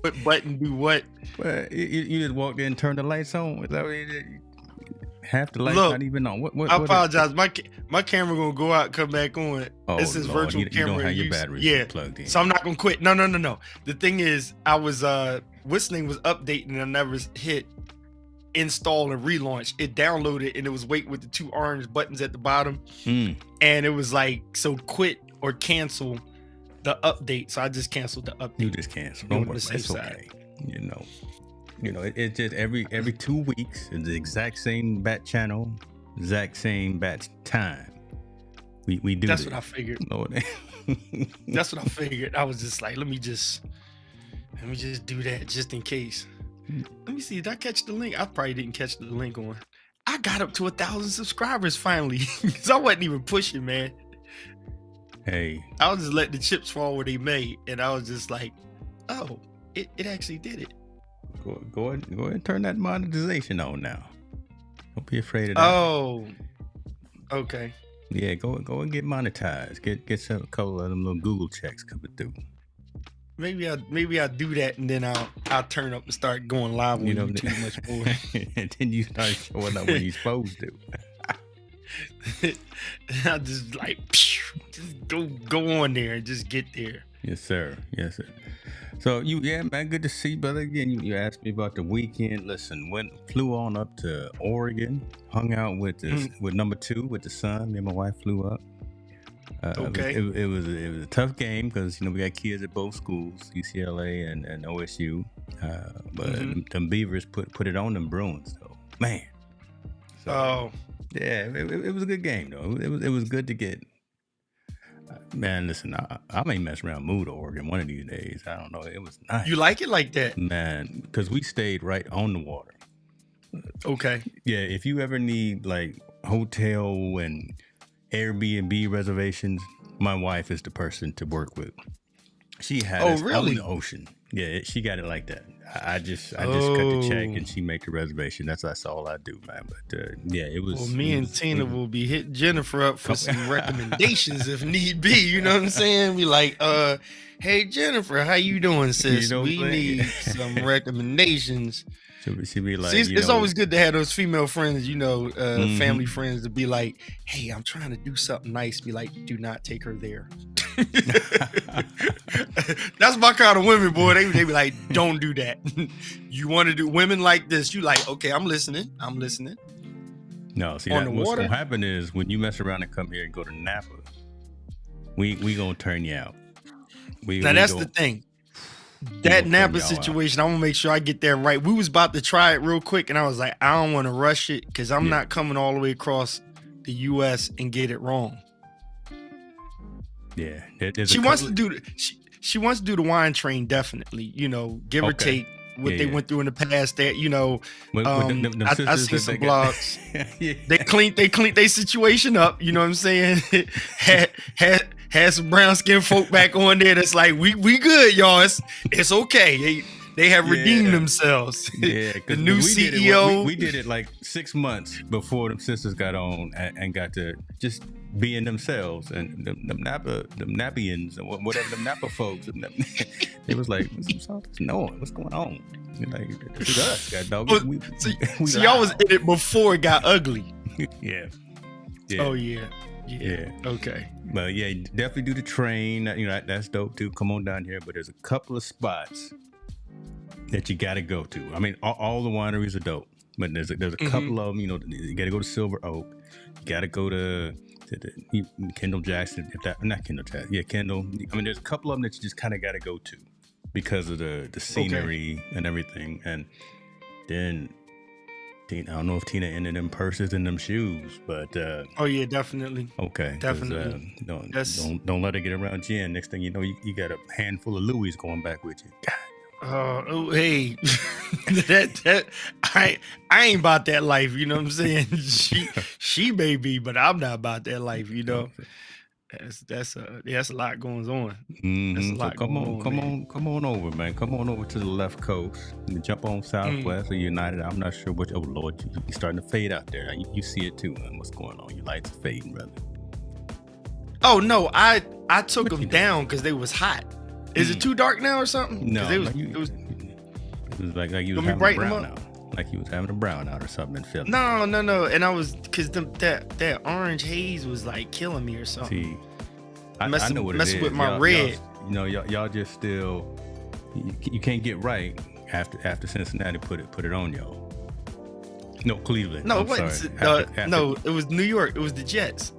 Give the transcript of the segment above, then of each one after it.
what button do what. Well, you just walked in and turned the lights on. Is that what you did? Half the lights Look, not even on. I apologize. My camera gonna go out, come back on. Oh, This is Lord, virtual you camera don't have your use. batteries Yeah, plugged in. so I'm not gonna quit. No. The thing is, I was whistling was updating and I never hit install and relaunch. It downloaded and it was waiting with the two orange buttons at the bottom, and it was like, so quit or cancel the update. So I just canceled the update. You just cancel. Don't worry. It's okay. You know, it's just every 2 weeks, it's the exact same bat channel, exact same bat time. We do. That's what I figured. Lord. That's what I figured. I was just like, let me just do that just in case. Let me see. Did I catch the link? I probably didn't catch the link on. I got up to 1,000 subscribers finally, because I wasn't even pushing, man. Hey, I was just letting the chips fall where they may, and I was just like, oh, it actually did it. go ahead and turn that monetization on now. Don't be afraid of that. Oh, okay. Yeah, go and get monetized. Get a couple of them little Google checks coming through. Maybe I'll do that, and then I'll turn up and start going live on YouTube much more. And then you start showing up when you're supposed to. I just like, just go on there and just get there. Yes, sir. Yes, sir. So man, good to see you, brother. Again, you asked me about the weekend. Listen, flew on up to Oregon, hung out with number 2 with the son. Me and my wife flew up. Okay. It was a tough game because we got kids at both schools, UCLA and OSU. But them Beavers put it on them Bruins, though. Man. So, yeah, it was a good game though. It was good to get. Man, listen, I may mess around, move to Oregon one of these days. I don't know. It was nice. You like it like that? Man, because we stayed right on the water. Okay. Yeah, if you ever need like hotel and Airbnb reservations, my wife is the person to work with. She had us on the ocean. Yeah, she got it like that. I just cut the check and she make the reservation. That's all I do, man. But yeah, it was. Well, me and Tina will be hitting Jennifer up for some recommendations if need be. You know what I'm saying? We like, hey Jennifer, how you doing, sis? We need some recommendations. She be like, see, it's always good to have those female friends, family friends, to be like, hey, I'm trying to do something nice. Be like, do not take her there. That's my kind of women, boy. They be like, don't do that. You want to do women like this? You like, okay, I'm listening. No, see, what's gonna happen is when you mess around and come here and go to Napa, we gonna turn you out. That's the thing. That Napa situation, I'm gonna make sure I get that right. We was about to try it real quick, and I was like, I don't want to rush it because I'm not coming all the way across the U.S. and get it wrong. Yeah, she wants to do the wine train, definitely. Give or take what they went through in the past. That I see some blogs. They cleaned their situation up. You know what I'm saying? had some brown skinned folk back on there. That's like we good, y'all. It's okay. They have redeemed themselves. Yeah, the new CEO. We did it like 6 months before them sisters got on and got to just being themselves. And them Napians or whatever, them Napa folks, they was like, what's going on? Like, this is us, God dog. So y'all was in it before it got ugly. Yeah. Oh yeah. Okay. But yeah, definitely do the train. That's dope too. Come on down here. But there's a couple of spots that you got to go to. I mean, all the wineries are dope, but there's a couple of them. You got to go to Silver Oak. You got to go to Kendall Jackson. Not Kendall Jackson. Yeah, Kendall. I mean, there's a couple of them that you just kind of got to go to because of the scenery and everything. And then I don't know if Tina ended them purses and them shoes, but oh yeah, definitely. Okay, definitely. Don't let her get around Jen. Next thing you know, you got a handful of Louis going back with you. God. Oh, hey, that I ain't about that life. You know what I'm saying? She may be, but I'm not about that life. That's a lot going on. That's a lot. So come on over, man. Come on over to the left coast and jump on Southwest or United. I'm not sure which. Oh Lord, you're starting to fade out there. You see it too, man. What's going on? Your lights are fading, brother. Oh no, I took them down because they was hot. Is it too dark now or something? No, it It was like you was having a brownout. Like you was having a brownout or something in Philly. No. And I was, because that orange haze was like killing me or something. See, I know what it is. Messing with my red. Y'all just still, you can't get right after Cincinnati put it on y'all. No, Cleveland. No, it wasn't. No, it was New York. It was the Jets.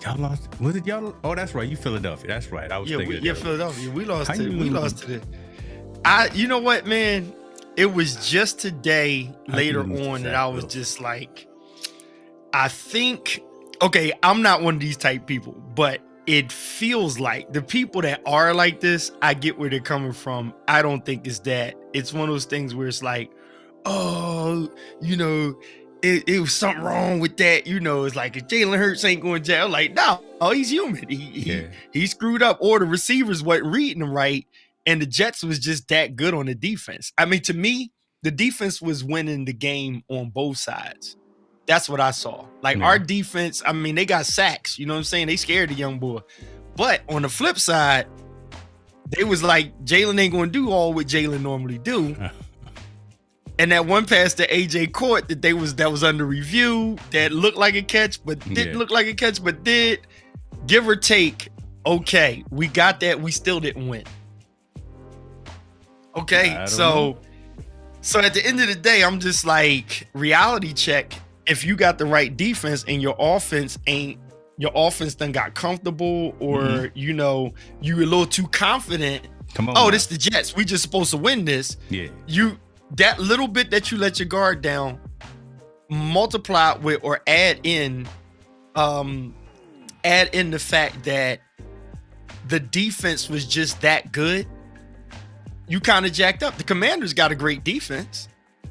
Y'all lost. Was it y'all? Oh, that's right. You Philadelphia. That's right. I was thinking. Philadelphia. We lost to the. You know what, man? It was just today later on that I was just like, I think, okay, I'm not one of these type people, but it feels like the people that are like this, I get where they're coming from. I don't think it's that. It's one of those things where it's like, oh, it was something wrong with that. It's like if Jalen Hurts ain't going to jail, like, no, he's human. He screwed up, or the receivers wasn't reading him right, and the Jets was just that good on the defense. I mean, to me, the defense was winning the game on both sides. That's what I saw. Like, our defense, I mean, they got sacks. You know what I'm saying? They scared the young boy. But on the flip side, they was like, Jalen ain't going to do all what Jalen normally do. And that one pass to AJ Court that was under review, that looked like a catch, but didn't look like a catch, but did. Give or take, okay, we got that. We still didn't win. Okay, so at the end of the day, I'm just like, reality check. If you got the right defense and your offense done got comfortable, or you a little too confident. Come on. Oh, this the Jets. We just supposed to win this. Yeah. That little bit that you let your guard down, multiply with or add in the fact that the defense was just that good, you kind of jacked up. The Commanders got a great defense.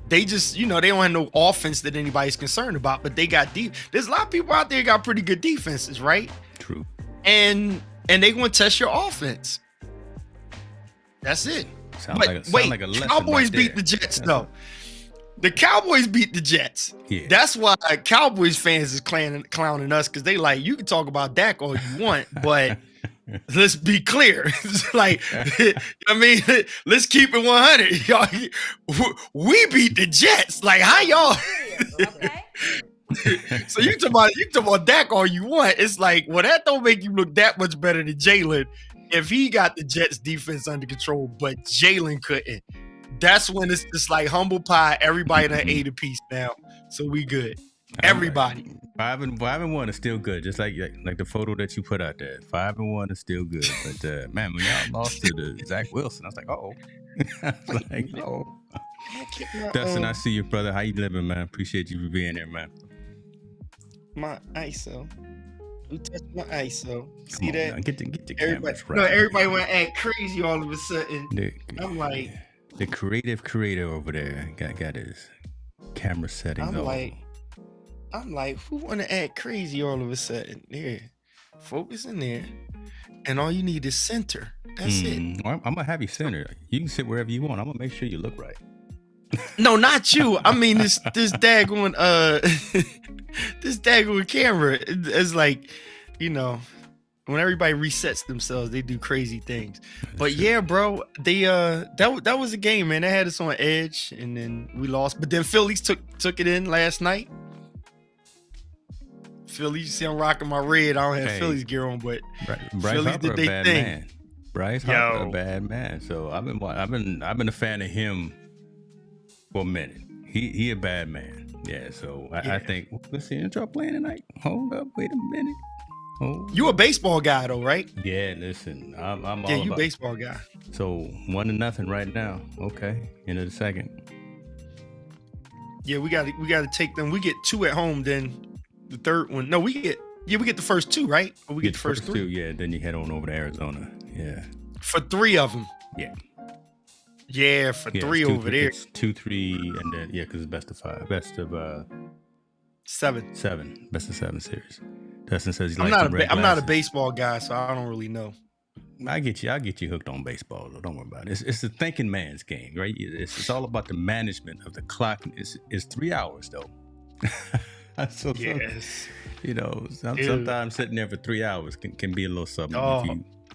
They just, they don't have no offense that anybody's concerned about, but they got deep. There's a lot of people out there got pretty good defenses, right? True. And they going to test your offense. That's it. Sound like a Cowboys beat the Jets, though. The Cowboys beat the Jets. Yeah. That's why Cowboys fans is clowning us, because they like, you can talk about Dak all you want, but let's be clear. Like, I mean, let's keep it 100. Y'all, we beat the Jets. Like, how y'all? Okay. So you talk about Dak all you want. It's like, well, that don't make you look that much better than Jalen. If he got the Jets defense under control, but Jalen couldn't, that's when it's just like humble pie. Everybody done ate a piece now, so we good. Everybody. 5-1 is still good, just like the photo that you put out there. 5-1 is still good, but man, when y'all lost to the Zach Wilson, I was like, Dustin, I see you, brother. How you living, man? Appreciate you for being there, man. My ISO. Who touched my ISO? See on, that? Now. Get the cameras right. No, everybody went to act crazy all of a sudden. I'm like, the creative creator over there got his camera settings on. I'm like, who want to act crazy all of a sudden? There, focus in there, and all you need is center. That's it. Well, I'm gonna have you center. You can sit wherever you want. I'm gonna make sure you look right. No, not you. I mean, this daggone this daggone camera. It's like, when everybody resets themselves, they do crazy things. But yeah, bro, they that was a game, man. They had us on edge, and then we lost. But then Phillies took it in last night. Phillies, you see, I'm rocking my red. I don't have Phillies gear on, but Bryce Phillies Harper did their thing. Man. Bryce Harper, a bad man. So I've been a fan of him for a minute. He a bad man. Yeah. So I think, let's see, y'all playing tonight. Hold up, wait a minute. You a baseball guy though, right? Yeah. Listen, I'm all you about baseball guy. So 1-0 right now. Okay, end of the second. Yeah, we got to take them. We get 2 at home, then the third one. No, we get the first 2, right? Or we get the first 3. 2, yeah. Then you head on over to Arizona. Yeah. For 3 of them. Yeah. Yeah, for 3 over there. It's 2, 3, and then because it's best of 5, best of 7. 7, best of 7 series. Dustin says I'm not a baseball guy, so I don't really know. I get you hooked on baseball, though. Don't worry about it. It's a thinking man's game, right? It's all about the management of the clock. It's 3 hours though. Yes. Sometimes sitting there for 3 hours can be a little something. Oh,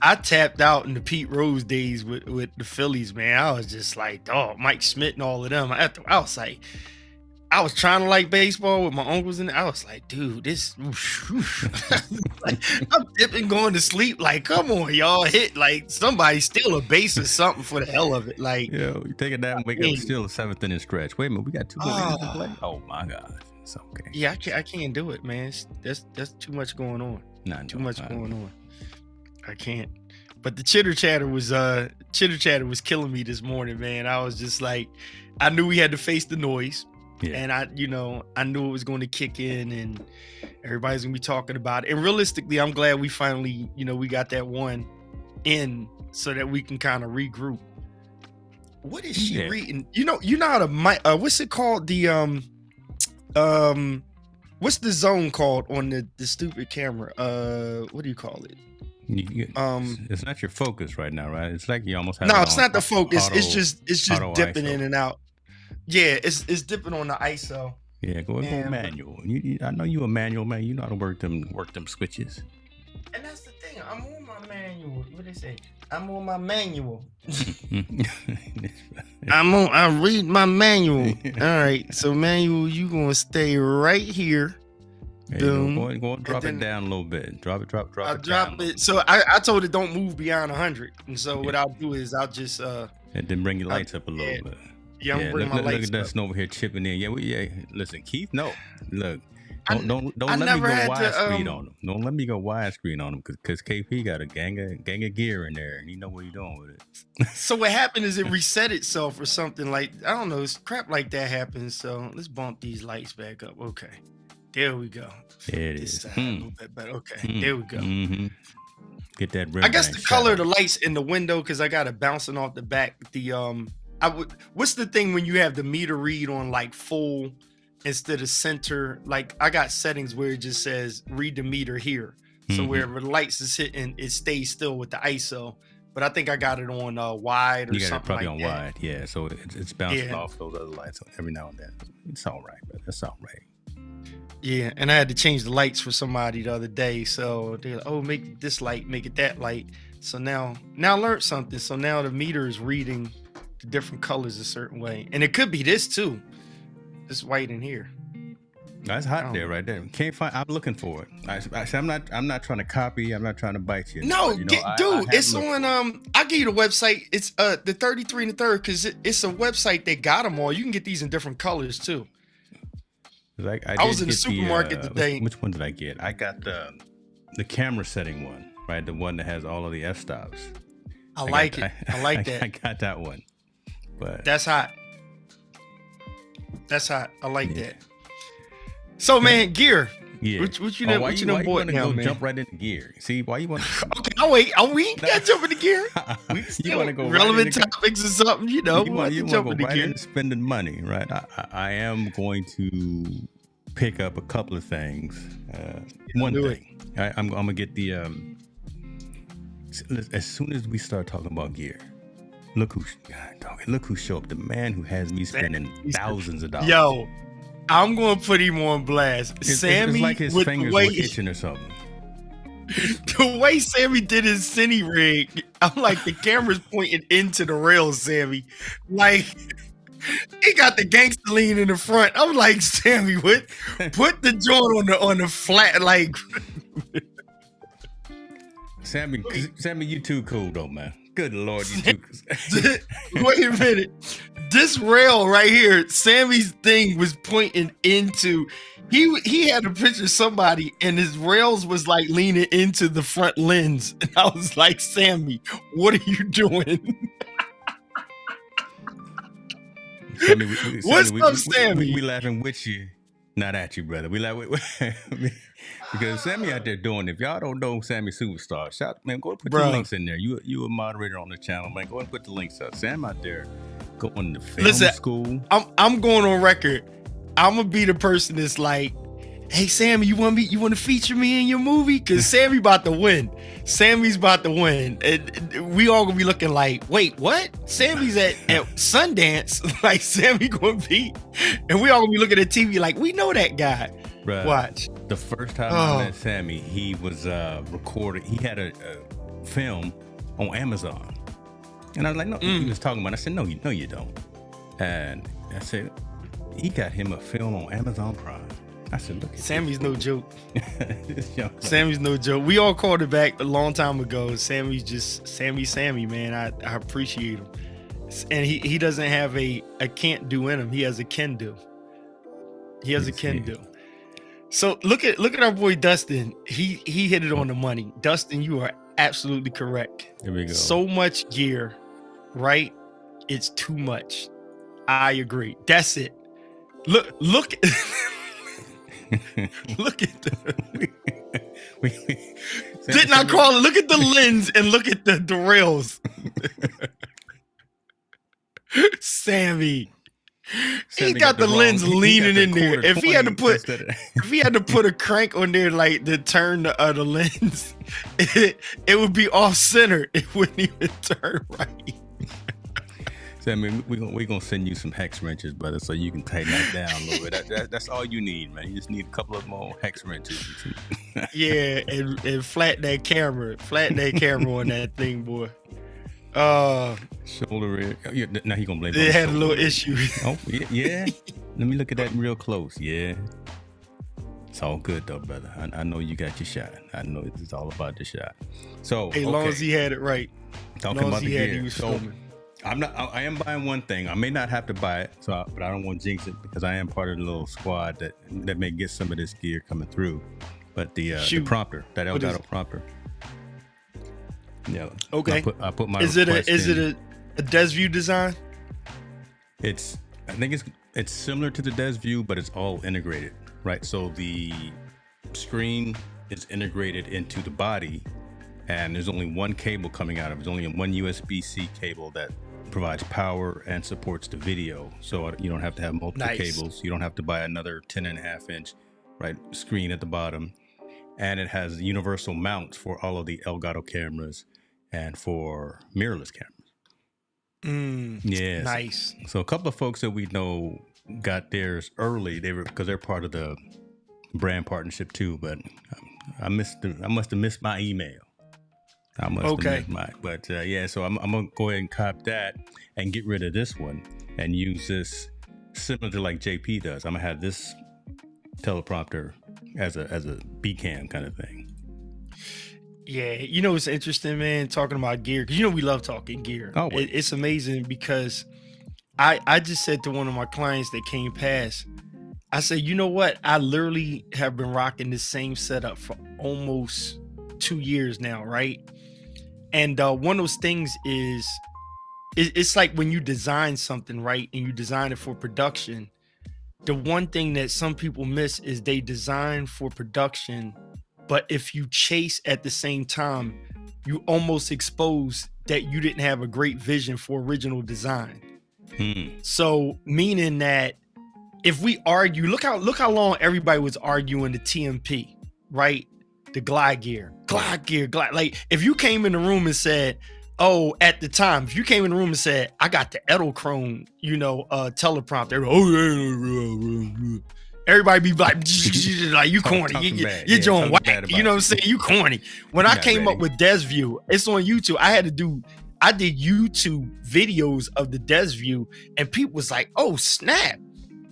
I tapped out in the Pete Rose days with the Phillies, man. I was just like, dog, Mike Schmidt and all of them. I was like, I was trying to like baseball with my uncles in it. I was like, dude, this like, I'm dipping, going to sleep. Like, come on, y'all, hit like somebody steal a base or something for the hell of it. Like, you take it down and wake up, still a 7th inning stretch. Wait a minute, we got 2 more innings to play. Oh my God, it's okay. Yeah, I can't do it, man. That's too much going on. Too much going on. I can't. But the chitter chatter was killing me this morning, man. I was just like, I knew we had to face the noise. Yeah. And I knew it was going to kick in and everybody's gonna be talking about it. And realistically, I'm glad we finally, we got that one in so that we can kind of regroup. What is she reading? You know how to what's it called? The what's the zone called on the stupid camera? What do you call it? It's not your focus right now, right? It's like you almost have it's not the focus. It's just dipping ISO. In and out. Yeah, it's dipping on the ISO. Yeah, go manual. I know you a manual man. You know how to work them switches. And that's the thing. I'm on my manual. What they say? I'm on my manual. I read my manual. All right, so manual, you gonna stay right here. Hey, go drop it down a little bit. Drop it. I'll drop it. So I told it don't move beyond 100. And so what I'll do is I'll just and then bring your lights up a little bit. Yeah, I'm bringing my lights up. Look at Dustin over here chipping in. Yeah, listen, Keith. No, look, don't let me go widescreen on him. Don't let me go widescreen on him because KP got a gang of gear in there and you know what you're doing with it. So what happened is it reset itself or something like I don't know. Crap like that happens. So let's bump these lights back up. Okay. There we go. There it is. A little bit better. Okay, there we go. Mm-hmm. Get that. I guess the color of the lights in the window because I got it bouncing off the back. What's the thing when you have the meter read on like full instead of center? Like I got settings where it just says read the meter here. So wherever the lights is hitting, it stays still with the ISO. But I think I got it on wide or you got something it probably like on that. wide, yeah. So it's bouncing off those other lights every now and then. It's all right, brother. That's all right. Yeah, and I had to change the lights for somebody the other day. So they're like, oh, make this light, make it that light. So now I learned something. So now the meter is reading the different colors a certain way. And it could be this too. This white in here. That's hot there, right there. Can't find. I'm looking for it. I'm not trying to copy. I'm not trying to bite you. No, dude, it's on. I'll give you the website. It's the 33 and the third because it's a website that got them all. You can get these in different colors too. I was in the supermarket today. Which one did I get? I got the camera setting one, right? The one that has all of the f-stops. I like it. I like that. I got that one. But that's hot. I like that. So man, gear. Yeah. What you done bought now, man? Jump right into gear. See why you want? Okay, I'll wait. We ain't got to jump into gear. We still want to go relevant topics or something, you know. You want to go right into spending money, right? I am going to pick up a couple of things. One thing, I'm gonna get the. As soon as we start talking about gear, look who showed up. The man who has me spending thousands of dollars. Yo. I'm going to put him on blast. Sammy, it's like his fingers were itching or something. The way Sammy did his cine rig, I'm like, the camera's pointing into the rails, Sammy. Like, he got the gangster lean in the front. I'm like, Sammy, what? Put the joint on the flat, like. Sammy, you too cool though, man. Good Lord, you too. Wait a minute. This rail right here, Sammy's thing was pointing into. He had a picture of somebody, and his rails was like leaning into the front lens, and I was like, Sammy, what are you doing? Sammy, what's up, Sammy? We laughing with you, not at you, brother. We laugh because Sammy out there doing it. If y'all don't know Sammy Superstar, go put the links in there. You a moderator on the channel, man. Go and put the links up. Sam out there going to film school. I'm going on record. I'm gonna be the person that's like, hey Sammy, you want to feature me in your movie? Cause Sammy about to win. Sammy's about to win. And we all gonna be looking like, wait, what? Sammy's at Sundance. Like Sammy gonna be, and we all gonna be looking at TV like, we know that guy. Bruh, watch. The first time I met Sammy, he was recording. He had a film on Amazon. And I was like, no, he was talking about it. I said, no, you don't. And I said, he got him a film on Amazon Prime. I said, look at Sammy's no joke. Sammy's no joke. We all called it back a long time ago. Sammy, man. I appreciate him. And he doesn't have a can't do in him. He has a can do. So look at our boy Dustin. He hit it on the money. Dustin, you are absolutely correct. There we go. So much gear, right? It's too much. I agree. That's it. Look look at didn't I call it? Look at the lens and look at the rails. Sammy. He got the lens leaning in there. If he had to put a crank on there like to turn the lens, it would be off center. It wouldn't even turn right. So, I mean, we're gonna send you some hex wrenches, brother, so you can tighten that down a little bit. That's all you need, man. You just need a couple of more hex wrenches. Yeah, and flatten that camera on that thing, boy. Shoulder. Now he gonna blame. They had a little issue. Oh yeah. Let me look at that real close. Yeah, it's all good though, brother. I know you got your shot. I know it's all about the shot. So as long as he had it right. Talking about the gear. So I am buying one thing. I may not have to buy it, but I don't want to jinx it because I am part of the little squad that may get some of this gear coming through. But the prompter, that Elgato prompter. Yeah. Okay. I put my. Is it a DesView design? I think it's similar to the DesView, but it's all integrated, right? So the screen is integrated into the body, and there's only one cable coming out of it. There's only one USB-C cable that provides power and supports the video. So you don't have to have multiple cables. You don't have to buy another 10.5-inch screen at the bottom. And it has universal mounts for all of the Elgato cameras and for mirrorless cameras. Yes. Nice. So a couple of folks that we know got theirs early. Because they're part of the brand partnership too. But I must have missed my email. I must have missed mine. But so I'm gonna go ahead and cop that and get rid of this one and use this similar to like JP does. I'm gonna have this teleprompter as a B-cam kind of thing. Yeah, it's interesting, man, talking about gear, because we love talking gear. Oh, it's amazing because I just said to one of my clients that came past, I said, you know what? I literally have been rocking this same setup for almost 2 years now, right? And one of those things is, it's like when you design something, right, and you design it for production, the one thing that some people miss is they design for production, but if you chase at the same time, you almost expose that you didn't have a great vision for original design. So meaning that if we argue, look how long everybody was arguing the TMP, right? The glide gear. Like if you came in the room and said, at the time, if you came in the room and said, I got the Edelkrone, teleprompter, everybody be like you corny, you're doing whack, you know what I'm saying? You corny. When I came up with DesView, it's on YouTube. I did YouTube videos of the DesView, and people was like, oh snap,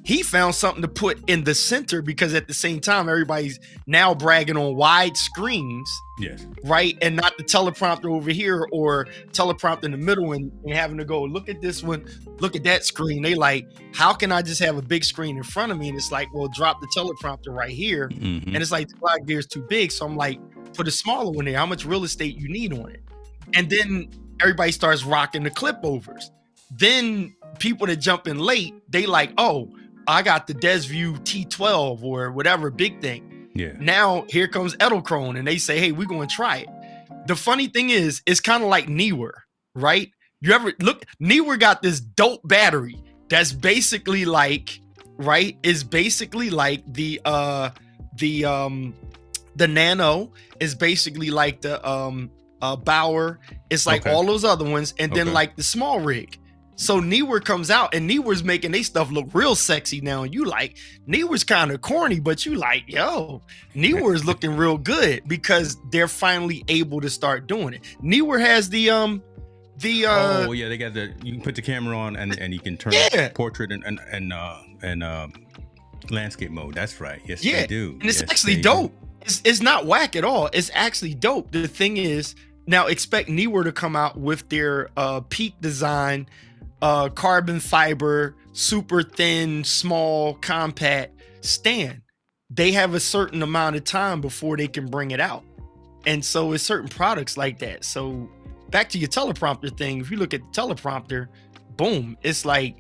he found something to put in the center, because at the same time, everybody's now bragging on wide screens. Yes. Right. And not the teleprompter over here or teleprompter in the middle and having to go, look at this one, look at that screen. They like, how can I just have a big screen in front of me? And it's like, well, drop the teleprompter right here. Mm-hmm. And it's like, the glide gear is too big. So I'm like, put a smaller one there. How much real estate you need on it? And then everybody starts rocking the clip overs. Then people that jump in late, they like, oh, I got the DesView T12 or whatever big thing. Yeah. Now here comes Edelkrone, and they say, hey, we're going to try it. The funny thing is, it's kind of like Neewer, right? You ever look? Neewer got this dope battery that's basically like, right? Is basically like the Nano is basically like the Bauer. It's like all those other ones, and then like the small rig. So Neewer comes out, and Neewer's making they stuff look real sexy now. And you like, Neewer's kind of corny, but you like, yo, Neewer's looking real good because they're finally able to start doing it. Neewer has the they got you can put the camera on and you can turn portrait and landscape mode. That's right. Yes, they do. And it's actually dope. It's not whack at all. It's actually dope. The thing is, now expect Neewer to come out with their peak design, carbon fiber, super thin, small, compact stand. They have a certain amount of time before they can bring it out. And so it's certain products like that. So back to your teleprompter thing, if you look at the teleprompter, boom, it's like,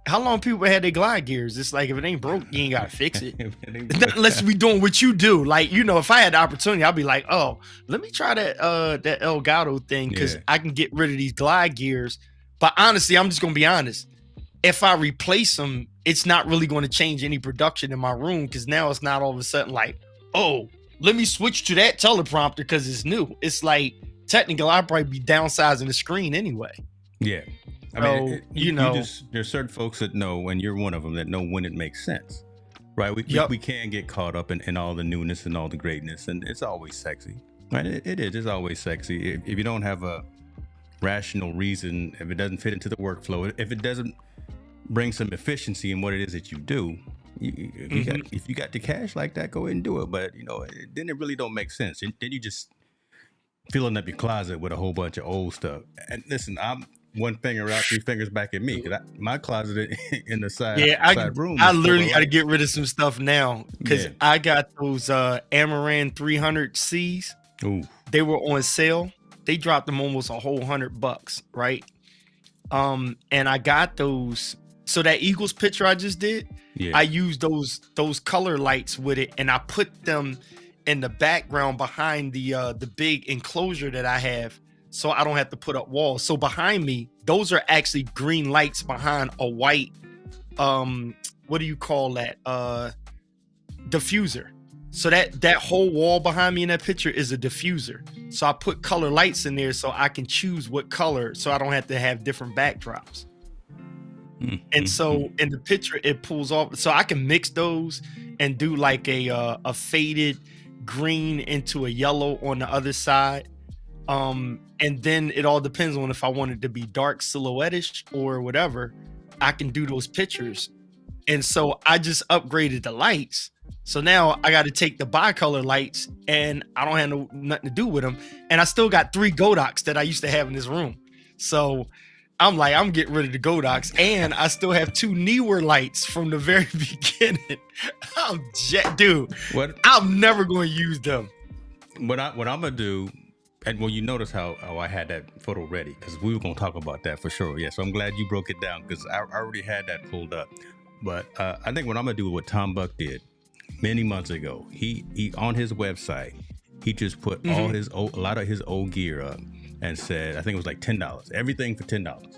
how long people had their glide gears? It's like, if it ain't broke, you ain't gotta fix it. Unless we doing what you do. Like, you know, if I had the opportunity, I'd be like, oh, let me try that Elgato thing, because I can get rid of these glide gears. But honestly, I'm just gonna be honest. If I replace them, it's not really going to change any production in my room, because now it's not all of a sudden like, oh, let me switch to that teleprompter because it's new. It's like, technically, I'd probably be downsizing the screen anyway. Yeah. I mean, there's certain folks that know, and you're one of them, that know when it makes sense, right? We can get caught up in all the newness and all the greatness, and it's always sexy, right? It's always sexy. If you don't have a rational reason, if it doesn't fit into the workflow, if it doesn't bring some efficiency in what it is that you do, if you got the cash like that, go ahead and do it. But then it really don't make sense. And then you just filling up your closet with a whole bunch of old stuff. And listen, I'm one finger out, three fingers back at me, because my closet in the side room. I literally got to get rid of some stuff now, because I got those Amaran 300Cs. Ooh. They were on sale. They dropped them almost a whole $100, right? And I got those. So that Eagles picture I just did, I used those color lights with it, and I put them in the background behind the big enclosure that I have, so I don't have to put up walls. So behind me, those are actually green lights behind a white, what do you call that? Diffuser. So that whole wall behind me in that picture is a diffuser. So I put color lights in there so I can choose what color, so I don't have to have different backdrops. And so in the picture, it pulls off, so I can mix those and do like a faded green into a yellow on the other side. And then it all depends on if I want it to be dark silhouette-ish or whatever. I can do those pictures. And so I just upgraded the lights. So now I got to take the bicolor lights, and I don't have nothing to do with them. And I still got 3 Godox that I used to have in this room. So I'm like, I'm getting rid of the Godox, and I still have 2 Neewer lights from the very beginning. Dude, I'm never going to use them. What I'm going to do, and well, you notice how I had that photo ready, because we were going to talk about that for sure. Yeah, so I'm glad you broke it down, because I already had that pulled up. But I think what I'm going to do is what Tom Buck did many months ago. He on his website, he just put a lot of his old gear up and said, I think it was like $10, everything for $10.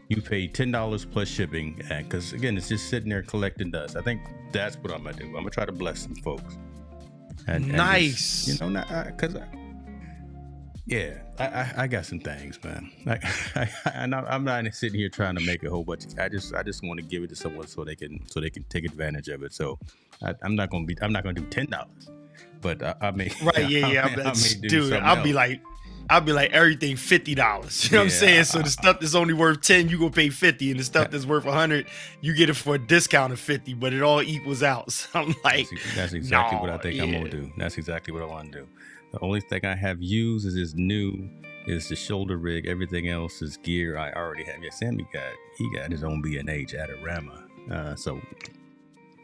You pay $10 plus shipping, and because again, it's just sitting there collecting dust. I think that's what I'm going to do. I'm going to try to bless some folks. And nice. Just, because I got some things, man. I'm not sitting here trying to make a whole bunch. I just want to give it to someone so they can take advantage of it. So I'm not gonna do $10, but I may. Right? Yeah. Dude, I'll be like everything $50. You know what I'm saying? So the stuff that's only worth 10, you gonna pay 50, and the stuff that's worth 100, you get it for a discount of 50. But it all equals out. So I'm like, that's exactly what I think I'm gonna do. That's exactly what I want to do. The only thing I have used is new, is the shoulder rig. Everything else is gear I already have. Yeah, Sammy got his own B&H at Arama. So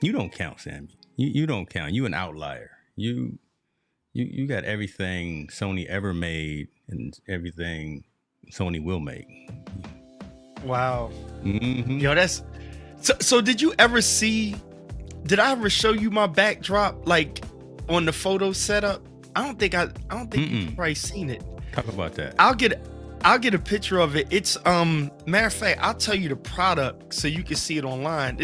you don't count, Sammy. You don't count. You an outlier. You got everything Sony ever made and everything Sony will make. Wow. Yo, that's so. Did you ever see? Did I ever show you my backdrop like on the photo setup? I don't think you've probably seen it. Talk about that. I'll get a picture of it. It's matter of fact, I'll tell you the product so you can see it online.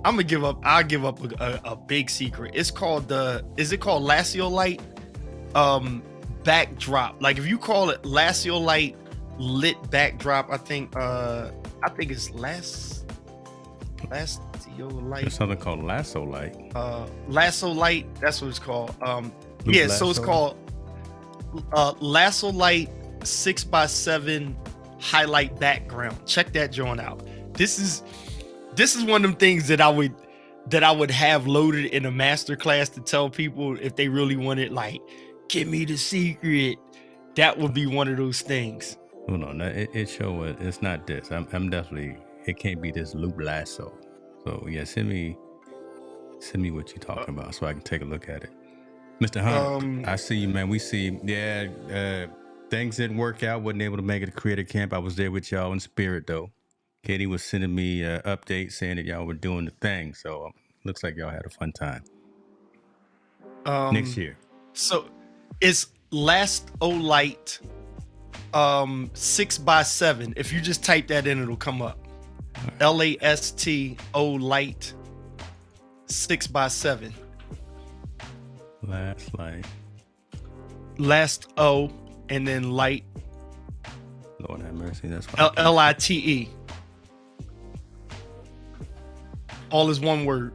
I'll give up a big secret. Is it called Lacio Light backdrop? Like if you call it Lacio Light lit backdrop, I think I think it's Lastio Light. There's something called Lasso Light. Lasso Light, that's what it's called. So it's called Lasso Light 6x7 highlight background. Check that joint out. This is one of them things that I would have loaded in a masterclass to tell people if they really wanted, like, give me the secret. That would be one of those things. Oh no, it show it. It's not this. I'm definitely. It can't be this loop lasso. So yeah, send me what you're talking about so I can take a look at it. Mr. Hunter, I see you, man. We see. Yeah, things didn't work out. Wasn't able to make it to Creator Camp. I was there with y'all in spirit though. Katie was sending me updates saying that y'all were doing the thing. So looks like y'all had a fun time. Next year. So it's Lasto Light 6x7. If you just type that in, it'll come up. Right. LASTO Light 6x7. Last O and then light. Lord have mercy. That's fine. LITE. All is one word.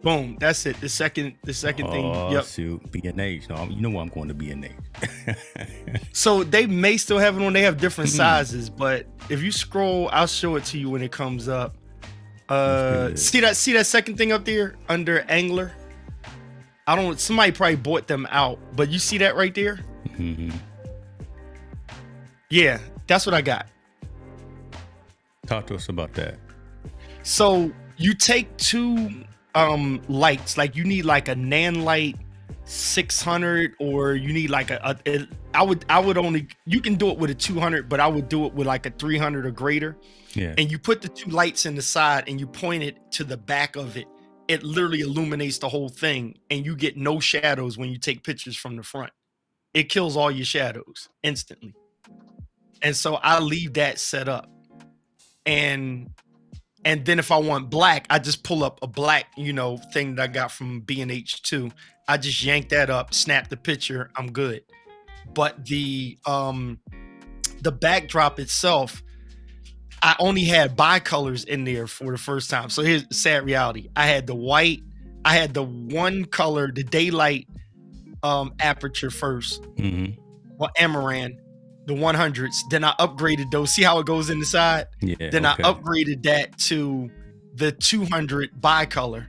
Boom. That's it. The second thing. Yep. Shoot. B&H. No, you know why I'm going to B&H. So they may still have it on. They have different sizes, but if you scroll, I'll show it to you when it comes up. See that second thing up there under Angler? Somebody probably bought them out, but you see that right there? Mm-hmm. Yeah, that's what I got. Talk to us about that. So you take two lights, like you need like a Nan light 600, or you need like I would only, you can do it with a 200, but I would do it with like a 300 or greater. Yeah. And you put the two lights in the side and you point it to the back of it. It literally illuminates the whole thing, and you get no shadows when you take pictures from the front. It kills all your shadows instantly. And so I leave that set up. And then if I want black, I just pull up a black, thing that I got from B&H too. I just yank that up, snap the picture, I'm good. But the backdrop itself, I only had bicolors in there for the first time. So here's the sad reality. I had the white, I had the one color, the daylight aperture first. Mm-hmm. Well, Amaran, the 100s. Then I upgraded those. See how it goes in the side? Yeah. Then I upgraded that to the 200 bicolor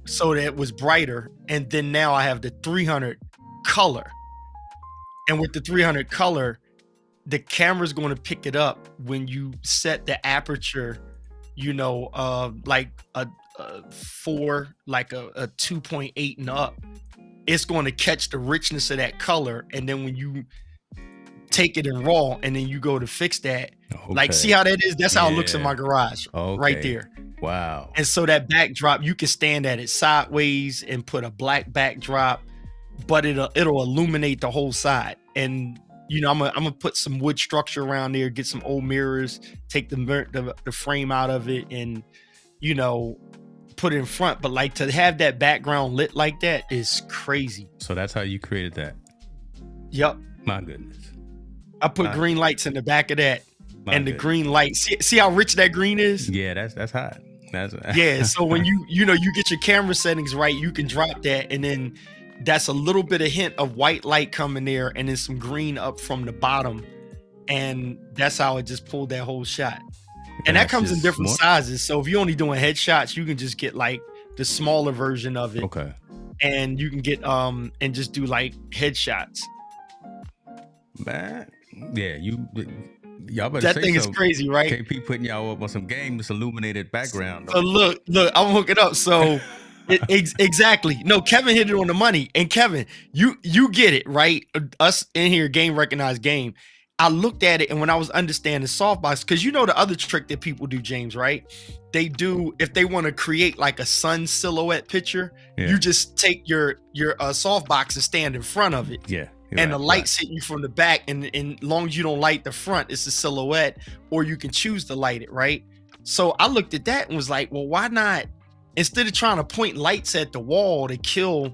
so that it was brighter. And then now I have the 300 color. And with the 300 color, the camera's going to pick it up when you set the aperture, like a 4, like a 2.8 and up. It's going to catch the richness of that color. And then when you take it in raw and then you go to fix that, like, see how that is? That's how it looks in my garage right there. Wow. And so that backdrop, you can stand at it sideways and put a black backdrop, but it'll illuminate the whole side. And I'm gonna put some wood structure around there, get some old mirrors, take the frame out of it, and put it in front. But like, to have that background lit like that is crazy. So that's how you created that. Yep. My goodness. I put green lights in the back of that, and the green light. See how rich that green is? Yeah, that's hot. Yeah. So when you get your camera settings right, you can drop that, and then that's a little bit of hint of white light coming there, and then some green up from the bottom, and that's how it just pulled that whole shot. And that comes in different sizes. So if you're only doing headshots, you can just get like the smaller version of it. Okay. And you can get and just do like headshots. Man, yeah, y'all better that say thing so. Is crazy, right? KP putting y'all up on some game, this illuminated background. So look, I'm hooking up. So exactly. No, Kevin hit it on the money. And Kevin, you get it, right? Us in here, game recognized game. I looked at it, and when I was understanding softbox, because the other trick that people do, James, right? They do, if they want to create like a sun silhouette picture, you just take your softbox and stand in front of it. Yeah. And the light's hitting you from the back, and as long as you don't light the front, it's a silhouette, or you can choose to light it, right? So I looked at that and was like, well, why not, instead of trying to point lights at the wall to kill,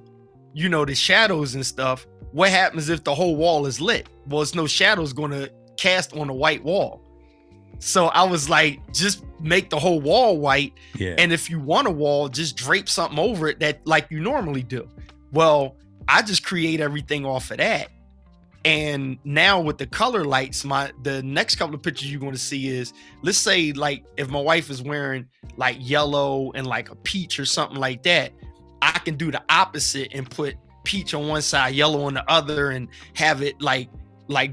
the shadows and stuff, what happens if the whole wall is lit? Well, it's no shadows going to cast on a white wall. So I was like, just make the whole wall white. Yeah. And if you want a wall, just drape something over it that like you normally do. Well, I just create everything off of that. And now with the color lights, the next couple of pictures you're going to see is, let's say like if my wife is wearing like yellow and like a peach or something like that, I can do the opposite and put peach on one side, yellow on the other, and have it like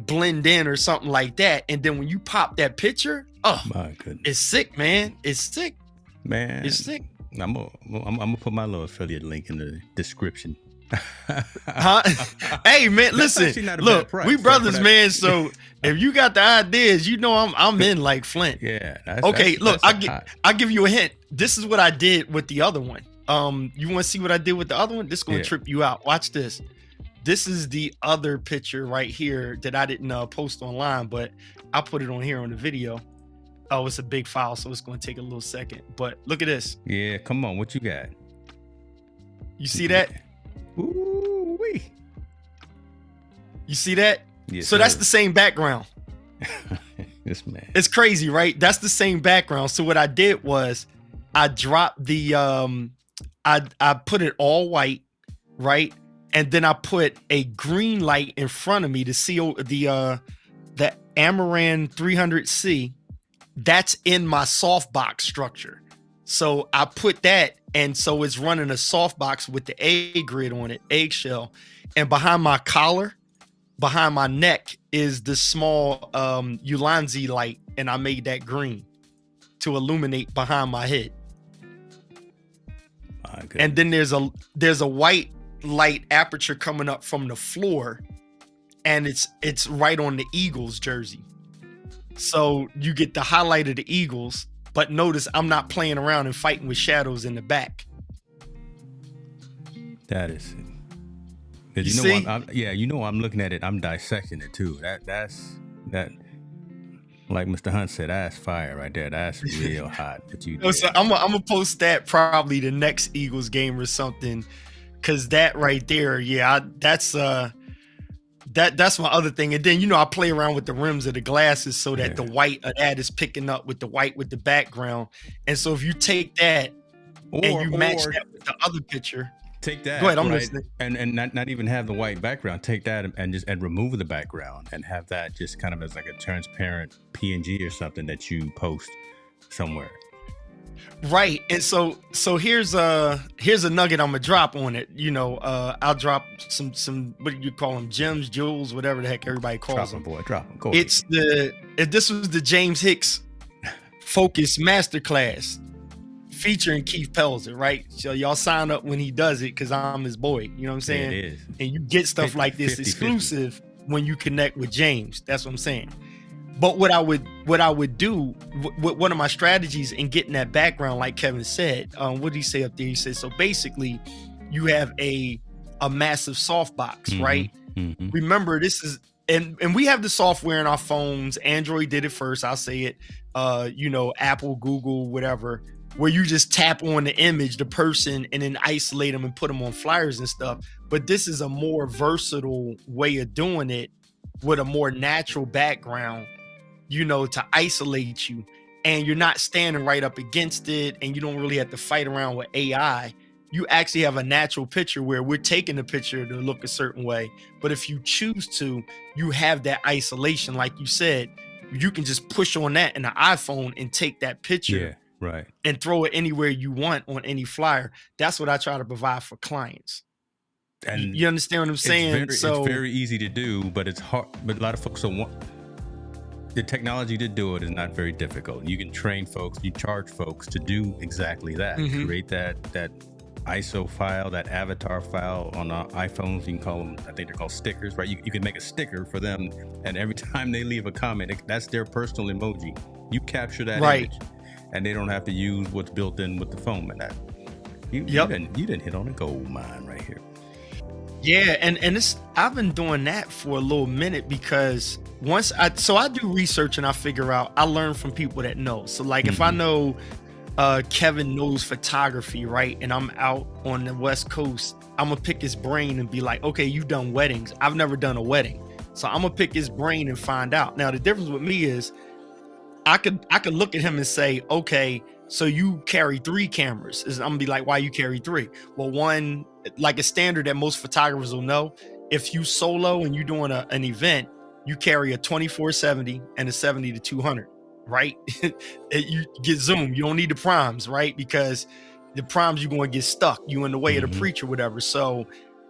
blend in or something like that. And then when you pop that picture, oh my goodness, it's sick, man. It's sick, man. It's sick. I'm gonna put my little affiliate link in the description. Huh? Hey man, listen, look, we brothers, man. So if you got the ideas, you know I'm in like Flint. Yeah. Okay, look, I'll give you a hint. This is what I did with the other one. You want to see what I did with the other one? This is gonna trip you out. Watch this. This is the other picture right here that I didn't post online, but I put it on here on the video. Oh, it's a big file, so it's going to take a little second. But look at this. Yeah, come on. What you got? You see that? Ooh-wee. You see that? Yes, so that's the same background. This man. It's crazy, right? That's the same background. So what I did was I dropped the I put it all white, right? And then I put a green light in front of me to see the Amaran 300C. That's in my softbox structure. So I put that, and so it's running a softbox with the A grid on it, eggshell. And behind my collar, behind my neck is the small Ulanzi light, and I made that green to illuminate behind my head. And then there's a white light aperture coming up from the floor, and it's right on the Eagles jersey. So you get the highlight of the Eagles, but notice I'm not playing around and fighting with shadows in the back. That is it. You know, I'm looking at it. I'm dissecting it too. That's like Mr. Hunt said, that's fire right there. That's real hot. That you did. So I'm gonna post that probably the next Eagles game or something, because that right there, that's my other thing. And then I play around with the rims of the glasses so that the white of that is picking up with the white with the background. And so if you take that and you match that with the other picture. Take that. Go ahead, I'm right, listening. And not even have the white background. Take that and remove the background and have that just kind of as like a transparent PNG or something that you post somewhere. Right. And so here's a nugget I'm gonna drop on it. I'll drop some what do you call them? Gems, jewels, whatever the heck everybody calls them. Drop them. Go This was the James Hicks Focus Masterclass featuring Keith Pelzer, right? So y'all sign up when he does it because I'm his boy. You know what I'm saying? It is. And you get stuff like this 50, exclusive when you connect with James. That's what I'm saying. But what I would do, one of my strategies in getting that background, like Kevin said, what did he say up there? He said, so basically you have a massive softbox, right? Mm-hmm. Remember, this is, and we have the software in our phones. Android did it first. I'll say it, Apple, Google, whatever, where you just tap on the image, the person, and then isolate them and put them on flyers and stuff. But this is a more versatile way of doing it with a more natural background, to isolate you, and you're not standing right up against it, and you don't really have to fight around with AI. You actually have a natural picture where we're taking the picture to look a certain way. But if you choose to, you have that isolation. Like you said, you can just push on that in the iPhone and take that picture. Yeah. Right. And throw it anywhere you want on any flyer. That's what I try to provide for clients. And you understand what I'm saying? It's very easy to do, but it's hard. But a lot of folks don't want the technology to do it is not very difficult. You can train folks, you charge folks to do exactly that. Mm-hmm. Create that ISO file, that avatar file on iPhones. You can call them, I think they're called stickers, right? You can make a sticker for them, and every time they leave a comment, that's their personal emoji. You capture that image. And they don't have to use what's built in with the phone. And you didn't hit on a gold mine right here. Yeah, and I've been doing that for a little minute because I do research and I figure out, I learn from people that know. So like if I know Kevin knows photography, right, and I'm out on the West Coast, I'm gonna pick his brain and be like, okay, you've done weddings. I've never done a wedding. So I'm gonna pick his brain and find out. Now the difference with me is I could look at him and say, okay, so you carry 3 cameras. I'm gonna be like, why you carry 3? Well, one, like a standard that most photographers will know, if you solo and you're doing an event, you carry a 24-70 and a 70-200, right? You get zoom. You don't need the primes, right? Because the primes, you're going to get stuck. You in the way of the preacher, whatever. So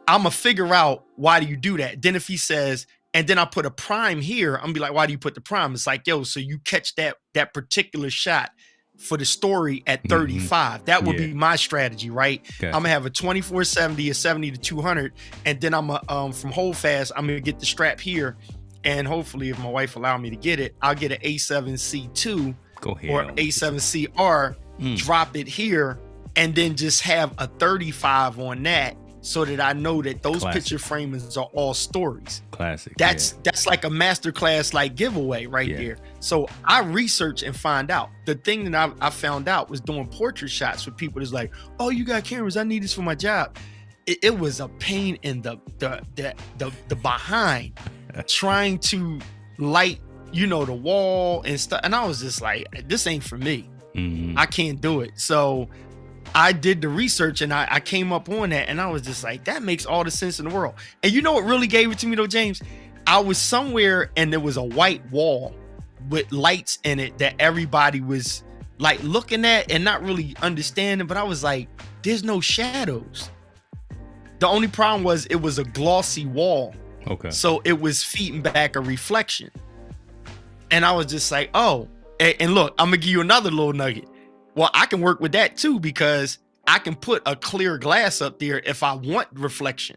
I'm going to figure out, why do you do that? Then if he says, and then I put a prime here, I'm gonna be like, why do you put the prime? It's like, yo, so you catch that particular shot for the story at 35. That would be my strategy, right? Gotcha. I'm gonna have a 24-70, a 70-200, and then I'm from hold fast, I'm gonna get the strap here, and hopefully, if my wife allow me to get it, I'll get an A7C2 or A7CR, drop it here, and then just have a 35 on that, so that I know that those picture framings are all stories. Classic. That's like a masterclass like giveaway right there. So I research and find out. The thing that I found out was doing portrait shots with people that's like, oh, you got cameras, I need this for my job. It was a pain in the behind trying to light, the wall and stuff. And I was just like, this ain't for me. I can't do it. So I did the research and I came up on that, and I was just like, that makes all the sense in the world. And you know what really gave it to me though, James? I was somewhere and there was a white wall with lights in it that everybody was like looking at and not really understanding, but I was like, there's no shadows. The only problem was it was a glossy wall. Okay. So it was feeding back a reflection. And I was just like, oh, and look, I'm gonna give you another little nugget. Well, I can work with that too, because I can put a clear glass up there if I want reflection,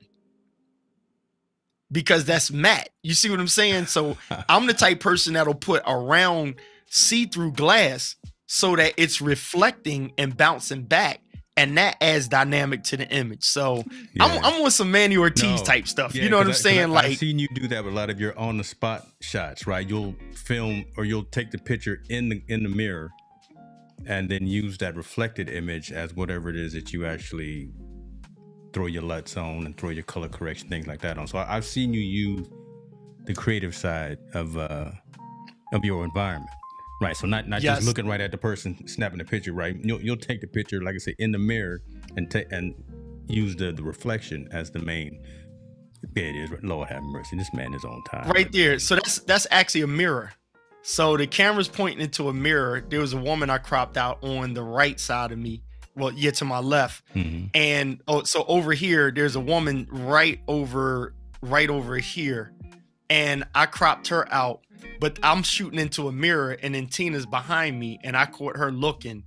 because that's matte. You see what I'm saying? So I'm the type person that'll put a round see-through glass so that it's reflecting and bouncing back, and that adds dynamic to the image. So I'm on some Manny Ortiz type stuff. You know what I'm saying? I've seen you do that with a lot of your on-the-spot shots, right? You'll film or you'll take the picture in the mirror, and then use that reflected image as whatever it is that you actually throw your LUTs on and throw your color correction, things like that on. So I've seen you use the creative side of your environment, right? So not just looking right at the person snapping the picture, right? You'll take the picture, like I say, in the mirror and use the reflection as the main. There it is. Lord have mercy. This man is on time. Right there. So that's actually a mirror. So the camera's pointing into a mirror. There was a woman I cropped out on the right side of me. Well, to my left. And so over here, there's a woman right over here. And I cropped her out, but I'm shooting into a mirror, and then Tina's behind me, and I caught her looking.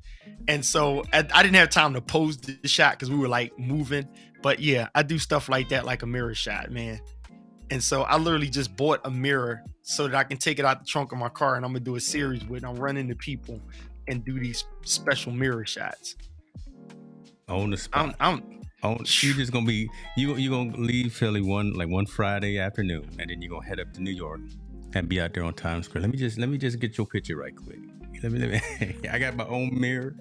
And so I didn't have time to pose the shot because we were like moving. But yeah, I do stuff like that, like a mirror shot, man. And so I literally just bought a mirror so that I can take it out the trunk of my car, and I'm gonna do a series with it. I'm running into people and do these special mirror shots. On the spot. You're just gonna be you gonna leave Philly one Friday afternoon, and then you're gonna head up to New York and be out there on Times Square. Let me just get your picture right quick. Let me I got my own mirror.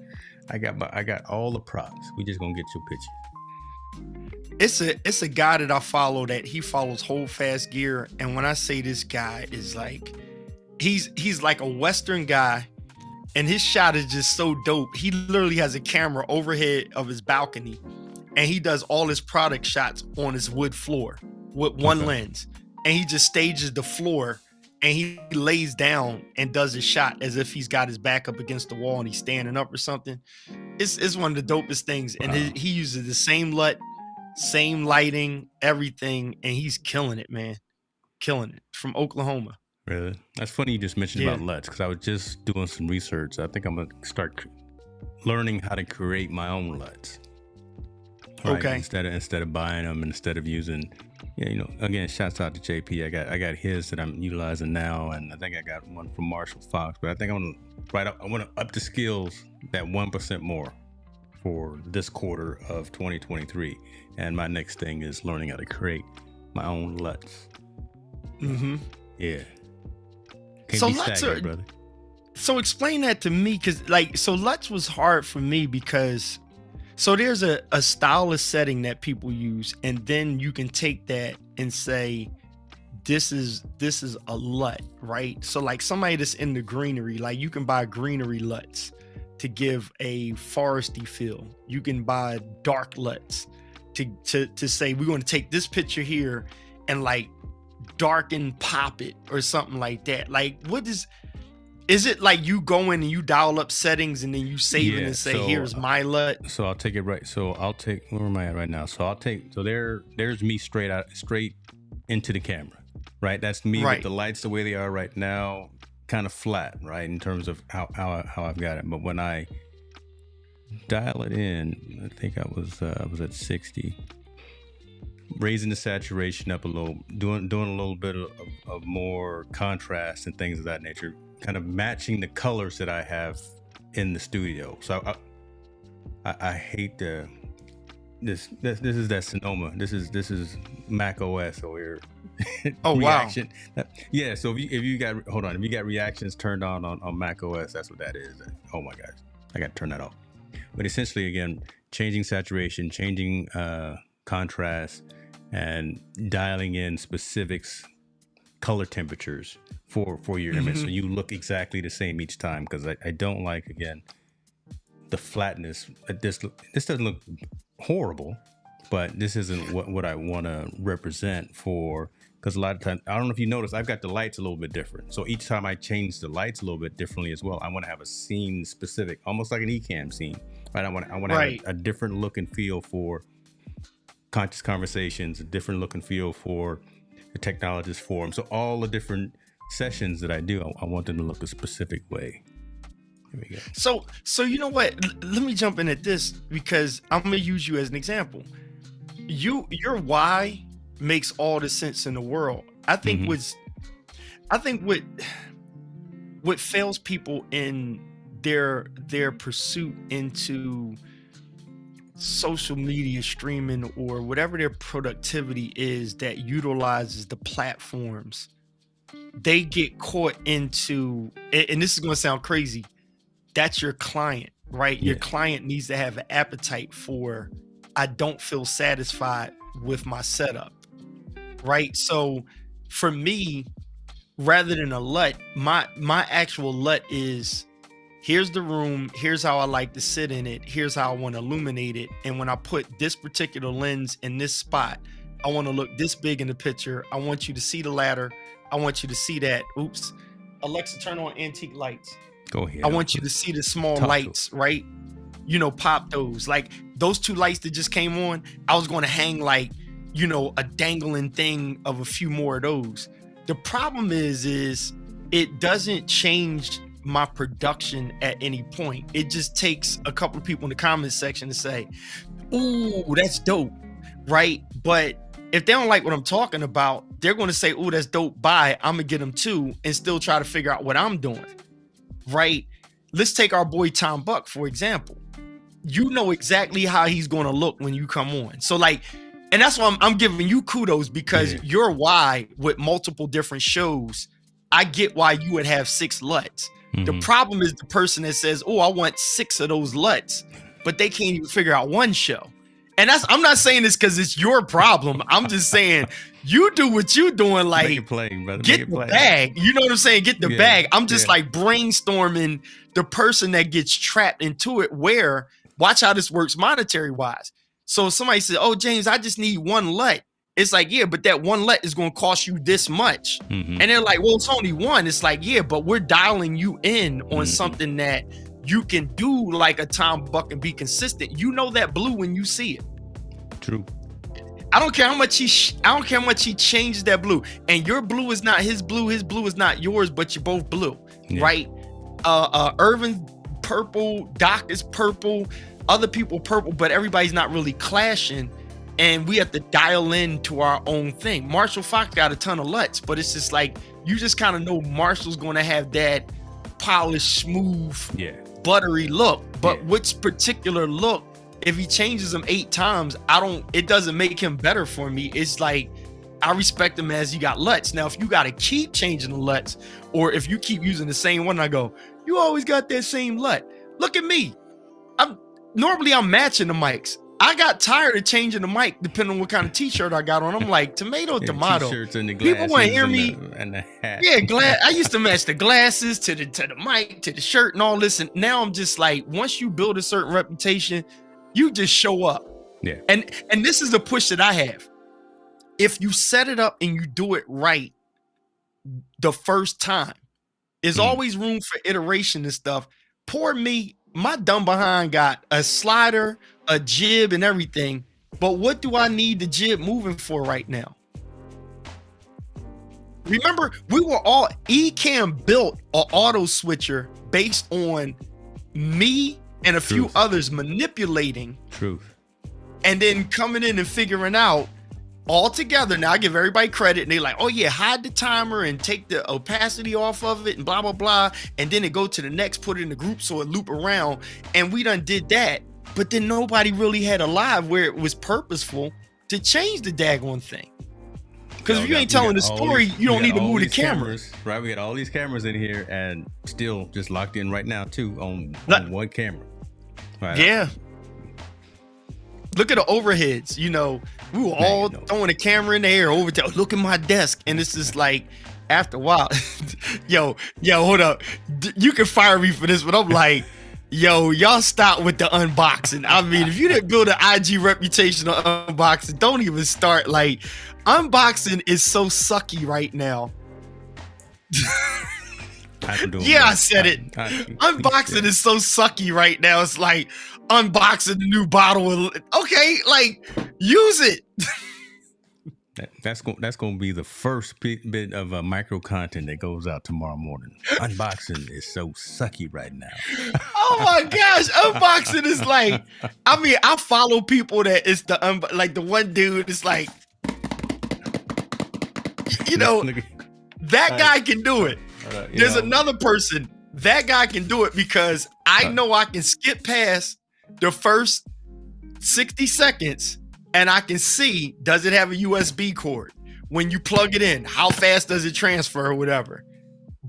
I got all the props. We just gonna get your picture. It's a guy that I follow that he follows Hold Fast Gear, and when I say this guy is like, he's like a Western guy, and his shot is just so dope. He literally has a camera overhead of his balcony, and he does all his product shots on his wood floor with one lens, and he just stages the floor, and he lays down and does his shot as if he's got his back up against the wall and he's standing up or something. It's one of the dopest things, and he uses the same LUT, same lighting, everything, and he's killing it, man. Killing it. From Oklahoma. Really? That's funny you just mentioned about LUTs, because I was just doing some research. I think I'm gonna start learning how to create my own LUTs. Right? Okay. Instead of buying them, instead of using, again, shouts out to JP. I got his that I'm utilizing now, and I think I got one from Marshall Fox. But I think I want to up the skills that 1% more for this quarter of 2023. And my next thing is learning how to create my own LUTs. Yeah. So LUTs are, brother. So explain that to me, because LUTs was hard for me because there's a style of setting that people use, and then you can take that and say, this is a LUT, right? So like somebody that's in the greenery, like you can buy greenery LUTs to give a foresty feel. You can buy dark LUTs to say we're going to take this picture here and like darken pop it or something like that. Like what is it like you go in and you dial up settings and then you save it and say, here's my LUT? So I'll take it right. So I'll take, where am I at right now? So there's me straight into the camera, right? That's me with the lights the way they are right now, kind of flat, right? In terms of how I've got it. But when I dial it in, I think I was at 60, raising the saturation up a little, doing a little bit of more contrast and things of that nature, kind of matching the colors that I have in the studio. So I hate this is that Sonoma. This is Mac OS over here. Oh reaction. Wow. Yeah. So if you got reactions turned on Mac OS, that's what that is. Oh my gosh, I got to turn that off. But essentially, again, changing saturation, changing contrast, and dialing in specifics, color temperatures for your image, so you look exactly the same each time. Because I don't like, again, the flatness. This doesn't look horrible, but this isn't what I want to represent for. Because a lot of times, I don't know if you noticed, I've got the lights a little bit different. So each time I change the lights a little bit differently as well. I want to have a scene specific, almost like an eCam scene, right? I want to have a different look and feel for conscious conversations, a different look and feel for the technologist forum. So all the different sessions that I do, I want them to look a specific way. Here we go. So you know what? Let me jump in at this, because I'm going to use you as an example. Your why makes all the sense in the world. I think what fails people in their pursuit into social media streaming or whatever their productivity is that utilizes the platforms, they get caught into, and this is going to sound crazy, that's your client, right? Your client needs to have an appetite for, I don't feel satisfied with my setup, right? So for me, rather than a LUT, my actual LUT is, here's the room, here's how I like to sit in it, here's how I want to illuminate it. And when I put this particular lens in this spot, I want to look this big in the picture. I want you to see the ladder. I want you to see that. Oops. Alexa, turn on antique lights. Go ahead. I want you to see the small lights, right? You know, pop those. Like those two lights that just came on, I was going to hang like, you know, a dangling thing of a few more of those. The problem is it doesn't change my production at any point. It just takes a couple of people in the comments section to say, ooh, that's dope, right? But if they don't like what I'm talking about, they're going to say, ooh, that's dope, bye, I'm gonna get them too, and still try to figure out what I'm doing, right? Let's take our boy Tom Buck, for example. You know exactly how he's going to look when you come on. So like, and that's why I'm giving you kudos, because your why with multiple different shows, I get why you would have 6 LUTs. The problem is the person that says, oh, I want 6 of those LUTs, but they can't even figure out one show. And I'm not saying this because it's your problem. I'm just saying you do what you doing, like make it plain, brother. Get the bag. You know what I'm saying? Get the bag. I'm just like brainstorming the person that gets trapped into it, where watch how this works monetary wise. So somebody said, oh, James, I just need 1 LUT. It's like, yeah, but that 1 LUT is going to cost you this much. And they're like, well, it's only 1. It's like, yeah, but we're dialing you in on something that you can do like a Tom Buck and be consistent. You know that blue when you see it. True. I don't care how much he changes that blue. And your blue is not his blue is not yours, but you're both blue, right? Irvin purple, Doc is purple, other people purple, but everybody's not really clashing. And we have to dial in to our own thing. Marshall Fox got a ton of LUTs, but it's just like, you just kind of know Marshall's going to have that polished, smooth, buttery look. But which particular look, if he changes them 8 times, it doesn't make him better for me. It's like, I respect him as he got LUTs. Now, if you got to keep changing the LUTs, or if you keep using the same one, I go, you always got that same LUT. Look at me. Normally I'm matching the mics. I got tired of changing the mic depending on what kind of t-shirt I got on. I'm like, tomato. T-shirts and the glasses. People want to hear me. And the hat. Yeah, I used to match the glasses to the mic, to the shirt and all this. And now I'm just like, once you build a certain reputation, you just show up. Yeah. And this is the push that I have. If you set it up and you do it right the first time, there's always room for iteration and stuff. Poor me, my dumb behind got a slider, a jib, and everything. But what do I need the jib moving for right now? Remember, Ecamm built an auto switcher based on me and a few others manipulating. Truth. And then coming in and figuring out all together. Now I give everybody credit and they're like, oh yeah, hide the timer and take the opacity off of it and blah, blah, blah. And then it go to the next, put it in the group so it loop around. And we done did that. But then nobody really had a live where it was purposeful to change the daggone thing. Because if you ain't telling the story, you don't need to move the cameras. Right, we got all these cameras in here and still just locked in right now too on one camera. Right. Yeah. Look at the overheads. You know, we were all throwing a camera in the air over there. Look at my desk. And it's just like, after a while, yo, hold up. You can fire me for this, but I'm like, yo, y'all stop with the unboxing. I mean, if you didn't build an IG reputation on unboxing, don't even start. Like, unboxing is so sucky right now. I said it. Unboxing is so sucky right now. It's like unboxing the new bottle. Okay, like use it. That's going to be the first bit of micro content that goes out tomorrow morning. Unboxing is so sucky right now. Oh my gosh, unboxing is like. I mean, I follow people that it's like the one dude is like, you know, that guy can do it. There's another person that guy can do it because I know I can skip past the first 60 seconds and I can see, does it have a USB cord? When you plug it in, how fast does it transfer or whatever?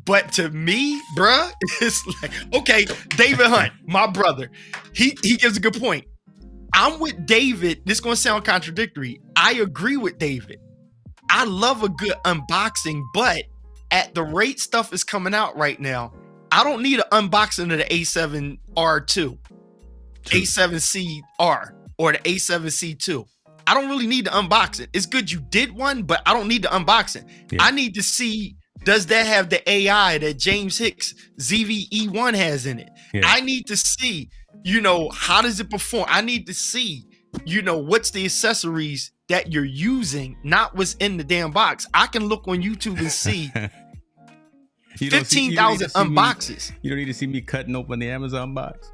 But to me, bruh, it's like, okay, David Hunt, my brother, he gives a good point. I'm with David. This is going to sound contradictory. I agree with David. I love a good unboxing, but at the rate stuff is coming out right now, I don't need an unboxing of the A7R2, A7CR, or the A7C2. I don't really need to unbox it. It's good you did one, but I don't need to unbox it. Yeah. I need to see, does that have the AI that James Hicks ZVE1 has in it? Yeah. I need to see, you know, how does it perform? I need to see, you know, what's the accessories that you're using, not what's in the damn box. I can look on YouTube and see 15,000 unboxes. You don't need to see me cutting open the Amazon box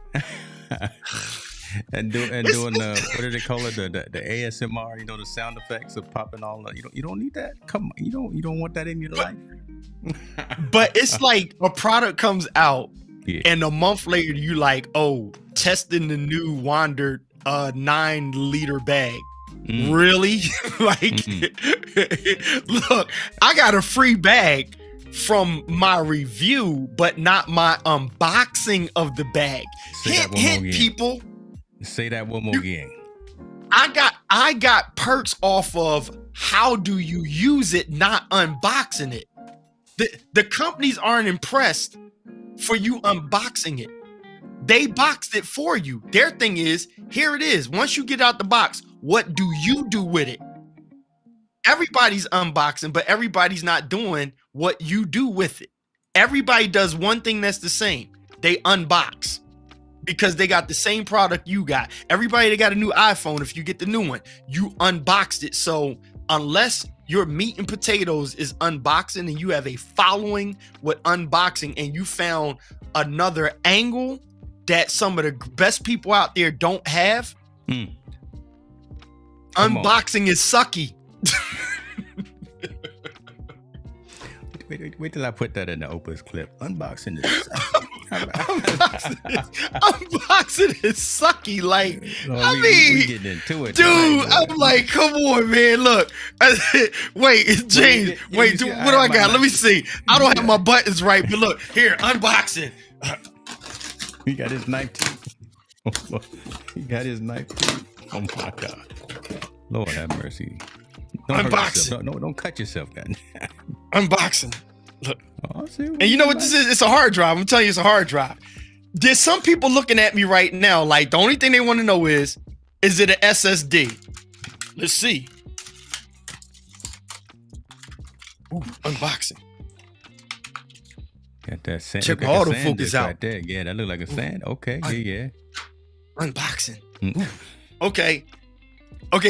and doing the, what do they call it, the ASMR, you know, the sound effects of popping all. You don't need that. Come on, you don't want that in your life. But it's like a product comes out, and a month later you like, oh, testing the new Wander 9-liter bag. Really? Like, look, I got a free bag from my review, but not my unboxing of the bag. Hint, people. Say that one more again. I got perks off of how do you use it, not unboxing it. The companies aren't impressed for you unboxing it. They boxed it for you. Their thing is, here it is. Once you get out the box, what do you do with it? Everybody's unboxing, but everybody's not doing what you do with it. Everybody does one thing that's the same. They unbox because they got the same product you got. Everybody that got a new iPhone, if you get the new one, you unboxed it. So unless your meat and potatoes is unboxing and you have a following with unboxing and you found another angle that some of the best people out there don't have, unboxing is sucky. Wait till I put that in the Opus clip. Unboxing is sucky. Unboxing is sucky. Like, we getting into it, dude. I'm like, come on, man. Look, wait, James. Wait, dude, what do I got? Let me see. I don't have my buttons right, but look here, unboxing. He got his knife too. He got his knife too. Oh my God. Lord have mercy. Unboxing. Don't cut yourself, man. Unboxing. Look. Oh, and you know what this is? It's a hard drive. I'm telling you, it's a hard drive. There's some people looking at me right now, like the only thing they want to know is it an SSD? Let's see. Ooh, unboxing. Got that sand. Check autofocus out. Right there. Yeah, that look like a sand. Okay, yeah. Unboxing. Okay,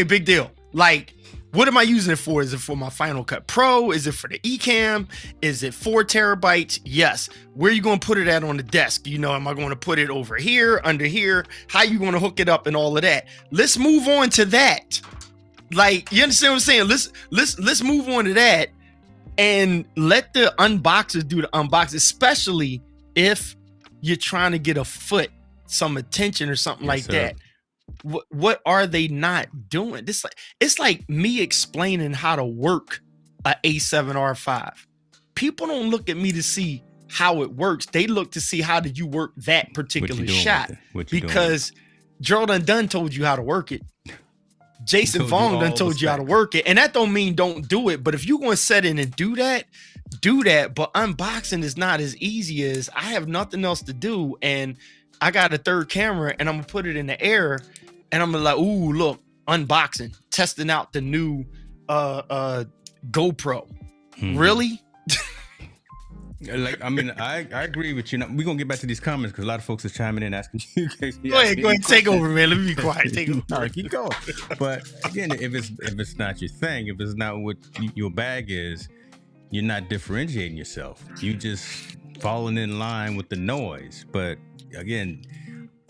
big deal. Like, what am I using it for? Is it for my Final Cut Pro? Is it for the Ecamm? Is it 4 terabytes? Yes. Where are you going to put it at on the desk? You know, am I going to put it over here, under here? How you going to hook it up and all of that? Let's move on to that. Like, you understand what I'm saying? Let's move on to that and let the unboxers do the unboxing, especially if you're trying to get some attention or something like that. What are they not doing? It's like me explaining how to work a A7R5. People don't look at me to see how it works. They look to see how did you work that particular shot. Because Gerald done told you how to work it. Jason Vaughn done told you how to work it. And that don't mean don't do it. But if you're going to set in and do that. But unboxing is not as easy as I have nothing else to do. And I got a third camera and I'm going to put it in the air. And I'm like, ooh, look, unboxing, testing out the new GoPro. Really? Like, I mean, I agree with you. Now, we're going to get back to these comments because a lot of folks are chiming in asking you. Go ahead, take over, man. Let me be quiet. Take over. No, keep going. But again, if it's not your thing, if it's not what your bag is, you're not differentiating yourself. You just falling in line with the noise. But again,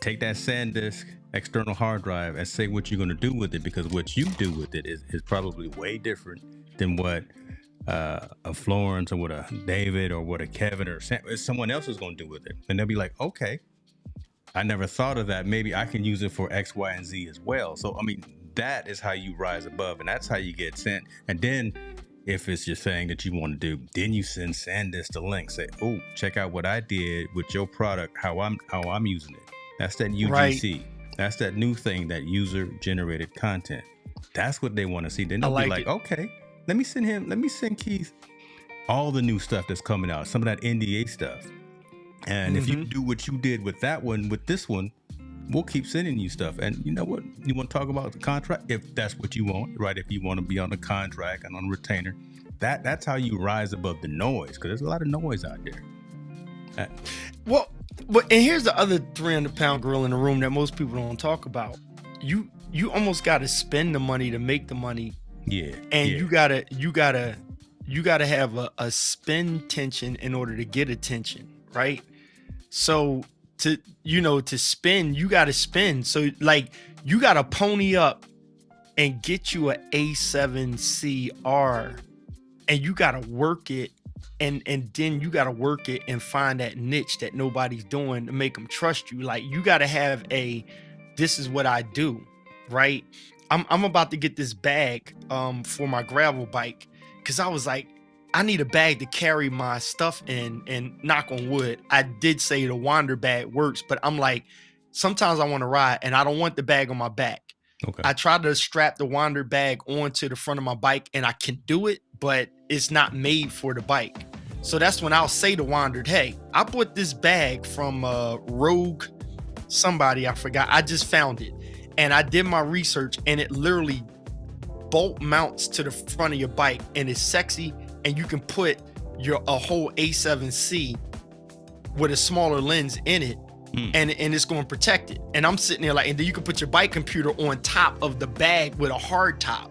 take that SanDisk external hard drive and say what you're going to do with it, because what you do with it is probably way different than what a Florence or what a David or what a Kevin or someone else is going to do with it. And they'll be like, okay, I never thought of that. Maybe I can use it for X, Y, and Z as well. So, I mean, that is how you rise above, and that's how you get sent. And then if it's your thing that you want to do, then you send SanDisk the link. Say, oh, check out what I did with your product, how I'm using it. That's that UGC. Right. That's that new thing, that user-generated content. That's what they want to see. Then they'll be like, okay, let me send Keith all the new stuff that's coming out, some of that NDA stuff. And if you do what you did with that one, with this one, we'll keep sending you stuff. And you know what? You want to talk about the contract? If that's what you want, right? If you want to be on a contract and on a retainer, that's how you rise above the noise, because there's a lot of noise out there. Well, and here's the other 300-pound gorilla in the room that most people don't talk about. You almost got to spend the money to make the money. Yeah. And you gotta have a spend tension in order to get attention, right? So to spend, you got to spend. So like you got to pony up and get you an A7CR, and you got to work it. And then you got to work it and find that niche that nobody's doing to make them trust you. Like you got to have this is what I do, right? I'm about to get this bag for my gravel bike, because I was like, I need a bag to carry my stuff in, and knock on wood, I did say the Wander bag works, but I'm like, sometimes I want to ride and I don't want the bag on my back. Okay. I tried to strap the Wander bag onto the front of my bike and I can do it, but it's not made for the bike. So that's when I'll say to Wander, hey, I bought this bag from Rogue somebody, I forgot. I just found it. And I did my research, and it literally bolt mounts to the front of your bike, and it's sexy, and you can put a whole A7C with a smaller lens in it, and it's going to protect it. And I'm sitting there like, and then you can put your bike computer on top of the bag with a hard top.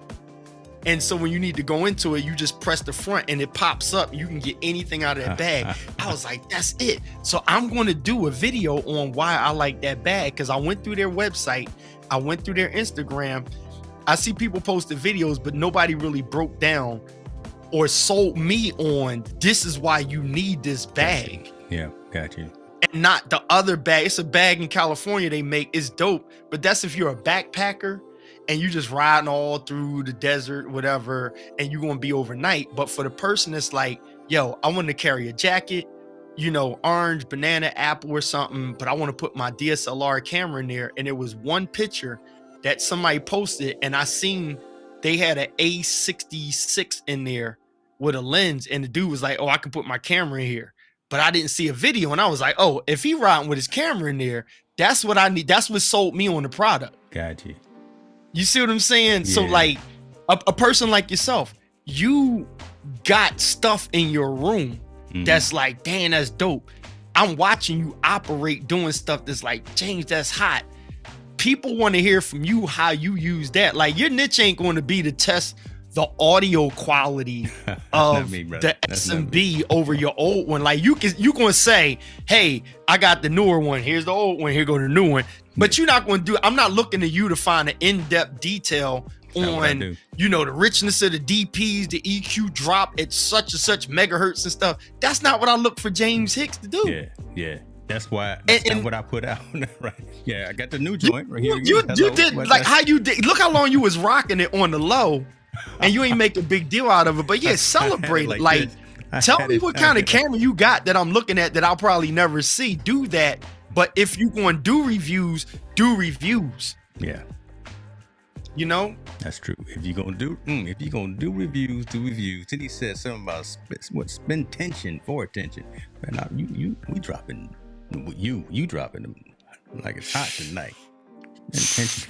And so when you need to go into it, you just press the front and it pops up. You can get anything out of that bag. I was like, that's it. So I'm going to do a video on why I like that bag, because I went through their website. I went through their Instagram. I see people posted videos, but nobody really broke down or sold me on this is why you need this bag. Yeah, got you. And not the other bag. It's a bag in California they make. It's dope, but that's if you're a backpacker and you just riding all through the desert, whatever, and you're going to be overnight. But for the person that's like, yo, I want to carry a jacket, orange, banana, apple or something, but I want to put my DSLR camera in there. And it was one picture that somebody posted, and I seen they had an A66 in there with a lens, and the dude was like, oh, I can put my camera in here, but I didn't see a video. And I was like, oh, if he riding with his camera in there, that's what I need. That's what sold me on the product. Got you. You see what I'm saying? Yeah. So like a person like yourself, you got stuff in your room that's like, dang, that's dope. I'm watching you operate doing stuff that's like, James, that's hot. People want to hear from you how you use that. Like, your niche ain't going to be to test the audio quality of the SMB over your old one. Like, you going to say, hey, I got the newer one. Here's the old one. Here go the new one. But you're not going to do, I'm not looking at you to find an in-depth detail on, the richness of the DPs, the EQ drop at such and such megahertz and stuff. That's not what I look for James Hicks to do. Yeah. That's why that's not what I put out. Right. Yeah, I got the new joint right here. You did like how you did. Look how long you was rocking it on the low, and you ain't make a big deal out of it. But yeah, celebrate it. Like tell me what kind of camera you got that I'm looking at that I'll probably never see. Do that. But if you going to do reviews, do reviews. Yeah. That's true. If you're gonna do reviews, do reviews. Then he said something about spend tension for attention. Man, we dropping. You dropping them like it's hot tonight.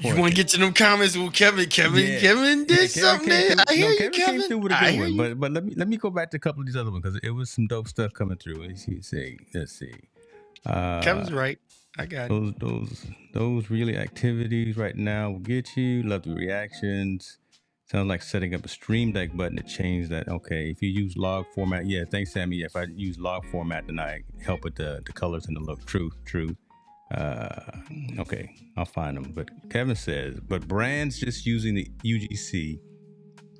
You want to get to them comments with Kevin? Kevin did something. I hear you, Kevin. Came through with a good one, but let me go back to a couple of these other ones because it was some dope stuff coming through. Let's see. Kevin's right. I got it. Those really activities right now will get you. Love the reactions. Sounds like setting up a Stream Deck button to change that. Okay, if you use log format, yeah, thanks, Sammy. Yeah, if I use log format, then I help with the colors and the look. True. Okay, I'll find them. But Kevin says, but brands just using the UGC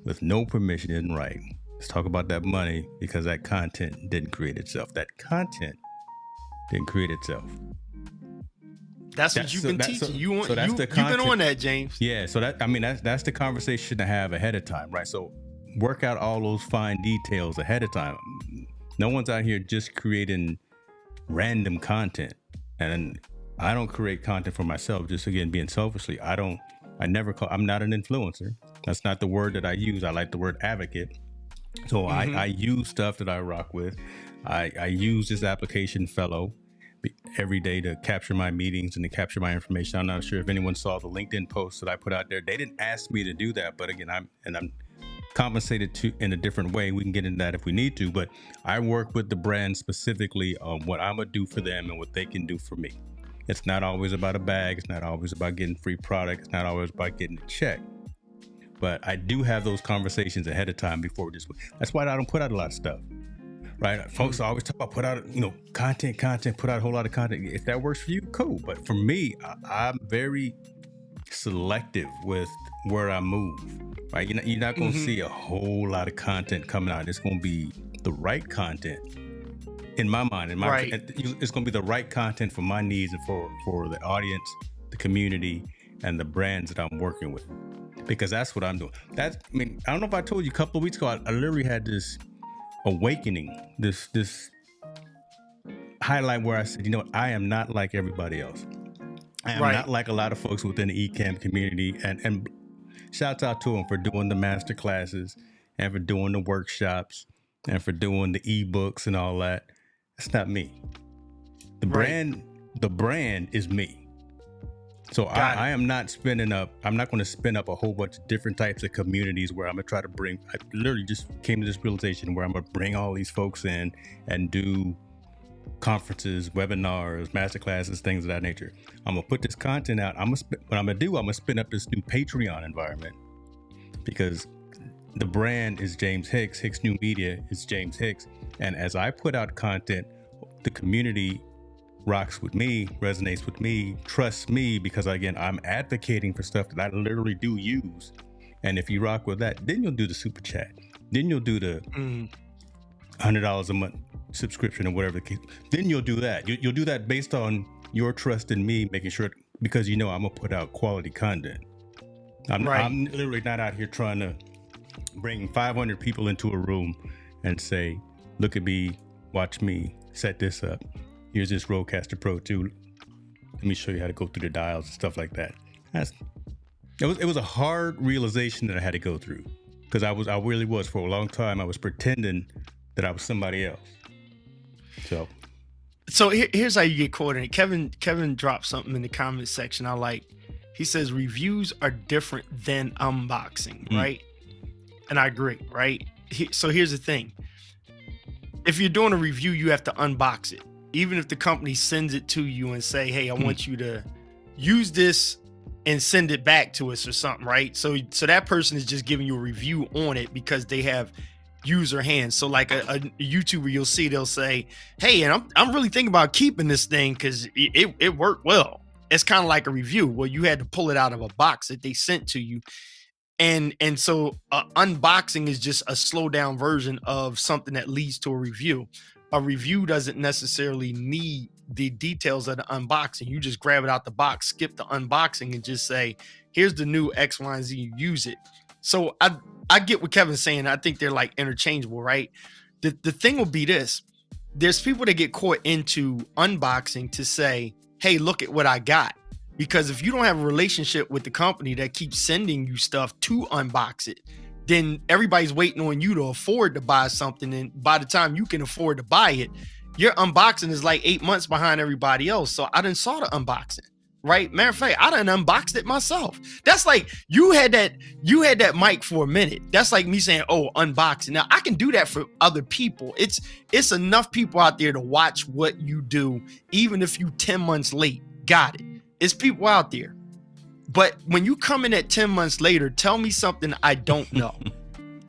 with no permission isn't right. Let's talk about that money because that content didn't create itself. That's what you've been teaching. You've been on that, James. Yeah. So that's the conversation to have ahead of time, right? So work out all those fine details ahead of time. No one's out here just creating random content. And I don't create content for myself, just again, being selfishly. I'm not an influencer. That's not the word that I use. I like the word advocate. So I use stuff that I rock with. I use this application Fellow every day to capture my meetings and to capture my information. I'm not sure if anyone saw the LinkedIn post that I put out there. They didn't ask me to do that, but again, I'm compensated in a different way. We can get into that if we need to, but I work with the brand specifically on what I'm gonna do for them and what they can do for me. It's not always about a bag. It's not always about getting free product. It's not always about getting a check. But I do have those conversations ahead of time before that's why I don't put out a lot of stuff. Right, folks always talk about put out, content, put out a whole lot of content. If that works for you, cool. But for me, I'm very selective with where I move. Right, you're not going to see a whole lot of content coming out. It's going to be the right content in my mind. It's going to be the right content for my needs and for the audience, the community, and the brands that I'm working with. Because that's what I'm doing. I don't know if I told you a couple of weeks ago. I literally had this awakening, this highlight where I said, I am not like everybody else. I am not like a lot of folks within the eCam community, and shouts out to them for doing the master classes and for doing the workshops and for doing the ebooks and all that. That's not me. The brand is me. So I am not I'm not going to spin up a whole bunch of different types of communities where I'm going to try to I literally just came to this realization where I'm going to bring all these folks in and do conferences, webinars, masterclasses, things of that nature. I'm going to put this content out. I'm going to spin up this new Patreon environment because the brand is James Hicks. Hicks New Media is James Hicks. And as I put out content, the community rocks with me, resonates with me, trusts me, because again, I'm advocating for stuff that I literally do use. And if you rock with that, then you'll do the super chat. Then you'll do the $100 a month subscription or whatever the case. Then you'll do that. You'll do that based on your trust in me, making sure, because I'm gonna put out quality content. I'm literally not out here trying to bring 500 people into a room and say, look at me, watch me set this up. Here's this Rodecaster Pro 2. Let me show you how to go through the dials and stuff like that. It was a hard realization that I had to go through, because I really was, for a long time. I was pretending that I was somebody else. So here's how you get caught in it. Kevin dropped something in the comment section. He says reviews are different than unboxing, right? And I agree, right? So here's the thing. If you're doing a review, you have to unbox it. Even if the company sends it to you and say, hey, I want you to use this and send it back to us or something, right? So that person is just giving you a review on it because they have user hands. So like a YouTuber, you'll see they'll say, hey, and I'm really thinking about keeping this thing because it worked well. It's kind of like a review. Well, you had to pull it out of a box that they sent to you. And so unboxing is just a slow down version of something that leads to a review. A review doesn't necessarily need the details of the unboxing. You just grab it out the box, skip the unboxing, and just say, here's the new X, Y, and Z, you use it. So I get what Kevin's saying. I think they're like interchangeable, right? The thing will be this. There's people that get caught into unboxing to say, hey, look at what I got. Because if you don't have a relationship with the company that keeps sending you stuff to unbox it, then everybody's waiting on you to afford to buy something. And by the time you can afford to buy it, your unboxing is like 8 months behind everybody else. So I done saw the unboxing, right? Matter of fact, I done unboxed it myself. That's like you had that mic for a minute. That's like me saying, oh, unboxing. Now I can do that for other people. It's enough people out there to watch what you do, even if you 10 months late. Got it. It's people out there. But when you come in at 10 months later, tell me something I don't know.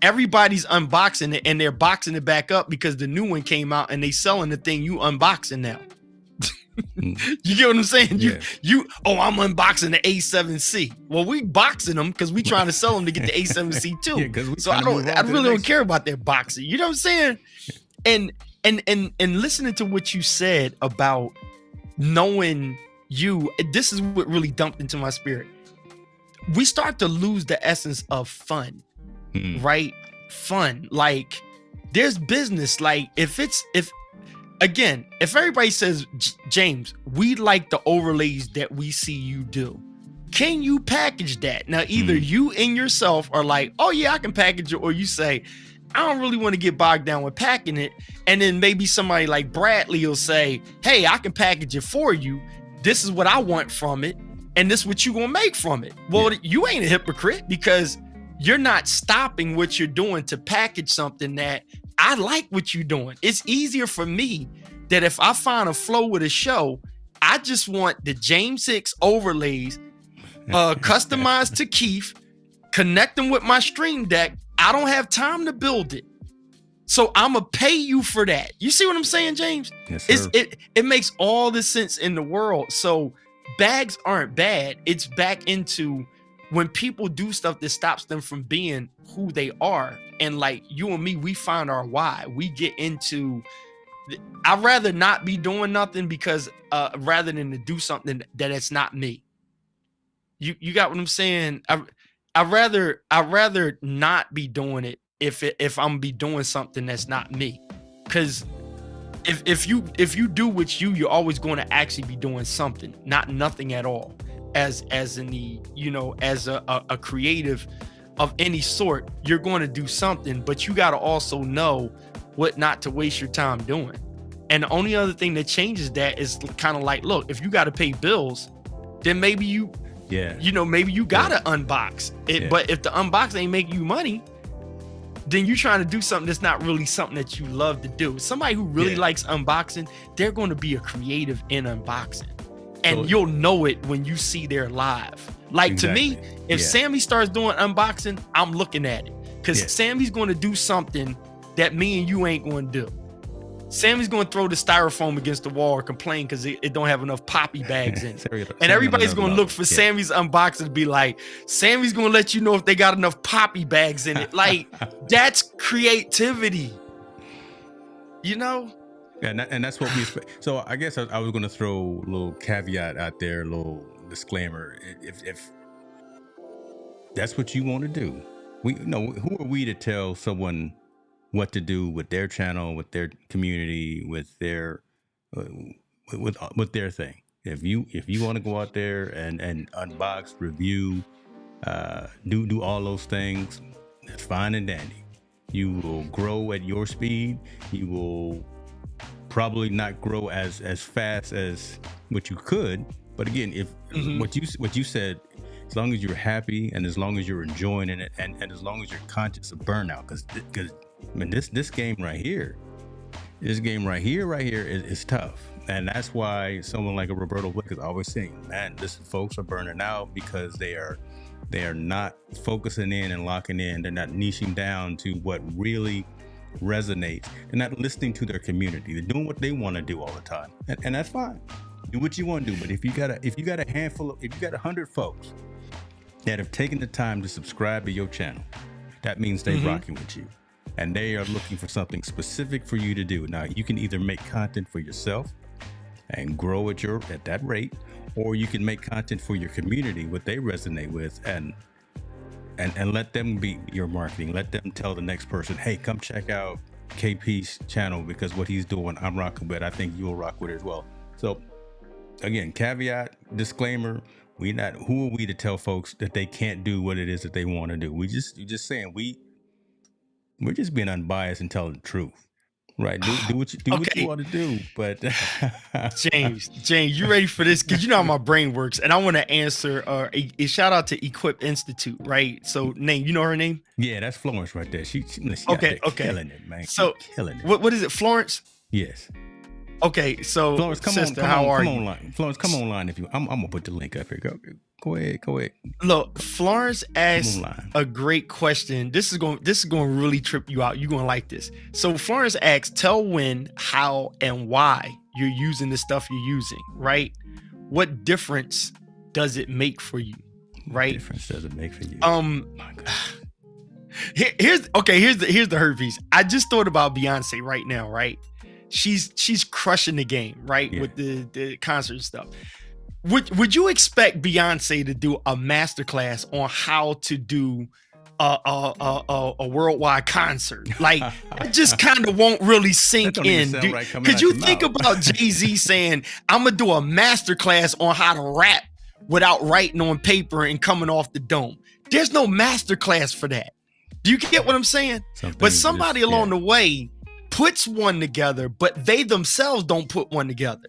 Everybody's unboxing it and they're boxing it back up because the new one came out and they selling the thing you unboxing now. You get what I'm saying? Yeah. I'm unboxing the A7C. Well, we boxing them because we trying to sell them to get the A7C too. Yeah, so I really don't care about their boxing. You know what I'm saying? And listening to what you said about knowing this is what really dumped into my spirit. We start to lose the essence of fun, right? Fun. Like there's business. Like if everybody says, James, we like the overlays that we see you do. Can you package that? Now, either you and yourself are like, oh yeah, I can package it. Or you say, I don't really want to get bogged down with packing it. And then maybe somebody like Bradley will say, hey, I can package it for you. This is what I want from it. And this is what you gonna make from it. Well, you ain't a hypocrite because you're not stopping what you're doing to package something that I like what you're doing. It's easier for me that if I find a flow with a show, I just want the James Hicks overlays customized to Keith, connect them with my stream deck. I don't have time to build it. So I'm going to pay you for that. You see what I'm saying, James? Yes, sir. It makes all the sense in the world. So bags aren't bad. It's back into when people do stuff that stops them from being who they are. And like you and me, we find our why. We get into, I'd rather not be doing nothing because rather than to do something that it's not me. You got what I'm saying? I'd rather not be doing it if I'm be doing something that's not me. Because if you do what you're always going to actually be doing something, not nothing at all. As in the, as a creative of any sort, you're going to do something, but you got to also know what not to waste your time doing. And the only other thing that changes that is kind of like, look, if you got to pay bills, then maybe you got to unbox it. Yeah. But if the unbox ain't making you money, then you're trying to do something that's not really something that you love to do. Somebody who really likes unboxing, they're going to be a creative in unboxing. And you'll know it when you see their live. Like exactly. To me, if Sammy starts doing unboxing, I'm looking at it. Because Sammy's going to do something that me and you ain't going to do. Sammy's going to throw the styrofoam against the wall or complain because it don't have enough poppy bags in it. And everybody's going to look for Sammy's unboxing to be like, Sammy's going to let you know if they got enough poppy bags in it. Like, that's creativity. Yeah, and that's what we expect. So I guess I was going to throw a little caveat out there, a little disclaimer. If that's what you want to do, who are we to tell someone what to do with their channel, with their community, with their with their thing? If you want to go out there and unbox, review, do all those things. That's fine and dandy. You will grow at your speed. You will probably not grow as fast as what you could. But again, if what you said, as long as you're happy and as long as you're enjoying it, and as long as you're conscious of burnout, because I mean this game right here is tough. And that's why someone like a Roberto Wick is always saying, man, folks are burning out because they are not focusing in and locking in. They're not niching down to what really resonates. They're not listening to their community. They're doing what they want to do all the time. And that's fine. Do what you want to do. But if you got 100 folks that have taken the time to subscribe to your channel, that means they're rocking with you. And they are looking for something specific for you to do. Now, you can either make content for yourself and grow at that rate, or you can make content for your community, what they resonate with, and let them be your marketing. Let them tell the next person, hey, come check out KP's channel because what he's doing, I'm rocking with. I think you'll rock with it as well. So again, caveat, disclaimer, who are we to tell folks that they can't do what it is that they want to do? You're just saying we're just being unbiased and telling the truth. Right, do what you want to do, but James, you ready for this? Because you know how my brain works, and I want to answer a shout out to Equip Institute, right? So, name, you know her name? Yeah, that's Florence right there. She okay, killing it, man. So, killing it. What is it, Florence? Yes. Okay, so Florence, come sister, on, how are you? online. Florence, come online if you. I'm gonna put the link up here. Go ahead. Look, Florence asked a great question. This is going to really trip you out. You're going to like this. So Florence asked, tell when, how, and why you're using the stuff you're using, right? What difference does it make for you, right? What difference does it make for you? My God. Here's the hurt piece. I just thought about Beyonce right now, right? She's crushing the game, right? Yeah. With the concert stuff. Would you expect Beyonce to do a masterclass on how to do a worldwide concert? Like, it just kind of won't really sink in. Could you think about Jay-Z saying, I'm gonna do a masterclass on how to rap without writing on paper and coming off the dome? There's no masterclass for that. Do you get what I'm saying? But somebody along the way puts one together, but they themselves don't put one together.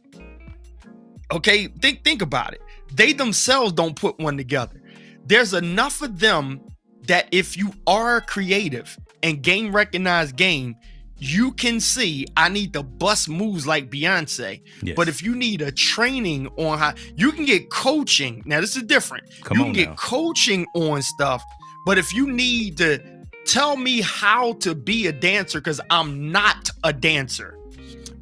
Okay, think about it. They themselves don't put one together. There's enough of them that if you are creative and game recognized game, you can see I need to bust moves like Beyonce. Yes. But if you need a training on how, you can get coaching. Now this is different. You can get coaching on stuff, but if you need to tell me how to be a dancer because I'm not a dancer,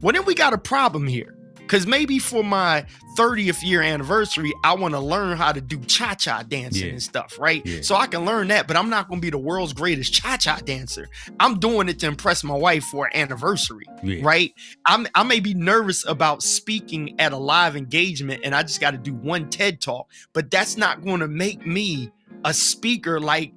well then we got a problem here. Because maybe for my 30th year anniversary, I want to learn how to do cha-cha dancing and stuff, right? Yeah. So I can learn that, but I'm not going to be the world's greatest cha-cha dancer. I'm doing it to impress my wife for an anniversary, right? I may be nervous about speaking at a live engagement and I just got to do one TED talk, but that's not going to make me a speaker like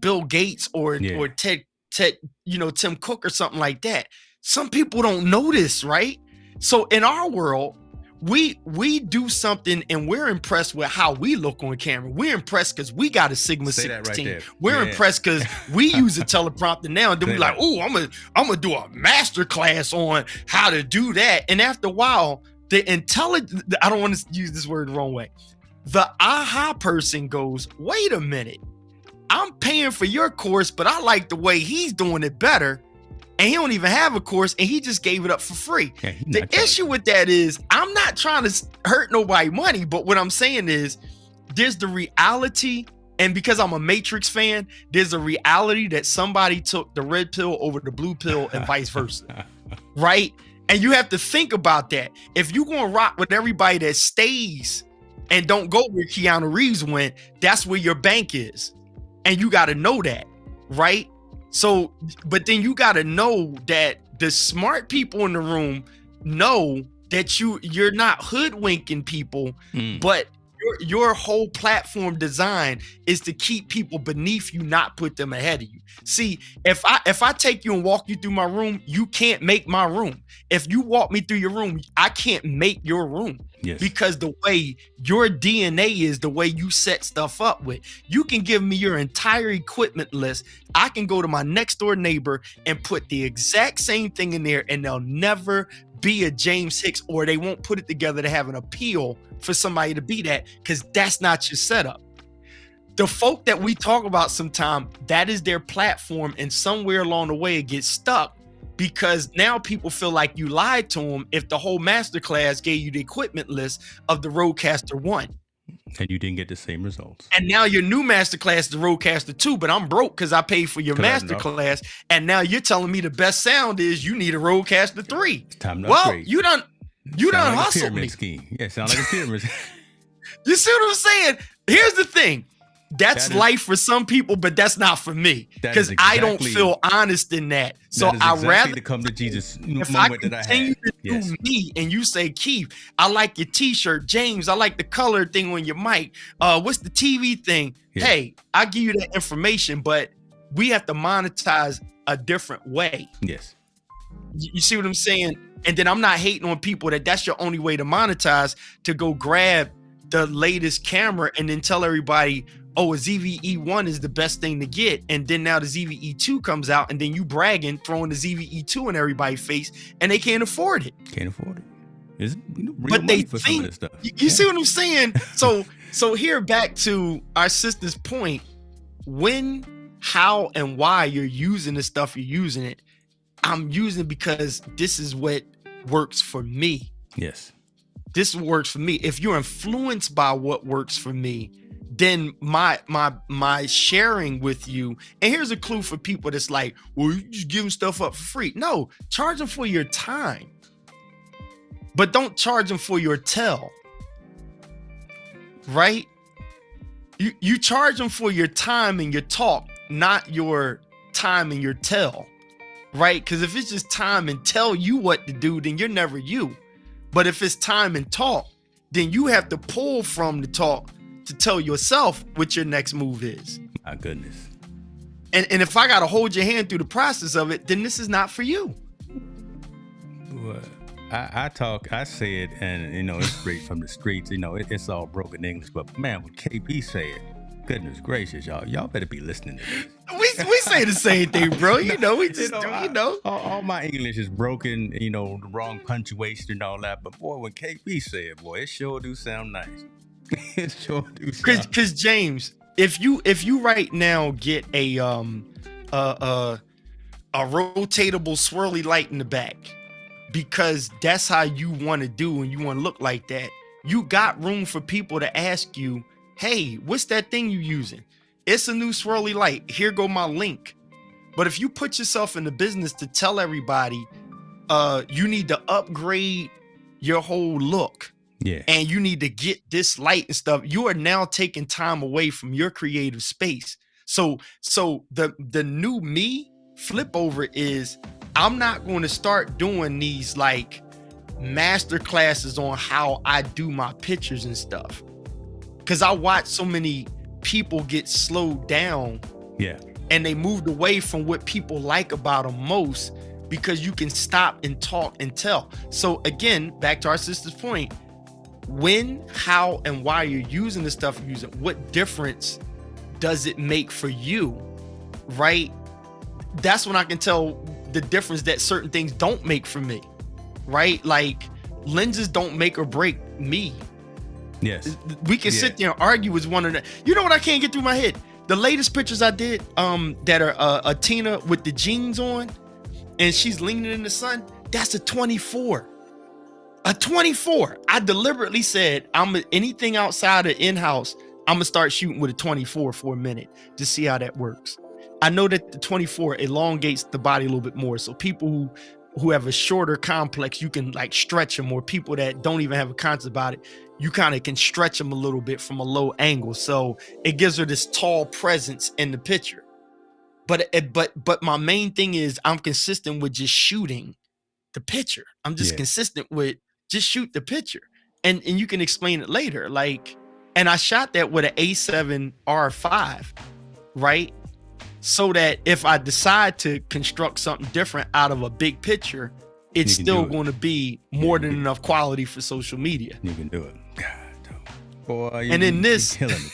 Bill Gates or Ted, Tim Cook or something like that. Some people don't know this, right? So in our world, we do something and we're impressed with how we look on camera. We're impressed because we got a Sigma 16. Right, we're impressed because we use a teleprompter now, and then we're like, oh, I'm gonna do a master class on how to do that. And after a while, the intelligent, I don't want to use this word the wrong way. The aha person goes, wait a minute, I'm paying for your course, but I like the way he's doing it better. And he don't even have a course, and he just gave it up for free. Yeah, the issue with that is I'm not trying to hurt nobody money, but what I'm saying is there's the reality, and because I'm a Matrix fan, there's a reality that somebody took the red pill over the blue pill and vice versa, right? And you have to think about that. If you're going to rock with everybody that stays and don't go where Keanu Reeves went, that's where your bank is. And you got to know that, right? So, but then you got to know that the smart people in the room know that you're not hoodwinking people, but your whole platform design is to keep people beneath you, not put them ahead of you. See, if I take you and walk you through my room, you can't make my room. If you walk me through your room, I can't make your room. Yes. Because the way your DNA is, the way you set stuff up with, you can give me your entire equipment list. I can go to my next door neighbor and put the exact same thing in there, and they'll never be a James Hicks, or they won't put it together to have an appeal for somebody to be that, because that's not your setup. The folk that we talk about sometimes, that is their platform, and somewhere along the way it gets stuck, because now people feel like you lied to them if the whole masterclass gave you the equipment list of the Rodecaster 1. And you didn't get the same results. And now your new masterclass is the Rodecaster 2, but I'm broke because I paid for your masterclass. And now you're telling me the best sound is you need a Rodecaster 3. It's time to upgrade. You done like hustled me. Scheme. Yeah, sound like a pyramid. You see what I'm saying? Here's the thing. That's life for some people, but that's not for me, because I don't feel honest in that. So I rather to come to Jesus if moment I continue to do me, and you say, Keith, I like your t-shirt. James, I like the color thing on your mic. What's the TV thing? Yeah. Hey, I give you that information, but we have to monetize a different way. Yes. You see what I'm saying? And then I'm not hating on people that's your only way to monetize, to go grab the latest camera and then tell everybody, oh, a ZVE1 is the best thing to get. And then now the ZVE2 comes out, and then you bragging, throwing the ZVE2 in everybody's face, and they can't afford it. Can't afford it. It's real but they for think, some of this stuff. You see what I'm saying? So here, back to our sister's point, when, how, and why you're using the stuff you're using it, I'm using it because this is what works for me. Yes. This works for me. If you're influenced by what works for me, then my sharing with you, and here's a clue for people that's like, well, you just give them stuff up for free. No, charge them for your time, but don't charge them for your tell. Right? You charge them for your time and your talk, not your time and your tell. Right? Because if it's just time and tell you what to do, then you're never you. But if it's time and talk, then you have to pull from the talk to tell yourself what your next move is. My goodness. And if I got to hold your hand through the process of it, then this is not for you. Well, I say it, and it's straight from the streets. It's all broken English, but man, when KB say it, goodness gracious, y'all better be listening to this. We say the same thing, bro. We just all my English is broken, the wrong punctuation and all that. But boy, when KB say it, boy, it sure do sound nice. It sure do sound. Because James, if you right now get a rotatable swirly light in the back, because that's how you want to do and you want to look like that, you got room for people to ask you, hey, what's that thing you using? It's a new swirly light. Here go my link. But if you put yourself in the business to tell everybody, you need to upgrade your whole look. Yeah. And you need to get this light and stuff, you are now taking time away from your creative space. So the new me flip over is, I'm not going to start doing these like master classes on how I do my pictures and stuff, because I watch so many people get slowed down. Yeah. And they moved away from what people like about them most, because you can stop and talk and tell. So again, back to our sister's point, when, how, and why you're using the stuff you're using, what difference does it make for you? Right? That's when I can tell the difference that certain things don't make for me. Right? Like lenses don't make or break me. Yes. We can sit there and argue with one another. You know what I can't get through my head? The latest pictures I did that are a Tina with the jeans on and she's leaning in the sun, that's a 24. A 24. I deliberately said anything outside of in-house, I'm gonna start shooting with a 24 for a minute to see how that works. I know that the 24 elongates the body a little bit more. So people who have a shorter complex, you can like stretch them, or people that don't even have a concept about it, you kind of can stretch them a little bit from a low angle. So it gives her this tall presence in the picture. But my main thing is I'm consistent with just shooting the picture. I'm just consistent with just shoot the picture. And you can explain it later. Like And I shot that with an A7R5, right? So that if I decide to construct something different out of a big picture, it's still going to be more than enough quality for social media. You can do it. God, boy, and in this, you're killing me.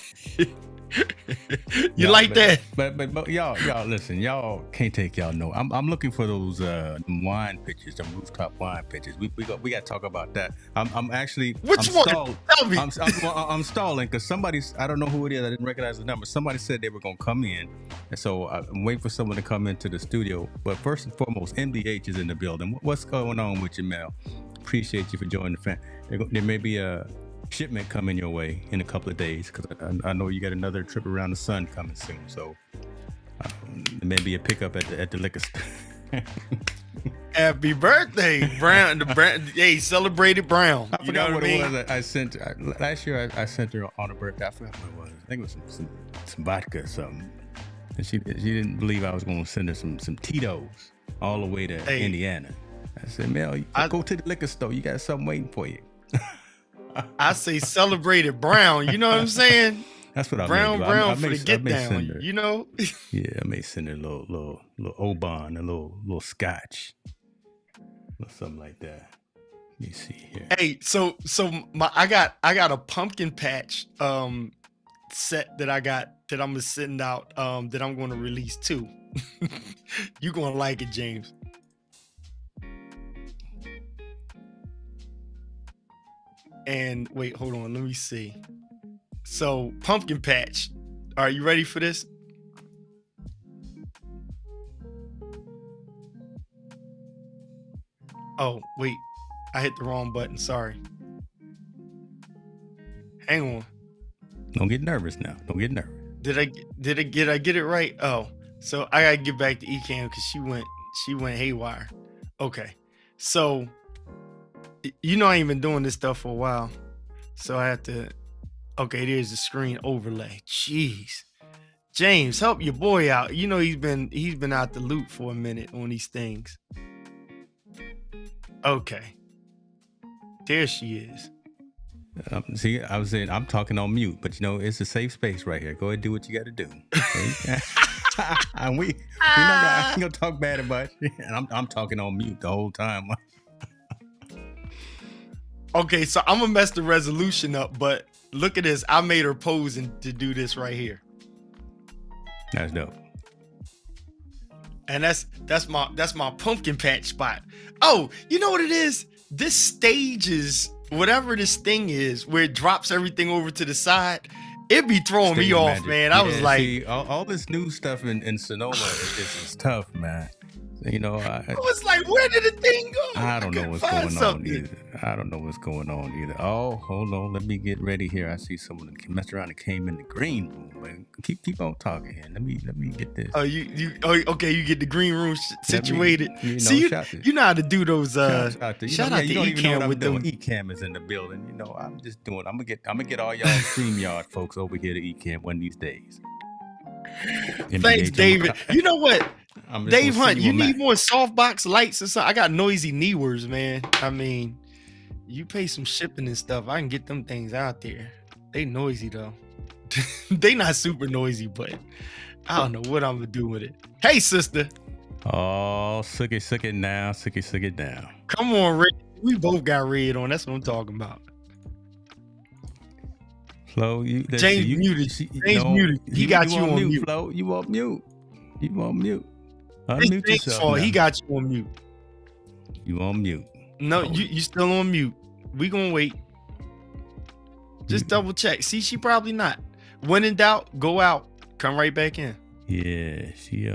You like that? But y'all listen, y'all can't take y'all no. I'm looking for those wine pictures, the rooftop wine pictures. We got to talk about that. I'm actually which I'm one? Stalled. Tell me. I'm stalling because somebody's, I don't know who it is. I didn't recognize the number. Somebody said they were gonna come in, and so I'm waiting for someone to come into the studio. But first and foremost, MBH is in the building. What's going on with you, Mel? Appreciate you for joining the fan. There may be a shipment coming your way in a couple of days because I know you got another trip around the sun coming soon, so there may be a pickup at the liquor store. Happy birthday, Brown! Hey, celebrated Brown. I forgot what it was. I sent last year. I sent her on her birthday. I forgot what it was. I think it was some vodka or something, and she didn't believe I was going to send her some Tito's all the way to Indiana. I said, Mel, go to the liquor store. You got something waiting for you. I say celebrated Brown. You know what I'm saying? That's what I Brown for the get down. Her, you know? Yeah, I may send her a little Oban, a little scotch, or something like that. Let me see here. Hey, so I got a pumpkin patch set that I'm gonna send out that I'm gonna release too. You gonna like it, James. And wait, hold on, let me see. So pumpkin patch, are you ready for this? Oh wait, I hit the wrong button, sorry. Hang on. Don't get nervous now. Don't get nervous. Did I get it right? Oh, so I gotta get back to Ecam because she went haywire. Okay, so you know I ain't been doing this stuff for a while, so I have to. Okay, there's the screen overlay. Jeez, James, help your boy out. You know he's been out the loop for a minute on these things. Okay, there she is. See, I was saying I'm talking on mute, but you know it's a safe space right here. Go ahead, and do what you got to do. Okay? And we're not gonna talk bad about you. And I'm talking on mute the whole time. Okay, so I'm gonna mess the resolution up, but look at this. I made her pose to do this right here. That's dope. And that's my pumpkin patch spot. Oh, you know what it is? This stage is whatever this thing is, where it drops everything over to the side. It be throwing me off, magic. Man. I was like, see, all this new stuff in Sonoma is tough, man. You know, I was like, where did the thing go? I don't know what's going on either. I don't know what's going on either. Oh, hold on. Let me get ready here. I see someone that messed around and came in the green room. Man. Keep on talking here. Let me get this. Oh, okay. You get the green room situated. See, you know how to do those. Shout out to Ecam with them. Ecam is in the building. You know, I'm just doing. I'm gonna get all y'all StreamYard folks over here to Ecam one of these days. Thanks, David. You know what? Dave Hunt, you need more softbox lights or something. I got noisy Neewers, man. I mean, you pay some shipping and stuff, I can get them things out there. They noisy though. They not super noisy, but I don't know what I'm gonna do with it. Hey, sister. Oh, suck it now. Suck it down. Come on, Red. We both got red on. That's what I'm talking about. Flo, James muted. James muted. He got you on mute. Flo, you on mute. Unmute yourself. He got you on mute. You on mute. No, you still on mute. We gonna wait. Just double check. See, she probably not. When in doubt, go out. Come right back in. Yeah, she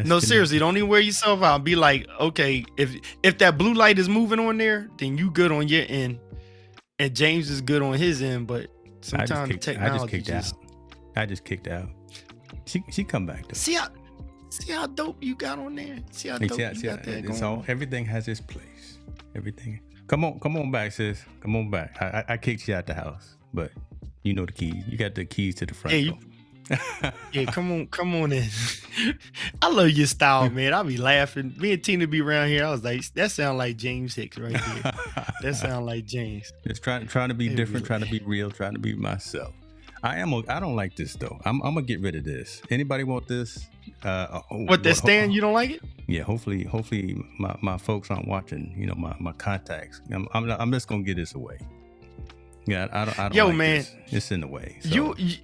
No, seriously, don't even wear yourself out. Be like, okay, if that blue light is moving on there, then you good on your end, and James is good on his end. But sometimes the technology I just kicked out. She come back though. See how dope you got on there. See how dope you got there. It's all, everything has its place. Everything. Come on back, sis. Come on back. I kicked you out the house, but you know the keys. You got the keys to the front door. Yeah, come on in. I love your style, man. I be laughing. Me and Tina be around here. I was like, that sound like James Hicks right there. That sounds like James. Just trying to be different, trying to be real, trying to be myself. I don't like this though. I'm gonna get rid of this. Anybody want this? What, that stand? You don't like it? Yeah. Hopefully my folks aren't watching. You know, my contacts. I'm just gonna get this away. Yeah, I don't. Yo, like man, this. It's in the way. So. You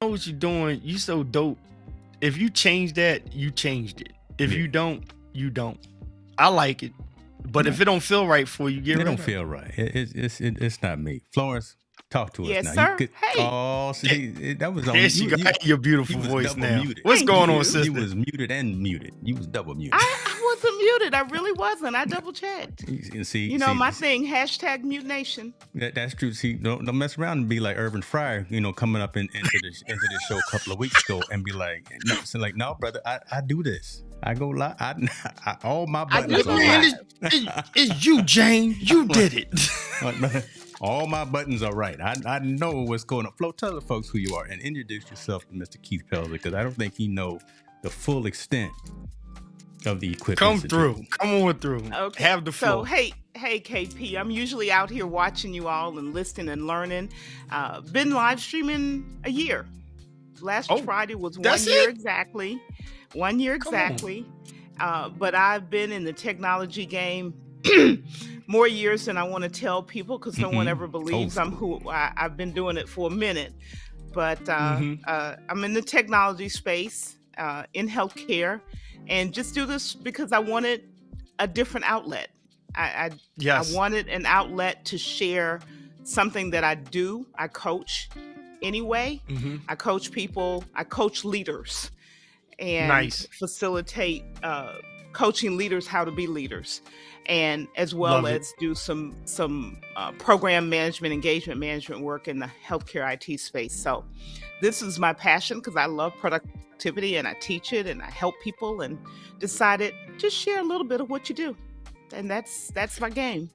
know what you're doing. You so dope. If you change that, you changed it. If you don't, you don't. I like it, but if it don't feel right for you, get rid of it. It don't feel right. It's not me. Florence, talk to us now. Yes, sir. Hey. Oh, see, that was on There she got your beautiful voice now. Muted. What's going on, sister? You was muted and muted. You was double muted. I wasn't muted. I really wasn't. I double checked. My thing, #mutenation. That's true. See, don't mess around and be like Irvin Fryer, coming up into the show a couple of weeks ago and be like, no, brother, I do this. I go live. All my buttons are right. It's you, Jane. You did it. All my buttons are right. I know what's going on. Flo, tell the folks who you are and introduce yourself to Mr. Keith Pelzer, because I don't think he know the full extent of the equipment. Come on through. Okay. Have the floor. So, hey, KP. I'm usually out here watching you all and listening and learning. Been live streaming a year. Last Friday was 1 year exactly. 1 year exactly. But I've been in the technology game more years than I want to tell people, because no one ever believes I've been doing it for a minute. But I'm in the technology space, in healthcare, and just do this because I wanted a different outlet. I wanted an outlet to share something that I do. I coach anyway. I coach people. I coach leaders and facilitate coaching leaders how to be leaders, and as well as do some program management, engagement management work in the healthcare IT space. So this is my passion, because I love productivity and I teach it and I help people, and decided just share a little bit of what you do. And that's my game.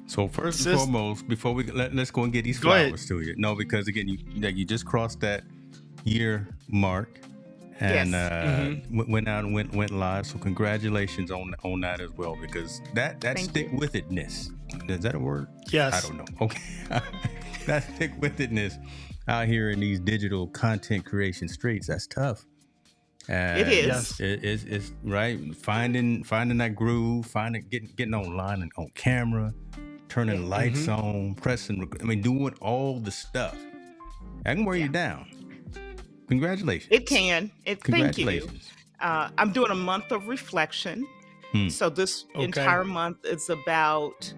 So first and foremost, before we let's go and get these flowers to you. No, because again, you just crossed that year mark. And went out and went live. So congratulations on that as well, because that stick with itness. Is that a word? Yes. I don't know. Okay. That stick with itness out here in these digital content creation streets, that's tough. It is. It's right. Finding that groove, getting online and on camera, turning lights on, pressing. Doing all the stuff. I can wear you down. Congratulations. It can. Thank you. I'm doing a month of reflection. So this entire month is about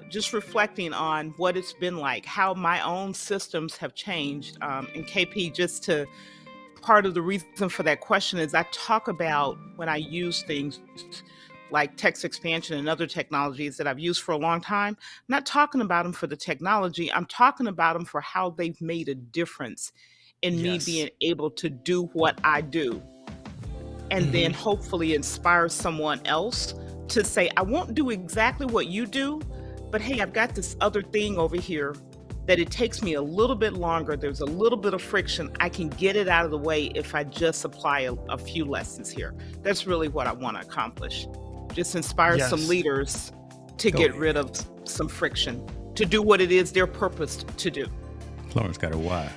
just reflecting on what it's been like, how my own systems have changed. And KP, part of the reason for that question is I talk about when I use things like text expansion and other technologies that I've used for a long time. I'm not talking about them for the technology. I'm talking about them for how they've made a difference in me being able to do what I do, and then hopefully inspire someone else to say, I won't do exactly what you do, but hey, I've got this other thing over here that it takes me a little bit longer. There's a little bit of friction. I can get it out of the way if I just apply a few lessons here. That's really what I want to accomplish. Just inspire some leaders to get rid of some friction, to do what it is they're purposed to do. Florence got a why.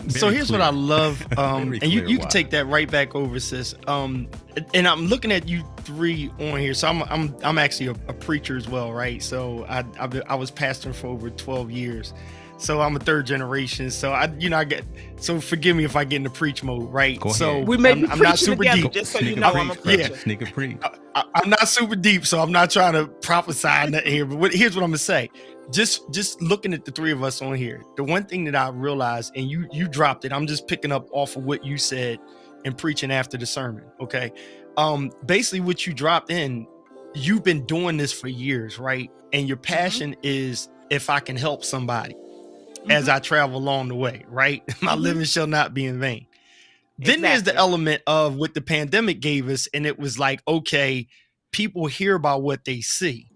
So here's what I love, and you can take that right back over, sis. And I'm looking at you three on here. So I'm actually a preacher as well, right? So I was pastoring for over 12 years. So I'm a third generation. So so forgive me if I get into preach mode, right? So we may be not super together, deep. just so you know I'm a preacher. Sneak a preach. I'm not super deep, so I'm not trying to prophesy nothing here. But here's what I'm gonna say. Just looking at the three of us on here, the one thing that I realized, and you dropped it, I'm just picking up off of what you said and preaching after the sermon. Okay. Basically what you dropped in, you've been doing this for years, right? And your passion is, if I can help somebody as I travel along the way, right? My living shall not be in vain. Then there's the element of what the pandemic gave us. And it was like, okay, people hear about what they see.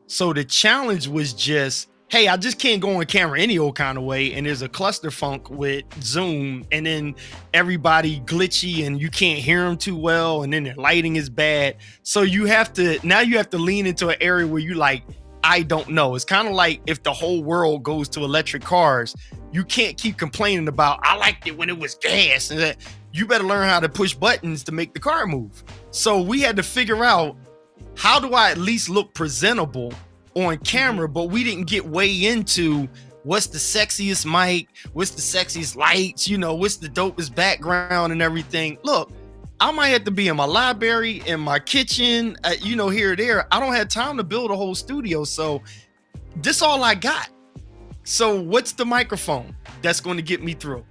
So the challenge was just hey, I just can't go on camera any old kind of way, and there's a cluster funk with Zoom, and then everybody glitchy and you can't hear them too well, and then the lighting is bad. So you have to lean into an area where you like, I don't know. It's kind of like if the whole world goes to electric cars, you can't keep complaining about, I liked it when it was gas, and that you better learn how to push buttons to make the car move. So we had to figure out, how do I at least look presentable on camera, but we didn't get way into what's the sexiest mic, what's the sexiest lights, what's the dopest background and everything. Look, I might have to be in my library, in my kitchen, here or there. I don't have time to build a whole studio. So this all I got. So what's the microphone that's going to get me through?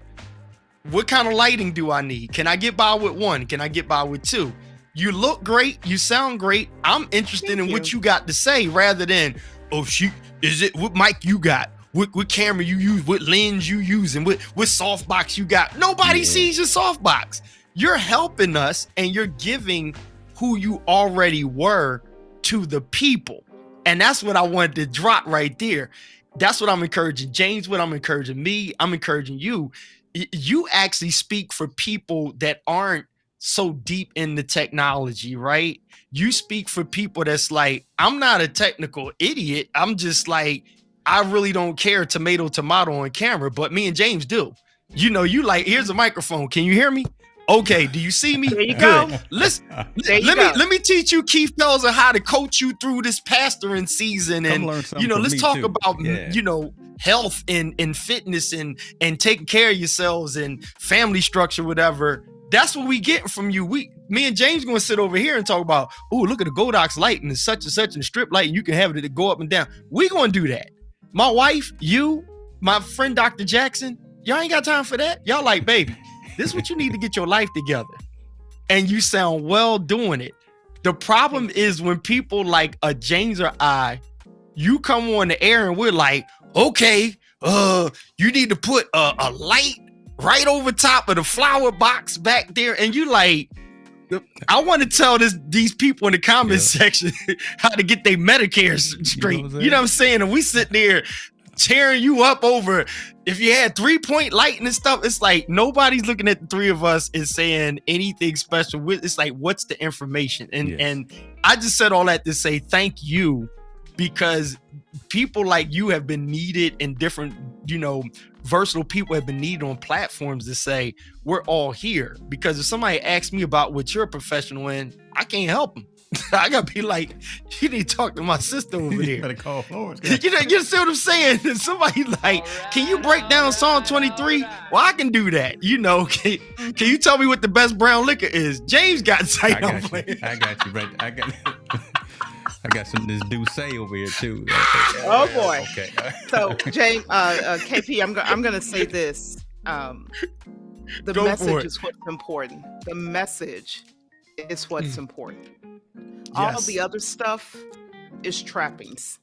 What kind of lighting do I need? Can I get by with one? Can I get by with two? You look great. You sound great. I'm interested in what you got to say rather than, what mic you got? What camera you use? What lens you using? What softbox you got? Nobody sees your softbox. You're helping us and you're giving who you already were to the people. And that's what I wanted to drop right there. That's what I'm encouraging James, what I'm encouraging me. I'm encouraging you. You actually speak for people that aren't so deep in the technology, right? You speak for people that's like, I'm not a technical idiot. I'm just like, I really don't care tomato on camera, but me and James do. You like, here's a microphone. Can you hear me? Okay, do you see me? There you go. Let me teach you, Keith Pelzer, how to coach you through this pastoring season. And let's talk about health and fitness and taking care of yourselves and family structure, whatever. That's what we get from you. Me and James gonna sit over here and talk about, look at the Godox light and such and such and strip light, and you can have it to go up and down. We gonna do that. My wife, you, my friend Dr. Jackson, y'all ain't got time for that. Y'all like, baby, this is what you need to get your life together. And you sound well doing it. The problem is when people like a James or I, you come on the air and we're like, okay, you need to put a light right over top of the flower box back there. And you like, I want to tell these people in the comment section how to get their Medicare straight. You know what I'm saying? And we sit there tearing you up over if you had 3-point lighting and stuff. It's like nobody's looking at the three of us and saying anything special. It's like, what's the information? And I just said all that to say thank you, because people like you have been needed, and different, versatile people have been needed on platforms to say, we're all here. Because if somebody asks me about what you're a professional in, I can't help them. I gotta be like, you need to talk to my sister over there. You better call Florence. You see what I'm saying? Somebody like, can you break down Psalm 23? Well, I can do that. Can you tell me what the best brown liquor is? James got sight on playing. I got you, right? I got some this Douce over here too. Oh boy. Okay. So James, KP, I'm gonna say this. The message is what's important. The message is what's important. All of the other stuff is trappings.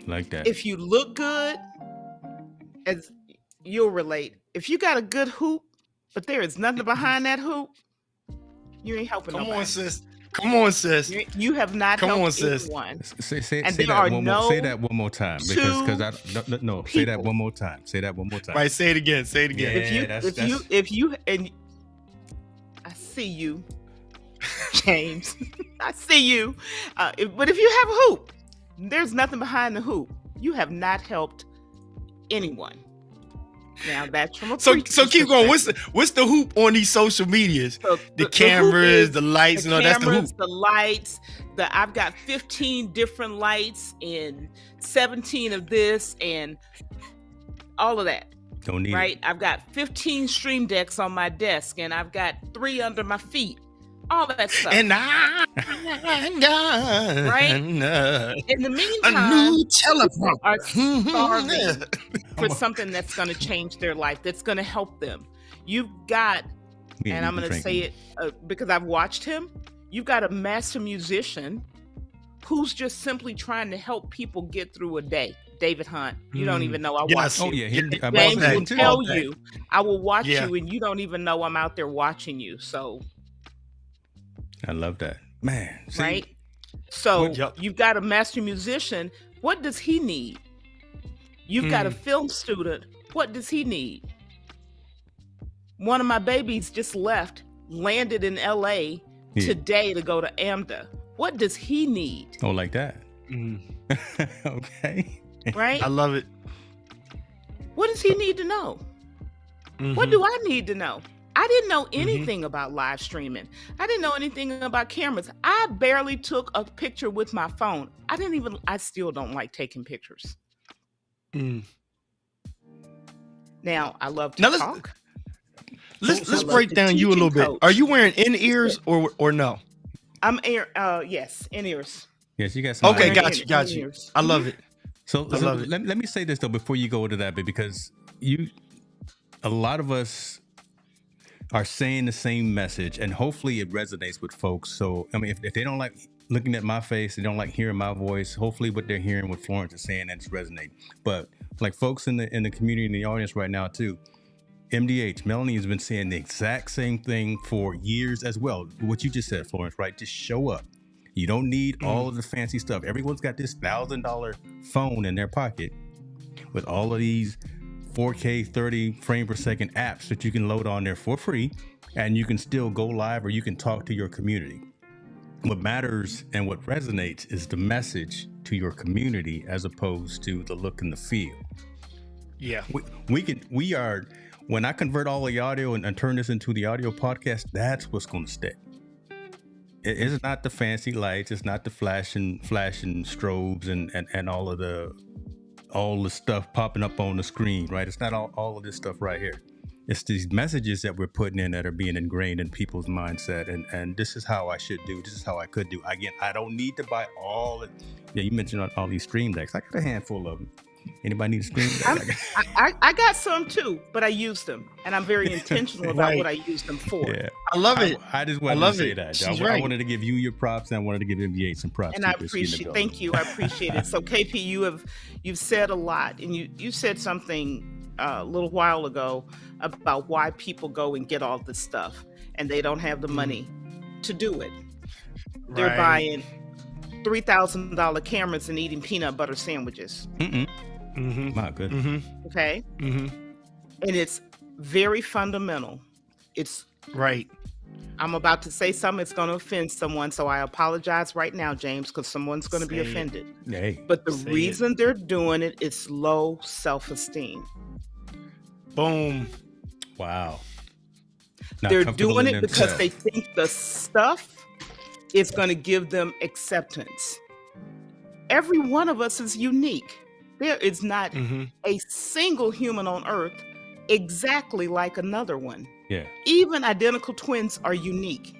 Like that. If you look good, as you'll relate. If you got a good hoop, but there is nothing behind that hoop, you ain't helping nobody. Come on, sis. You have not helped anyone. Say that one more time. Say that one more time. Right, say it again. Yeah, if you and I see you, James. I see you. But if you have a hoop, there's nothing behind the hoop. You have not helped anyone. Now that's from a so keep going. What's the hoop on these social medias? So the cameras, the lights, and all that's the hoop. The lights. I've got 15 different lights and 17 of this and all of that. Don't need right? it. I've got 15 stream decks on my desk and I've got 3 under my feet. All that stuff. And I got right? In the meantime, a new telephone. Are starving for something that's going to change their life, that's going to help them. You've got, and I'm going to say it because I've watched him, you've got a master musician who's just simply trying to help people get through a day. David Hunt, you don't even know I watch you. Oh yeah, James will tell you, I will watch you, and you don't even know I'm out there watching you. So I love that, man. See, right? So you've got a master musician. What does he need? You've got a film student. What does he need? One of my babies just landed in LA today to go to AMDA. What does he need? Oh, like that. Okay. Right? I love it. What does he need to know? What do I need to know? I didn't know anything about live streaming. I didn't know anything about cameras. I barely took a picture with my phone. I still don't like taking pictures. Now, I love to talk. Let's break down you a little bit. Are you wearing in-ears or no? I'm yes, in-ears. Yes, you got some. Okay, got you. I love it. So let me say this though before you go into that bit, because a lot of us are saying the same message, and hopefully it resonates with folks. So I mean, if they don't like looking at my face, they don't like hearing my voice, hopefully what they're hearing, what Florence is saying, and it's resonating. But like folks in the community, in the audience right now too, MDH, Melanie has been saying the exact same thing for years as well. What you just said, Florence, right? Just show up. You don't need all of the fancy stuff. Everyone's got this $1,000 phone in their pocket with all of these 4K 30 frame per second apps that you can load on there for free, and you can still go live or you can talk to your community. What matters and what resonates is the message to your community as opposed to the look and the feel. Yeah. We are, when I convert all the audio and turn this into the audio podcast, that's what's going to stick. It's not the fancy lights. It's not the flashing strobes and all the stuff popping up on the screen, right? It's not all of this stuff right here. It's these messages that we're putting in that are being ingrained in people's mindset. And this is how I should do. This is how I could do. Again, I don't need to buy all. You mentioned all these stream decks. I got a handful of them. Anybody need a stream deck? I got some too, but I use them, and I'm very intentional about what I use them for. Yeah. I love it. I just wanted to say that. I wanted to give you your props, and I wanted to give MBA some props. And I appreciate. Thank you. I appreciate it. So KP, you've said a lot, and you said something a little while ago about why people go and get all this stuff, and they don't have the money to do it. They're buying $3,000 cameras and eating peanut butter sandwiches. Not good. Okay. And it's very fundamental. It's right. I'm about to say something that's going to offend someone, so I apologize right now, James, because someone's going to be offended. Hey, but the reason they're doing it is low self-esteem. Boom. Wow. They're doing it because they think the stuff is going to give them acceptance. Every one of us is unique. There is not a single human on earth exactly like another one. Yeah. Even identical twins are unique.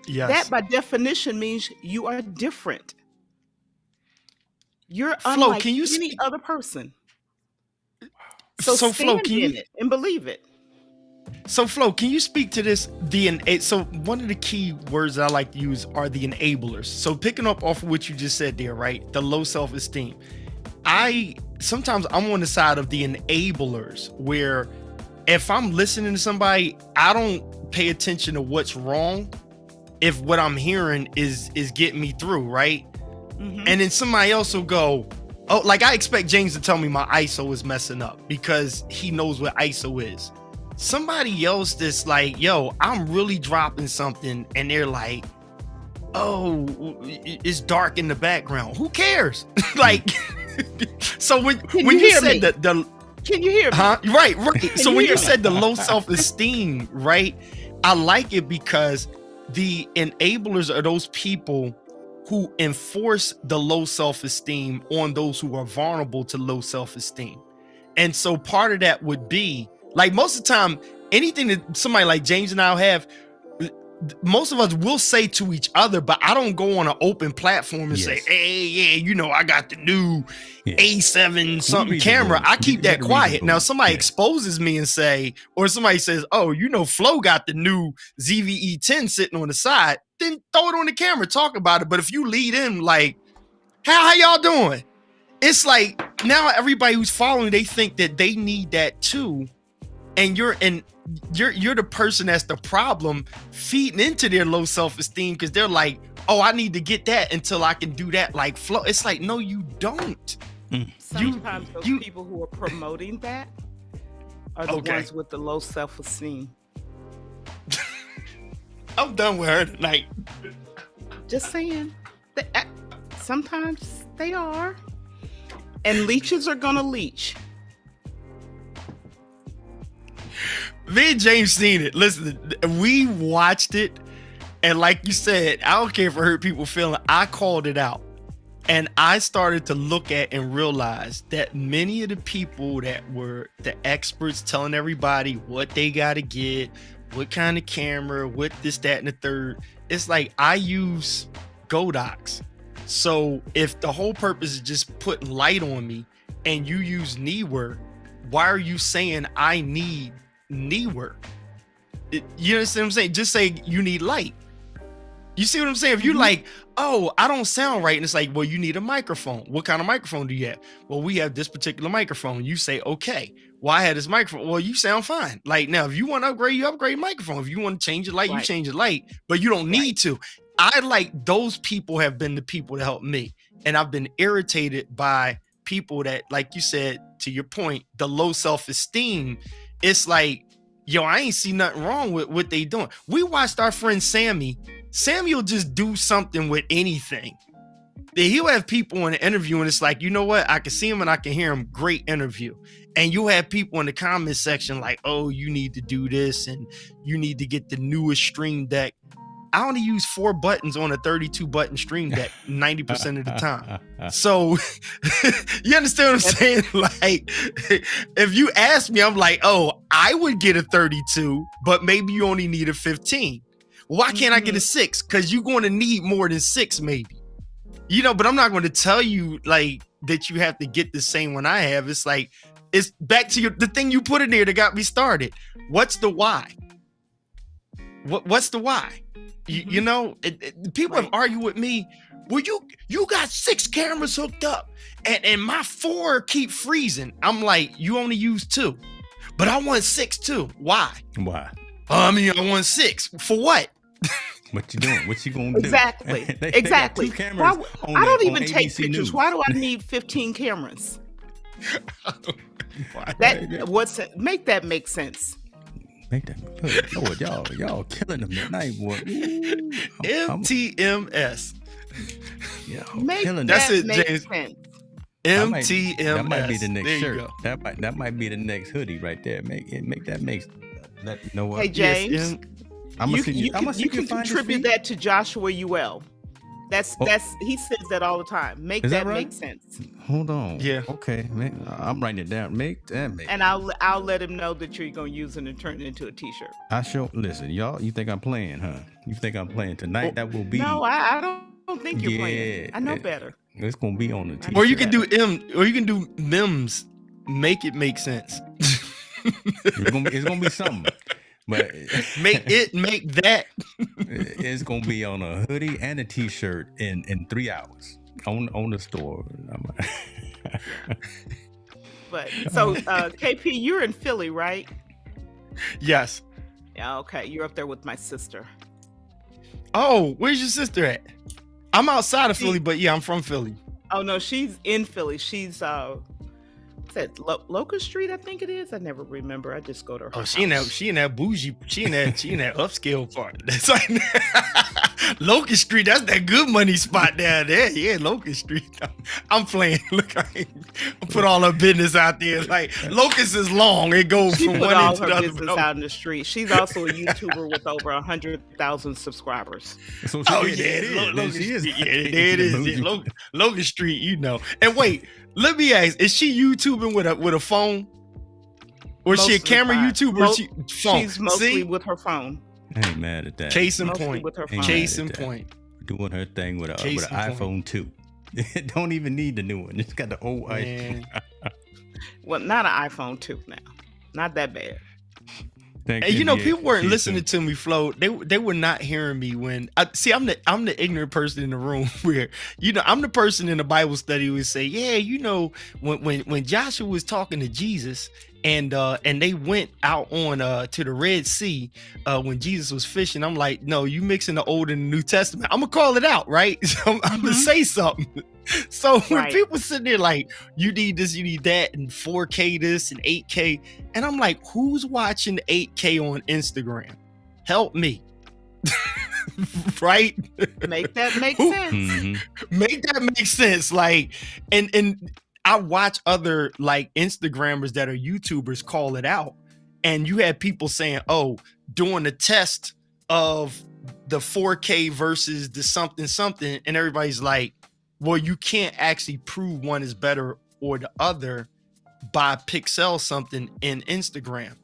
Yes. That by definition means you are different. You're unlike any other person. So Flo, can you it and believe it? So Flo, can you speak to this? So one of the key words that I like to use are the enablers. So picking up off of what you just said there, right? The low self-esteem. Sometimes I'm on the side of the enablers, where if I'm listening to somebody, I don't pay attention to what's wrong if what I'm hearing is getting me through, right? And then somebody else will go, oh, like I expect James to tell me my ISO is messing up because he knows what ISO is. Somebody else that's like, yo, I'm really dropping something, and they're like, oh, it's dark in the background. Who cares? Like, so when you said that can you hear me? Huh? Right. So when you said the low self-esteem, right? I like it because the enablers are those people who enforce the low self-esteem on those who are vulnerable to low self-esteem. And so part of that would be, like, most of the time, anything that somebody like James and I have, most of us will say to each other, but I don't go on an open platform and say, hey, yeah, I got the new A7 something camera. I keep that quiet. Now, somebody exposes me and say, or somebody says, oh, Flo got the new ZVE 10 sitting on the side, then throw it on the camera, talk about it. But if you lead in like, how y'all doing? It's like, now everybody who's following, they think that they need that too. And you're the person that's the problem, feeding into their low self-esteem, because they're like, oh, I need to get that until I can do that like flow. It's like, no, you don't. Sometimes those people who are promoting that are the ones with the low self-esteem. I'm done with her tonight. Just saying. Sometimes they are. And leeches are gonna leech. Me and James seen it. Listen, we watched it, and like you said, I don't care if it hurt people feeling. I called it out, and I started to look at and realize that many of the people that were the experts telling everybody what they got to get, what kind of camera, what this, that, and the third. It's like I use Godox. So if the whole purpose is just putting light on me and you use Neewer, why are you saying I need Neewer? You understand what I'm saying? Just say you need light. You see what I'm saying? If you like, oh, I don't sound right. And it's like, well, you need a microphone. What kind of microphone do you have? Well, we have this particular microphone. You say, okay, well, I had this microphone. Well, you sound fine. Like now, if you want to upgrade, you upgrade microphone. If you want to change your light, you change your light, but you don't need to. I like those people have been the people to help me. And I've been irritated by people that, like you said, to your point, the low self-esteem. It's like, yo, I ain't see nothing wrong with what they doing. We watched our friend Sammy. Sammy will just do something with anything. He'll have people in the interview and it's like, you know what? I can see him and I can hear him. Great interview. And you'll have people in the comment section like, oh, you need to do this and you need to get the newest Stream Deck. I only use 4 buttons on a 32 button Stream Deck 90% of the time. So you understand what I'm saying? Like, if you ask me, I'm like, oh, I would get a 32, but maybe you only need a 15. Why can't I get a 6? Because you're going to need more than 6, maybe. You know, but I'm not going to tell you like that you have to get the same one I have. It's like, it's back to the thing you put in there that got me started. What's the why? What's the why? You know, people have argued with me. Well, you got 6 cameras hooked up and my 4 keep freezing. I'm like, you only use 2, but I want 6 too. Why? I want 6 for what? What you doing? What you gonna do? Exactly. Exactly. I don't even take ABC pictures. News. Why do I need 15 cameras? Make that make sense. Make that good. Lord, y'all killing them tonight, boy. MTMS. Make killing that's that it, make James. Sense. MTMS. That might be the next there shirt. That might be the next hoodie right there. Make that makes. That know what? Hey James, you can contribute that to Joshua UL. That's he says that all the time. Make that right? Make sense. Hold on. Yeah. Okay. I'm writing it down. Make that make. And I'll let him know that you're gonna use it and turn it into a T-shirt. Listen, y'all. You think I'm playing, huh? You think I'm playing tonight? That will be. No, I don't think you're playing. I know better. It's gonna be on the T-shirt. Or you can do MIMS. Make it make sense. It's gonna be something. But make that. It's gonna be on a hoodie and a T-shirt in 3 hours on the store. But so KP, you're in Philly, right? Yes. Yeah. Okay, you're up there with my sister. Oh, where's your sister at? I'm outside of Philly, but yeah, I'm from Philly. Oh no, she's in Philly. She's that Locust Street, I think it is. I never remember. I just go to her. Oh, she in that bougie. She in that upscale part. That's like Locust Street. That's that good money spot down there. Yeah, Locust Street. I'm playing. Look, I put all her business out there. Like Locust is long. It goes from one end to the other. Business out in the street. She's also a YouTuber with over 100,000 subscribers. So it is. Locust Street. Yeah, there it is. Yeah, Locust Street. You know. And wait. Let me ask: is she YouTubing with a phone, or is she a camera YouTuber? Or phone? She's mostly with her phone. I ain't mad at that. Case in point. With her phone. Case in point. Doing her thing with an iPhone 2. Don't even need the new one. It's got the old iPhone. Well, not an iPhone 2 now. Not that bad. And you know, people weren't listening to me, Flo. They were not hearing me when I'm the ignorant person in the room where, you know, I'm the person in the Bible study who would say, yeah, you know, when Joshua was talking to Jesus and they went out on to the Red Sea when Jesus was fishing. I'm like, no, you mixing the Old and the New Testament. I'm gonna call it out, right? So I'm gonna say something. So when people sitting there like, you need this, you need that, and 4K this and 8K, and I'm like, who's watching 8K on Instagram? Help me. Right? Make that make sense. Mm-hmm. Make that make sense. Like, and I watch other like Instagrammers that are YouTubers call it out, and you had people saying, oh, doing a test of the 4K versus the something, and everybody's like, well, you can't actually prove one is better or the other by pixel something in Instagram.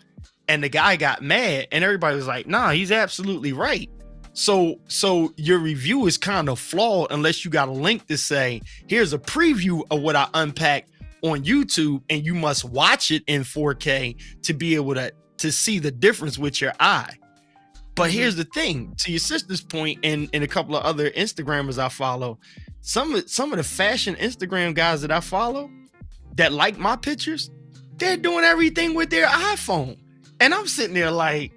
And the guy got mad, and everybody was like, nah, he's absolutely right. So your review is kind of flawed unless you got a link to say, here's a preview of what I unpacked on YouTube, and you must watch it in 4K to be able to see the difference with your eye. But here's the thing, to your sister's point, and a couple of other Instagrammers I follow, some of the fashion Instagram guys that I follow that like my pictures, they're doing everything with their iPhone. And I'm sitting there like,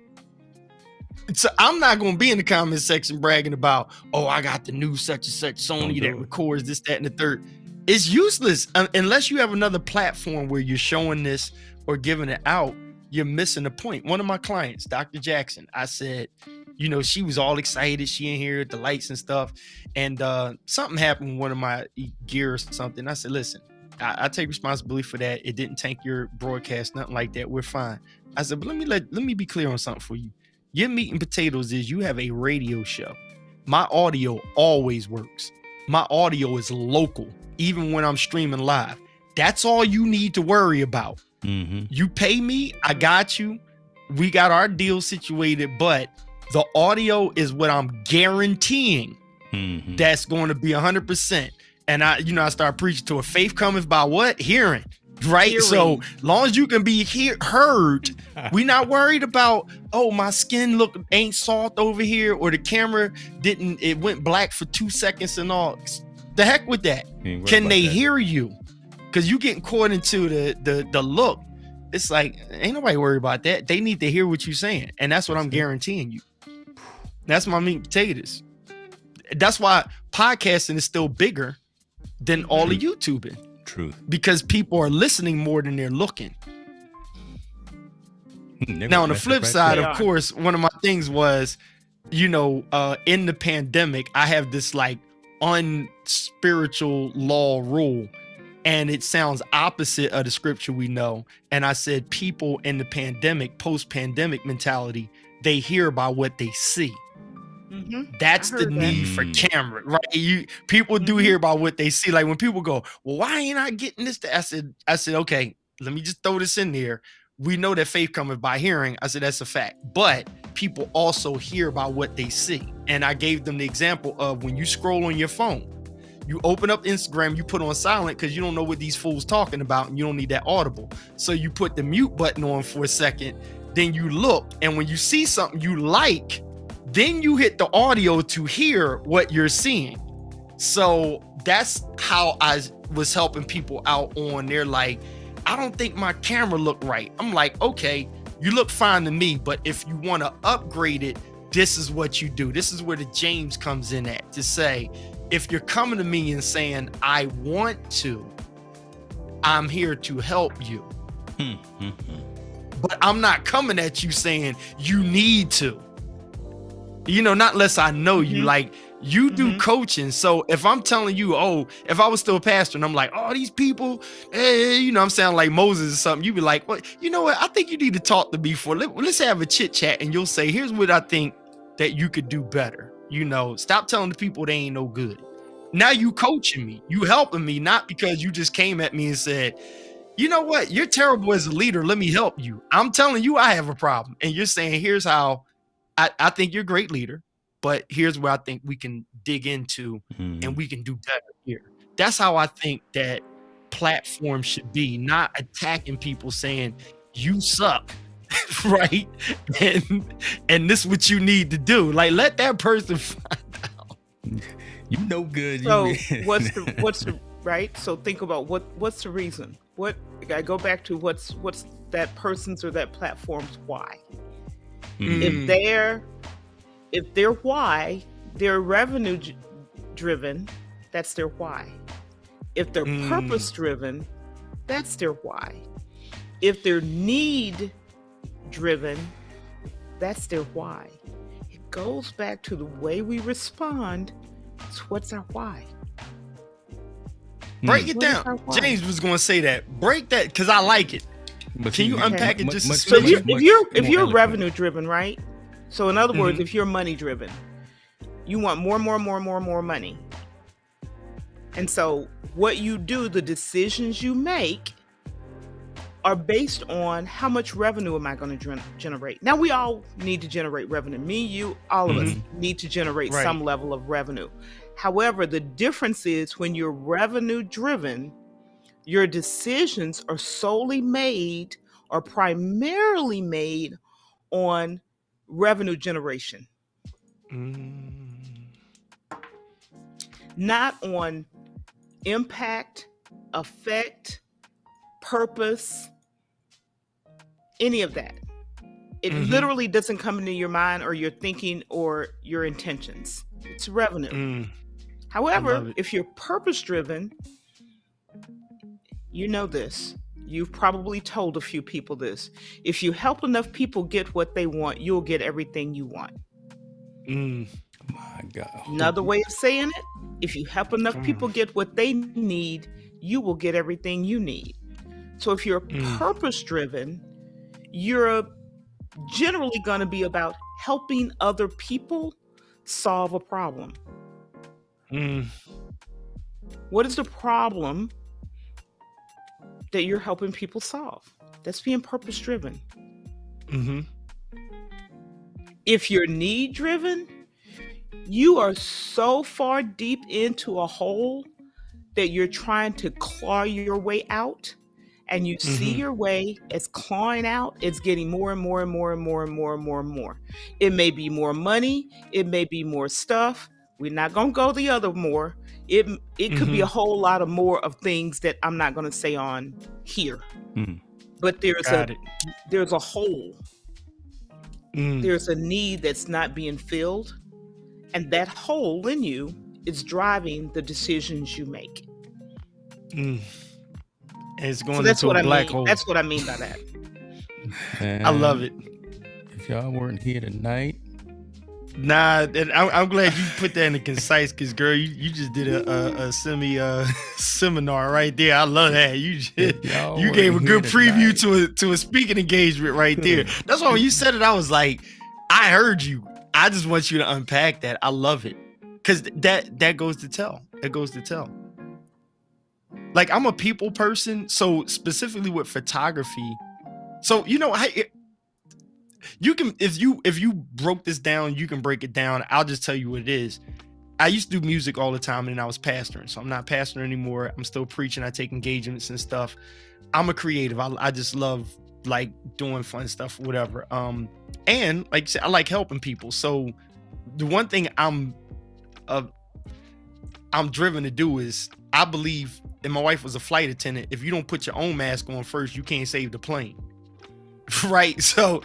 so I'm not going to be in the comment section bragging about, oh, I got the new such and such Sony that records this, that, and the third. It's useless unless you have another platform where you're showing this or giving it out. You're missing the point. One of my clients, Dr. Jackson, I said, you know, she was all excited. She in here at the lights and stuff. And something happened with one of my gear or something. I said, listen, I take responsibility for that. It didn't tank your broadcast, nothing like that. We're fine. I said, but let me be clear on something for you. Your meat and potatoes is you have a radio show. My audio always works. My audio is local, even when I'm streaming live. That's all you need to worry about. Mm-hmm. You pay me, I got you. We got our deal situated, but the audio is what I'm guaranteeing. Mm-hmm. That's going to be 100%. And I start preaching to a faith cometh by what? Hearing. Right. Hearing. So long as you can be heard, we not worried about, oh, my skin ain't soft over here, or the camera it went black for 2 seconds and all. The heck with that. Can they hear you? Because you getting caught into the look. It's like, ain't nobody worried about that. They need to hear what you're saying. And that's what I'm guaranteeing you. That's my meat and potatoes. That's why podcasting is still bigger than all of YouTubing. Truth. Because people are listening more than they're looking. Now, on the flip side, of course, one of my things was, in the pandemic, I have this like unspiritual law rule, and it sounds opposite of the scripture we know. And I said, people in the pandemic, post-pandemic mentality, they hear by what they see. Mm-hmm. That's the need for camera, right? People do hear about what they see. Like when people go, well, why ain't I getting this? I said, okay, let me just throw this in there. We know that faith cometh by hearing. I said, that's a fact. But people also hear about what they see. And I gave them the example of when you scroll on your phone, you open up Instagram, you put on silent because you don't know what these fools talking about and you don't need that audible. So you put the mute button on for a second, then you look, and when you see something you like, then you hit the audio to hear what you're seeing. So that's how I was helping people out on. They're like, I don't think my camera looked right. I'm like, okay, you look fine to me, but if you want to upgrade it, this is what you do. This is where the James comes in at, to say, if you're coming to me and saying, I want to, I'm here to help you. But I'm not coming at you saying you need to. Not unless I know you. Like, you do coaching. So if I'm telling you, if I was still a pastor and I'm like, these people, I'm sounding like Moses or something, you'd be like, well, you know what? I think you need to talk to me let's have a chit chat. And you'll say, here's what I think that you could do better. Stop telling the people they ain't no good. Now you coaching me, you helping me, not because you just came at me and said, you know what? You're terrible as a leader. Let me help you. I'm telling you, I have a problem. And you're saying, here's how I think you're a great leader, but here's where I think we can dig into and we can do better here. That's how I think that platform should be, not attacking people saying you suck, right? And this is what you need to do. Like, let that person find out. You know good. So what's the right? So think about what's the reason? I go back to what's that person's or that platform's why. Mm. If their why, they're revenue driven, that's their why. If they're purpose driven, that's their why. If they're need driven, that's their why. It goes back to the way we respond to what's our why. Break it down. James was going to say that. Break that, because I like it. But Can you unpack it just so if you're revenue driven, right? So in other words, if you're money driven, you want more money. And so what you do, the decisions you make are based on how much revenue am I going to generate. Now, we all need to generate revenue. Me, you, all of us need to generate some level of revenue. However, the difference is when you're revenue driven, your decisions are solely made or primarily made on revenue generation. Not on impact, effect, purpose, any of that. It literally doesn't come into your mind or your thinking or your intentions. It's revenue. However, if you're purpose driven, you know this. You've probably told a few people this. If you help enough people get what they want, you'll get everything you want. My God. Another way of saying it, if you help enough people get what they need, you will get everything you need. So if you're purpose driven, you're generally going to be about helping other people solve a problem. What is the problem that you're helping people solve? That's being purpose driven. If you're need driven, you are so far deep into a hole that you're trying to claw your way out, and you see your way as clawing out, it's getting more and more and more and more and more and more and more. It may be more money, it may be more stuff. We're not gonna go the other more. It could be a whole lot of more of things that I'm not gonna say on here. But there's a hole. There's a need that's not being filled, and that hole in you is driving the decisions you make. It's going into a black hole. That's what I mean by that. And I love it. If y'all weren't here tonight, nah, I'm glad you put that in the concise, because girl, you just did a semi seminar right there. I love that. You gave a good preview to a speaking engagement right there. That's why when you said it, I was like, I heard you. I just want you to unpack that. I love it, because that goes to tell. It goes to tell. Like, I'm a people person, so specifically with photography. So you can, if you broke this down, you can break it down. I'll just tell you what it is. I used to do music all the time, and I was pastoring. So I'm not pastoring anymore. I'm still preaching. I take engagements and stuff. I'm a creative. I just love like doing fun stuff, whatever. And like I said, I like helping people. So the one thing I'm driven to do is, I believe, and my wife was a flight attendant, if you don't put your own mask on first, you can't save the plane. Right? So,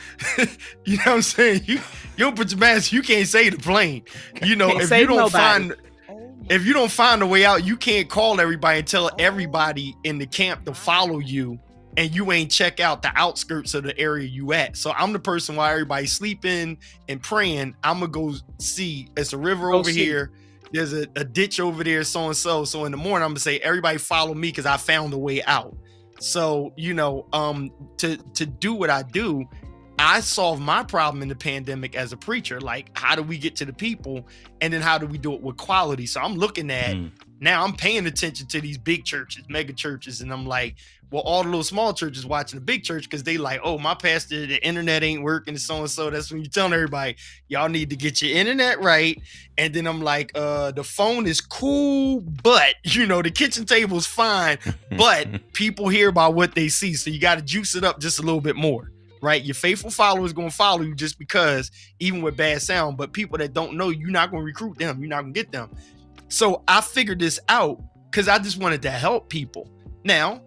you know what I'm saying? You don't put your mask, you can't save the plane. If you don't find a way out, you can't call everybody and tell everybody in the camp to follow you, and you ain't check out the outskirts of the area you at. So I'm the person while everybody's sleeping and praying, I'm gonna go see, it's a river over here. There's a ditch over there, so and so. So in the morning, I'm gonna say, everybody follow me, because I found a way out. So, to do what I do, I solve my problem in the pandemic as a preacher. Like, how do we get to the people? And then how do we do it with quality? So I'm looking at, now I'm paying attention to these big churches, mega churches. And I'm like, well, all the little small churches watching the big church, because they like, oh, my pastor, the internet ain't working, and so and so. That's when you're telling everybody, y'all need to get your internet right. And then I'm like, the phone is cool, but the kitchen table's fine, but people hear about what they see. So you got to juice it up just a little bit more, right? Your faithful followers going to follow you just because, even with bad sound, but people that don't know, you're not going to recruit them. You're not going to get them. So I figured this out because I just wanted to help people. Now,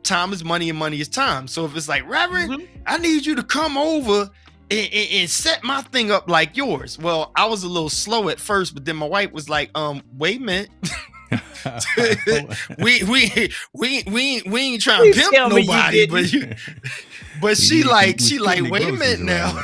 time is money and money is time. So if it's like, Reverend, I need you to come over and set my thing up like yours. Well, I was a little slow at first, but then my wife was like, wait a minute. we ain't trying to pimp nobody, but she like, wait a minute now.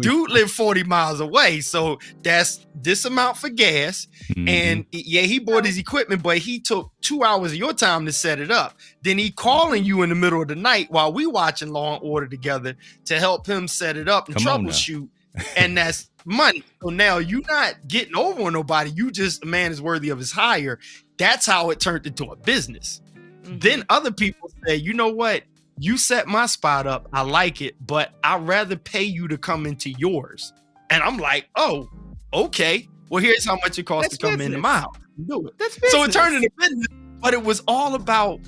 Dude lived 40 miles away, so that's this amount for gas. And yeah, he bought his equipment, but he took 2 hours of your time to set it up. Then he calling you in the middle of the night while we watching Law and Order together to help him set it up and troubleshoot. And that's money. So now you're not getting over on nobody. You just, a man is worthy of his hire. That's how it turned into a business. Then other people say, you know what? You set my spot up. I like it, but I'd rather pay you to come into yours. And I'm like, oh, okay. Well, here's how much it costs to come into my house. Do it. So it turned into business, but it was all about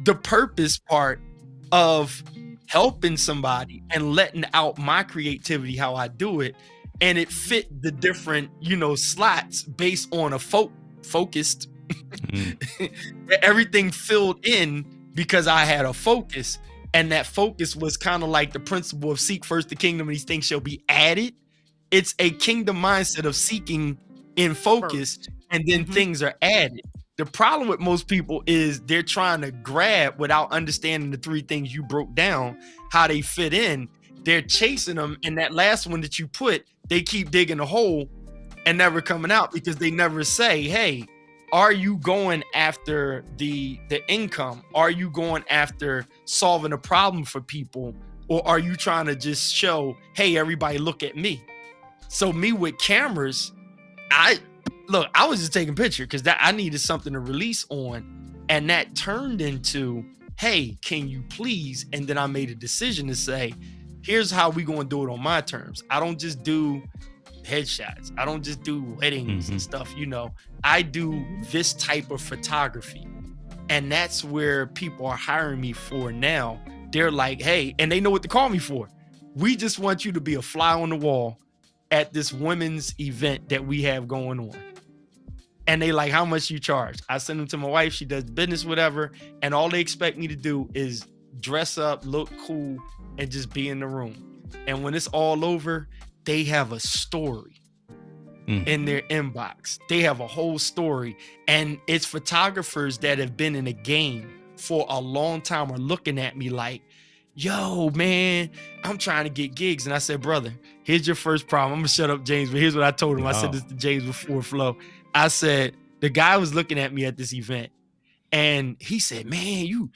the purpose part of helping somebody and letting out my creativity, how I do it. And it fit the different, slots based on a focused. Everything filled in because I had a focus. And that focus was kind of like the principle of seek first the kingdom and these things shall be added. It's a kingdom mindset of seeking in focus and then things are added. The problem with most people is they're trying to grab without understanding the three things you broke down, how they fit in. They're chasing them. And that last one that you put, they keep digging a hole and never coming out because they never say, hey, are you going after the income? Are you going after solving a problem for people? Or are you trying to just show, hey, everybody look at me? So me with cameras, I was just taking pictures because I needed something to release on. And that turned into, hey, can you please? And then I made a decision to say, here's how we going to do it on my terms. I don't just do headshots. I don't just do weddings and stuff. I do this type of photography. And that's where people are hiring me for now. They're like, hey, and they know what to call me for. We just want you to be a fly on the wall at this women's event that we have going on. And they like, how much you charge? I send them to my wife. She does the business, whatever. And all they expect me to do is dress up, look cool, and just be in the room. And when it's all over, they have a story in their inbox. They have a whole story. And it's photographers that have been in the game for a long time are looking at me like, yo, man, I'm trying to get gigs. And I said, brother, here's your first problem. I'm going to shut up, James. But here's what I told him. I said this to James before Flo. I said, the guy was looking at me at this event and he said, man, you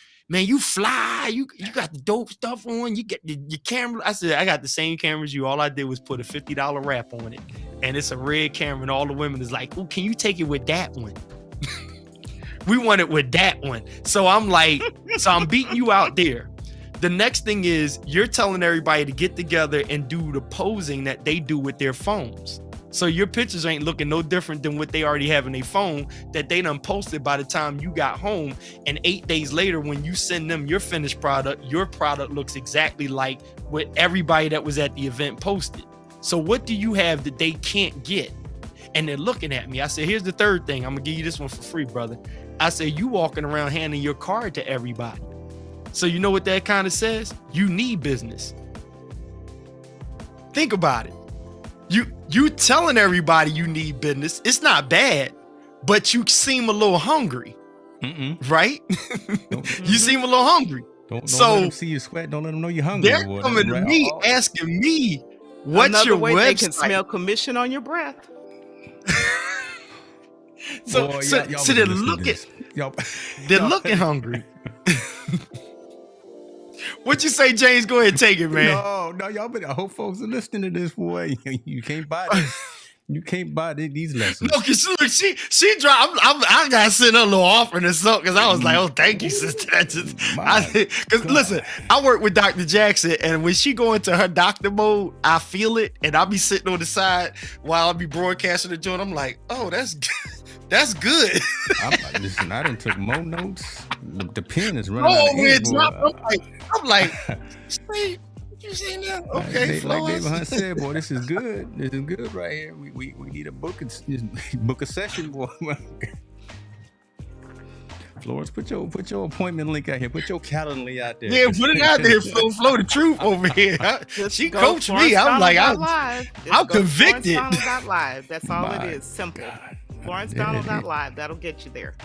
fly. You got the dope stuff on. You get your camera. I said, I got the same cameras you. All I did was put a $50 wrap on it. And it's a red camera. And all the women is like, oh, can you take it with that one? We want it with that one. So I'm like, so I'm beating you out there. The next thing is you're telling everybody to get together and do the posing that they do with their phones. So your pictures ain't looking no different than what they already have in their phone that they done posted by the time you got home. And 8 days later, when you send them your finished product, your product looks exactly like what everybody that was at the event posted. So what do you have that they can't get? And they're looking at me. I said, here's the third thing. I'm gonna give you this one for free, brother. I said, you walking around handing your card to everybody. So you know what that kind of says? You need business. Think about it. You telling everybody you need business. It's not bad, but you seem a little hungry, right? You seem a little hungry. Don't let them see you sweat. Don't let them know you're hungry. They're coming to me asking me, what's Another your way website? They can smell commission on your breath. So they're looking. They're looking hungry. What you say, James? Go ahead and take it, man. No, y'all better. I hope folks are listening to this, boy. You can't buy this. You can't buy these lessons. No, because look, she dropped. I got to send her a little offering or something because I was like, oh, thank you, sister. Because listen, I work with Dr. Jackson, and when she go into her doctor mode, I feel it, and I'll be sitting on the side while I'll be broadcasting the joint. I'm like, oh, that's good. Listen, I done took more notes. The pen is running out of ink, I'm like, Steve, you seen that? Okay, like David Hunt said, boy, this is good. This is good right here. We need a book a session, boy. Florence, put your appointment link out here. Put your calendar out there. Yeah, put it out there. Flow the truth over here. She coached me. I'm like, I'm convicted. FlorenceDonald.live. That's all it is. Simple. FlorenceDonald.live. That'll get you there.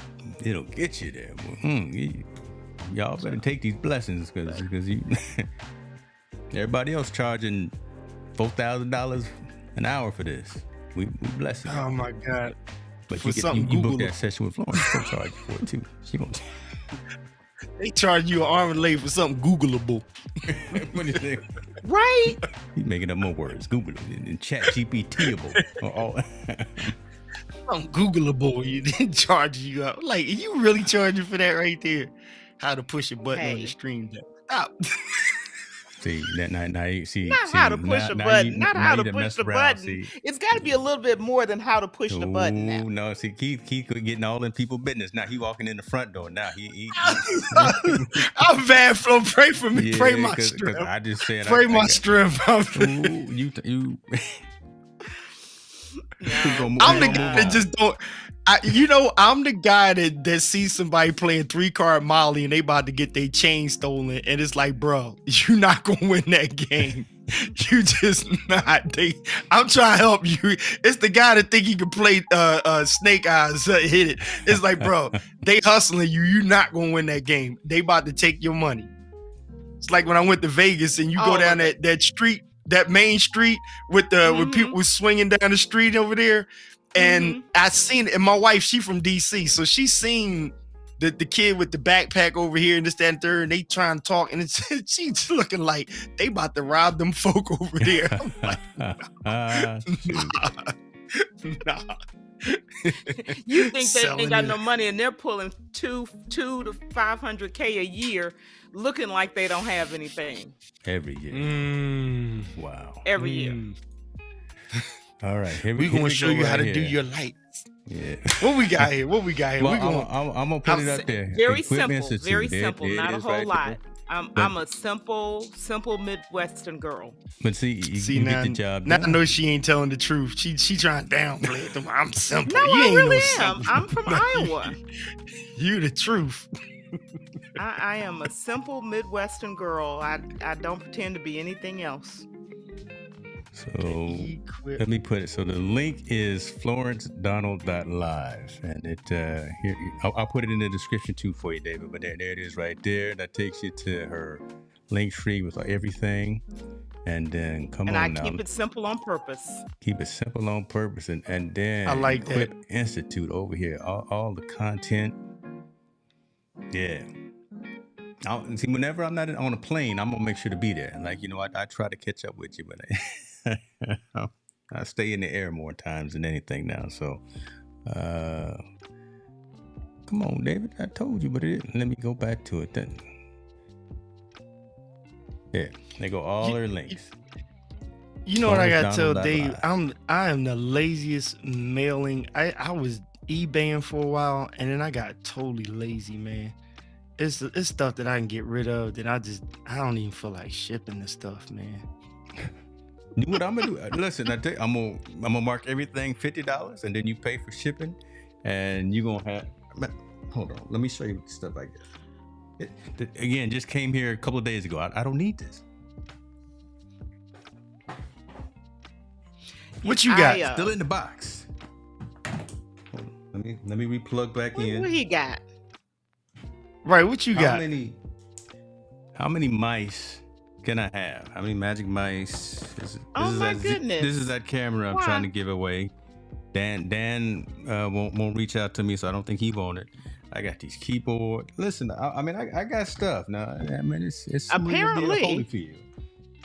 It'll get you there. Y'all better take these blessings because you everybody else charging $4,000 an hour for this. We bless you. Oh my God. But you book that session with Florence, she'll charge you for it too. She gonna they charge you an arm and leg for something Googleable. What do you think? Right? You making up more words. Googleable and chat GPTable. Something Googleable. You didn't charge you up. Like, you really charging for that right there? How to push a button on your stream deck. Stop. See, now you see. Not how to push a button. Not how to push the button. It's got to be a little bit more than how to push the button now. No, see, Keith getting all in people business. Now he walking in the front door. Now he I'm bad, Flo. Pray for me. Yeah, pray my strength. I just said. Pray my strength. You. I'm the guy that just don't. I'm the guy that sees somebody playing 3-card Molly and they about to get their chain stolen, and it's like, bro, you're not gonna win that game. You just not. I'm trying to help you. It's the guy that think he can play Snake Eyes, hit it. It's like, bro, they hustling you. You're not gonna win that game. They about to take your money. It's like when I went to Vegas and you go down that street, that main street with with people swinging down the street over there. And I seen it, and my wife, she from DC, so she seen the kid with the backpack over here and this, that, and third, and they trying to talk, and she's looking like they about to rob them folk over there. I'm like, nah. You think they ain't got no money, and they're pulling $200 to $500K a year, looking like they don't have anything every year. Wow, every year. All right, we're gonna show you how to do your lights. Yeah. What we got here? Well, I'm gonna put it up there. Very simple, not a whole lot. I'm a simple Midwestern girl. But see, you now, get the job done. Now I know she ain't telling the truth. She trying to downplay it. I'm simple. No, you I ain't really no am. I'm from Iowa. You the truth. I am a simple Midwestern girl. I don't pretend to be anything else. So let me put it. So the link is FlorenceDonald.live, and it here I'll put it in the description too for you, David. But there it is right there. That takes you to her link tree with everything, and then I keep it simple on purpose. Keep it simple on purpose, and then I like Equip that Institute over here. All the content. Yeah. See, whenever I'm not on a plane, I'm gonna make sure to be there. Like, I try to catch up with you, but I stay in the air more times than anything now. So, come on, David. I told you, but let me go back to it then. Yeah, they go all their links. You know what I gotta tell Dave? I am the laziest mailing. I was eBaying for a while, and then I got totally lazy, man. It's stuff that I can get rid of that I don't even feel like shipping this stuff, man. You know what I'm gonna do? Listen, I tell you, I'm gonna mark everything $50, and then you pay for shipping, and you gonna have. Hold on, let me show you stuff like this. Again, just came here a couple of days ago. I don't need this. What you got? Still in the box. Hold on. Let me replug back in. What he got? Right, what you got? How many mice can I have? How many magic mice? My goodness. This is that camera I'm trying to give away. Dan won't reach out to me, so I don't think he wants it. I got these keyboard. Listen, I got stuff now. It's apparently holy for you.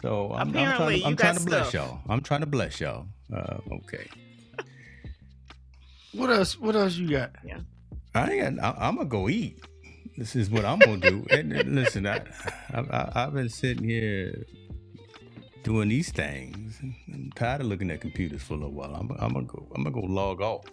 So I'm trying to bless y'all. I'm trying to bless y'all. Okay. What else you got? Yeah. I'm gonna go eat. This is what I'm gonna do. And listen, I've been sitting here doing these things. I'm tired of looking at computers for a little while. I'm gonna go log off.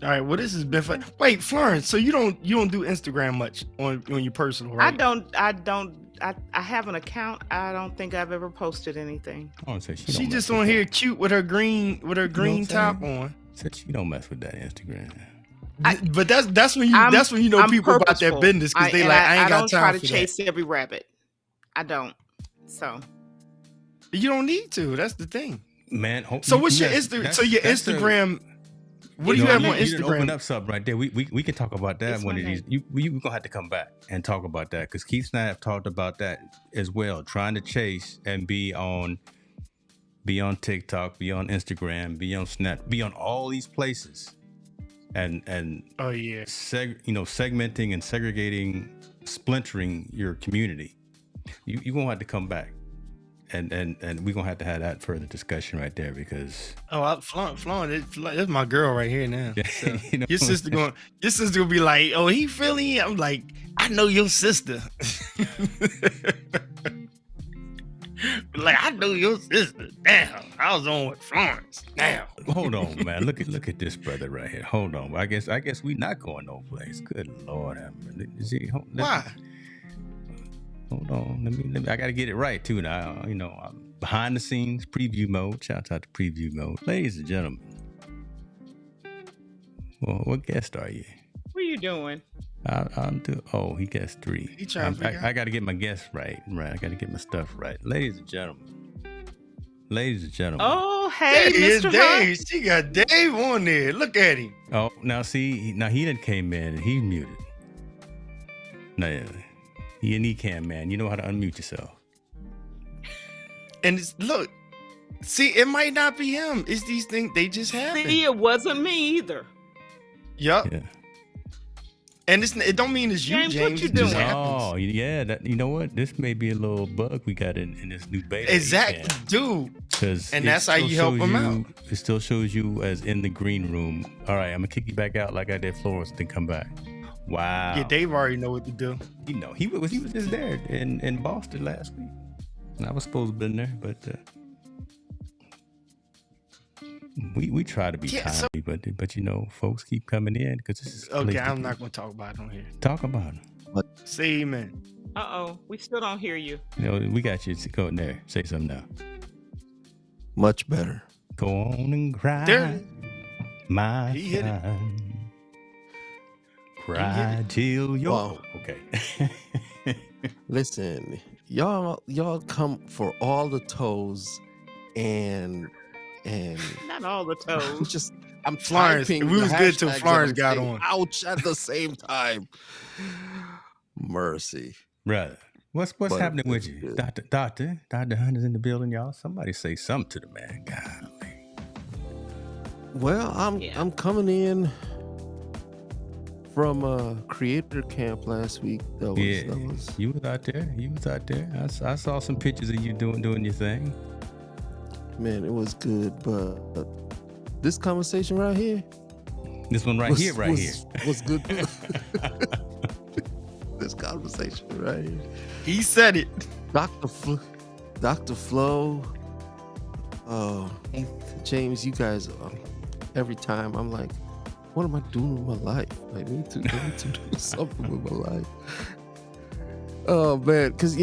All right. Well, this has been fun. Wait, Florence. So you don't do Instagram much on your personal, right? I have an account. I don't think I've ever posted anything. She just on here cute with her green top on. Said she don't mess with that Instagram. But that's when you know people about their business, because they I ain't got time for that. I don't try to chase every rabbit. I don't. So you don't need to. That's the thing, man. So what's your Instagram? So your Instagram. What do you have on Instagram? You open up something right there. We can talk about that one of these. We're gonna have to come back and talk about that, because Keith and I have talked about that as well. Trying to chase and be on TikTok, be on Instagram, be on Snap, be on all these places, and oh yeah, segmenting and segregating, splintering your community. You gonna have to come back. And we're gonna have to have that further discussion right there, because Flaunt, that's my girl right here now. So your sister gonna be like, oh, he Philly. I'm like, I know your sister. Like, I know your sister. Damn, I was on with Florence. Damn. Hold on, man. Look at this brother right here. Hold on. I guess we not going no place. Good Lord, why? Hold on, let me. I gotta get it right too now. I'm behind the scenes preview mode. Shout out to preview mode, ladies and gentlemen. Well, what guest are you? What are you doing? I'm do. Oh, he guessed 3. I gotta get my guess right. Right, I gotta get my stuff right, ladies and gentlemen. Oh, hey, Mr. Dave. She got Dave on there. Look at him. Oh, now see, he done came in and he's muted. Now. He an ECAM man. You know how to unmute yourself. And look, see, it might not be him. It's these things, they just happen. See, it wasn't me either. Yup. Yeah. And it don't mean it's you, James. What you doing? Oh, yeah. You know what? This may be a little bug we got in this new beta. Exactly, dude. And that's how you help them out. It still shows you as in the green room. All right, I'm gonna kick you back out like I did Florence, then come back. Wow. Yeah, Dave already know what to do. He was just there in Boston last week. And I was supposed to have been there, but we try to be timely, but folks keep coming in because this is okay. I'm not gonna talk about it on here. Talk about it. Say amen. We still don't hear you. We got you. Go in there. Say something now. Much better. Go on and cry, my son. Cry till you're okay. Listen, y'all come for all the toes and not all the toes. I'm Florence. We was good till Florence got on. Ouch! At the same time, mercy, brother. What's happening with you, Doctor Hunter's in the building, y'all? Somebody say something to the man. God, well, I'm coming in from creator camp last week. That was you was out there. I saw some pictures of you doing your thing. Man, it was good, but this conversation right here, this one right here was good. This conversation right here. He said it. Dr. Flo, James, you guys, every time I'm like, what am I doing with my life? I need to do something with my life. Oh man, because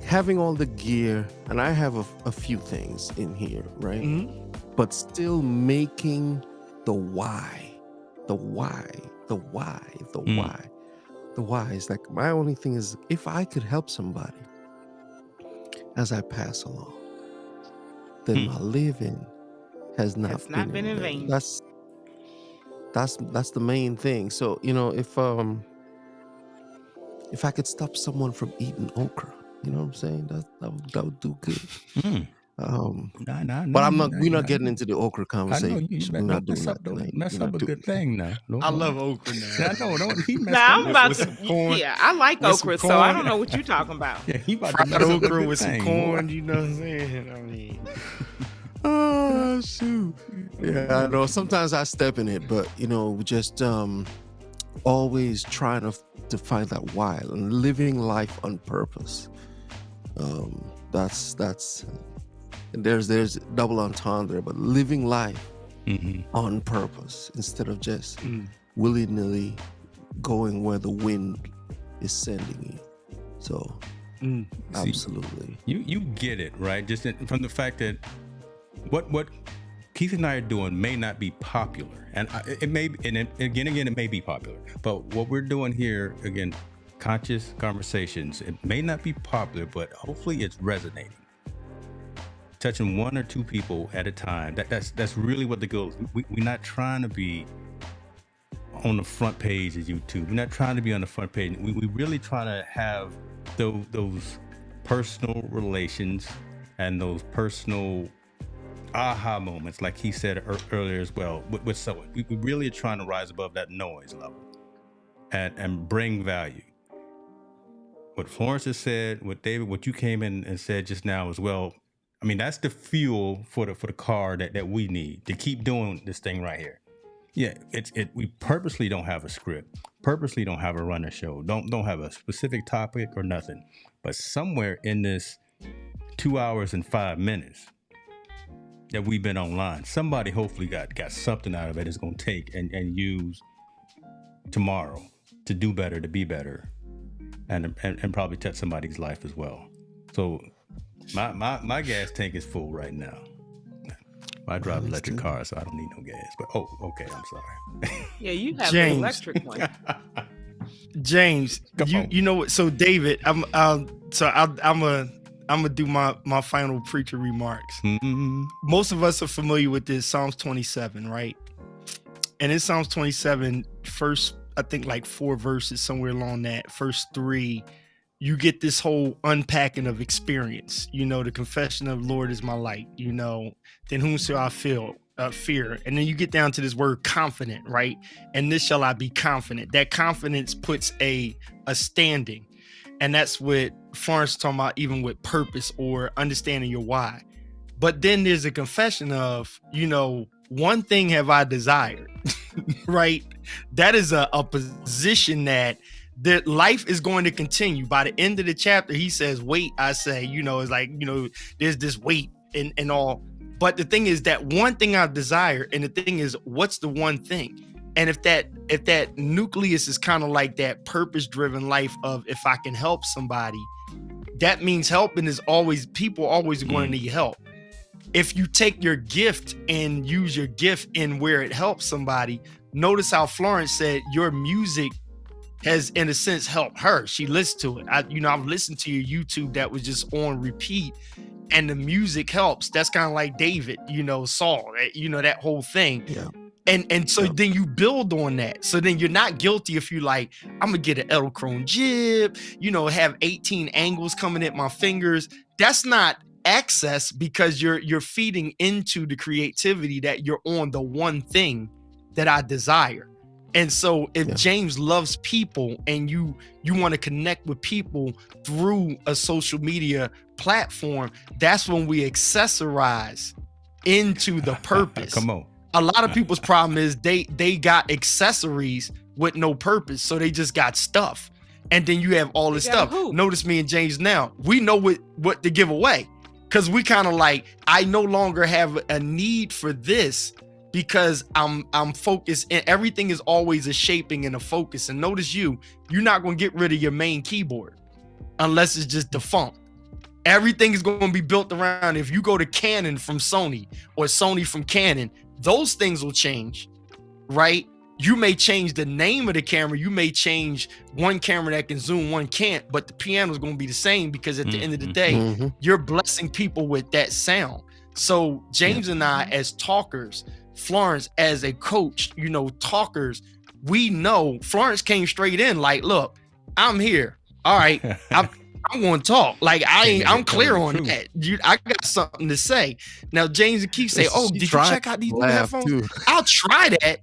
having all the gear, and I have a few things in here, right? Mm-hmm. But still making the why is like, my only thing is, if I could help somebody as I pass along, then my living has not been in vain. That's the main thing. So if I could stop someone from eating okra, you know what I'm saying? That would do good. But we're not getting into the okra conversation. I know you better not mess up a good thing now. I love okra now. I know. Don't he mess now up I'm about to corn. Yeah, I like okra, so I don't know what you're talking about. Yeah, he about fried to mess okra up with some corn, you know what I'm saying? I mean, oh shoot. Yeah, I know. Sometimes I step in it, but just always trying to find that why and living life on purpose. That's there's double entendre, but living life on purpose instead of just willy-nilly going where the wind is sending you. So absolutely. You get it, right? Just from the fact that what Keith and I are doing may not be popular, and it may be, and again, it may be popular, but what we're doing here, again, conscious conversations, it may not be popular, but hopefully it's resonating. Touching one or two people at a time. That's really what the goal is. We're not trying to be on the front page of YouTube. We're not trying to be on the front page. We really try to have those personal relations and those personal aha moments, like he said earlier as well, with someone. We really are trying to rise above that noise level and bring value. What Florence has said, what David, what you came in and said just now as well, I mean, that's the fuel for the car that we need to keep doing this thing right here. Yeah, we purposely don't have a script, purposely don't have a runner show, don't have a specific topic or nothing. But somewhere in this 2 hours and 5 minutes that we've been online, somebody hopefully got something out of it is going to take and use tomorrow to do better, to be better, and probably touch somebody's life as well. So my gas tank is full right now. I drive an electric car, so I don't need no gas. But okay, I'm sorry. Yeah, you have the electric one. James, you know what? So David, I'm gonna do my final preacher remarks. Mm-hmm. Most of us are familiar with this Psalms 27, right? And in Psalms 27, first, I think like 4 verses somewhere along that, first 3, you get this whole unpacking of experience. You know, the confession of the Lord is my light. You know, then whom shall I fear? And then you get down to this word confident, right? And this shall I be confident. That confidence puts a standing. And that's what Florence is talking about, even with purpose or understanding your why. But then there's a confession of, you know, one thing have I desired, right? That is a position that life is going to continue. By the end of the chapter, he says, wait, I say, you know, it's like, you know, there's this wait and all. But the thing is that one thing I desire, and the thing is, what's the one thing? And if that nucleus is kind of like that purpose-driven life of if I can help somebody, that means helping is always, people always going to need help. If you take your gift and use your gift in where it helps somebody, notice how Florence said your music has, in a sense, helped her. She listened to it. I've listened to your YouTube that was just on repeat, and the music helps. That's kind of like David, you know, Saul, you know, that whole thing. Yeah. And so then you build on that. So then you're not guilty if you like, I'm gonna get an Edelkrone jib, you know, have 18 angles coming at my fingers. That's not access, because you're feeding into the creativity that you're on the one thing that I desire. And so if James loves people and you want to connect with people through a social media platform, that's when we accessorize into the purpose. Come on. A lot of people's problem is they got accessories with no purpose, so they just got stuff. And then you have all this stuff. Notice me and James now, we know what to give away, because we kind of like, I no longer have a need for this because I'm focused, and everything is always a shaping and a focus. And notice you're not going to get rid of your main keyboard unless it's just defunct. Everything is going to be built around, if you go to Canon from Sony or Sony from Canon, those things will change, right? You may change the name of the camera. You may change one camera that can zoom, one can't, but the piano is going to be the same, because at the end of the day, you're blessing people with that sound. So James and I, as talkers, Florence as a coach, you know, talkers, we know Florence came straight in like, look, I'm here. All right. I'm going to talk. Like, I'm clear on that. I got something to say. Now, James and Keith say, oh, did you check out these new headphones? I'll try that.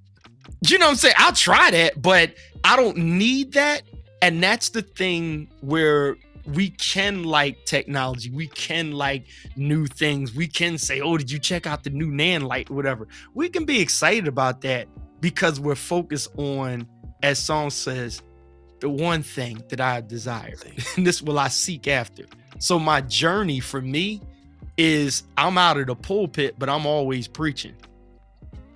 You know what I'm saying? I'll try that, but I don't need that. And that's the thing where we can like technology. We can like new things. We can say, oh, did you check out the new Nan light, whatever. We can be excited about that because we're focused on, as song says, the one thing that I desire, and this will I seek after. So my journey for me is, I'm out of the pulpit, but I'm always preaching,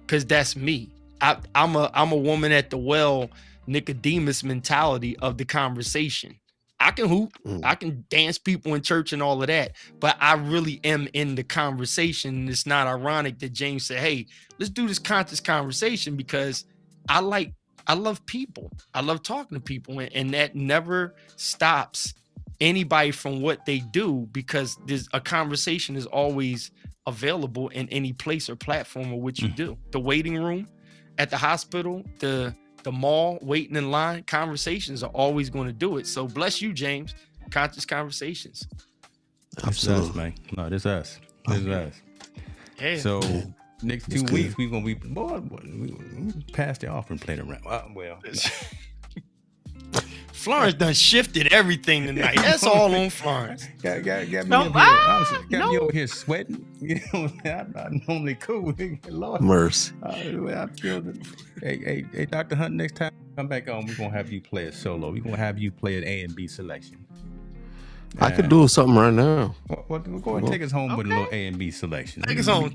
because that's me. I'm a woman at the well, Nicodemus mentality of the conversation. I can hoop, I can dance people in church and all of that, but I really am in the conversation. It's not ironic that James said, hey, let's do this conscious conversation, because I love people. I love talking to people, and that never stops anybody from what they do, because there's a conversation is always available in any place or platform of what you do. The waiting room at the hospital, the mall, waiting in line, conversations are always going to do it. So bless you, James. Conscious conversations. Absolutely. This is us, man. No, this is us. This is us. Yeah. So next 2 weeks, we're going to be, we passed the offering plate around. Well. Florence done shifted everything tonight. That's all on Florence. Got me over here sweating. You know, I'm not normally cool. Lord. Mercy. I killed it. Hey, Dr. Hunt, next time come back on, we're going to have you play a solo. We're going to have you play an A and B selection. I could do something right now. Well, go ahead and take us home with a little A and B selection. Take us home.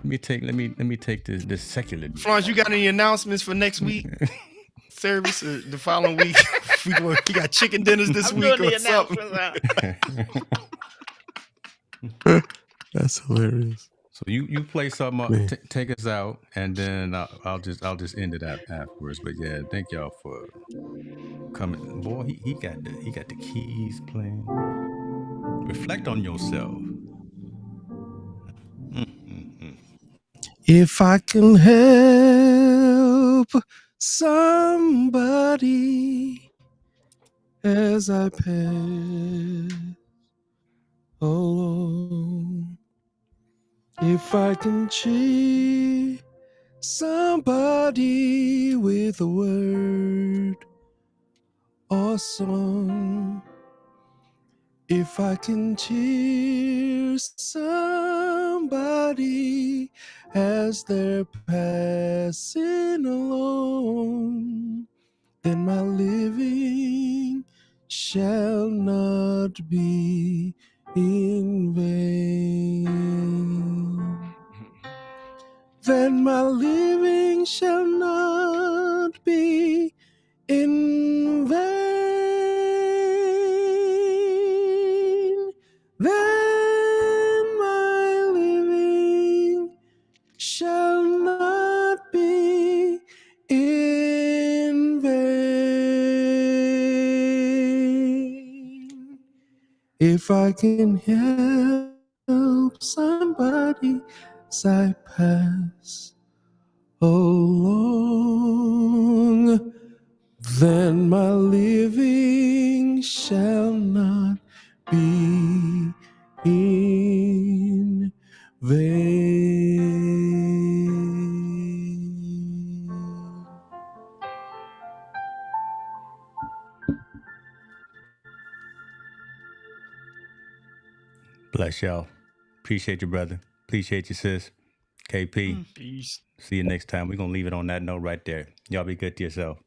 Let me take this secular. Florence, you got any announcements for next week? Service the following week. We got chicken dinners this week or something. That's hilarious. So you play something up, take us out, and then I'll just end it afterwards. But yeah, thank y'all for coming. Boy, he got the keys playing. Reflect on yourself. If I can help somebody as I pass along, if I can cheer somebody with a word or song, if I can cheer somebody as they're passing along, then my living shall not be in vain. Then my living shall not be in vain. Then my living shall not be in vain. If I can help somebody as I pass along, then my living shall not be in vain. Bless y'all. Appreciate you, brother. Appreciate you, sis. KP. Peace. See you next time. We're going to leave it on that note right there. Y'all be good to yourself.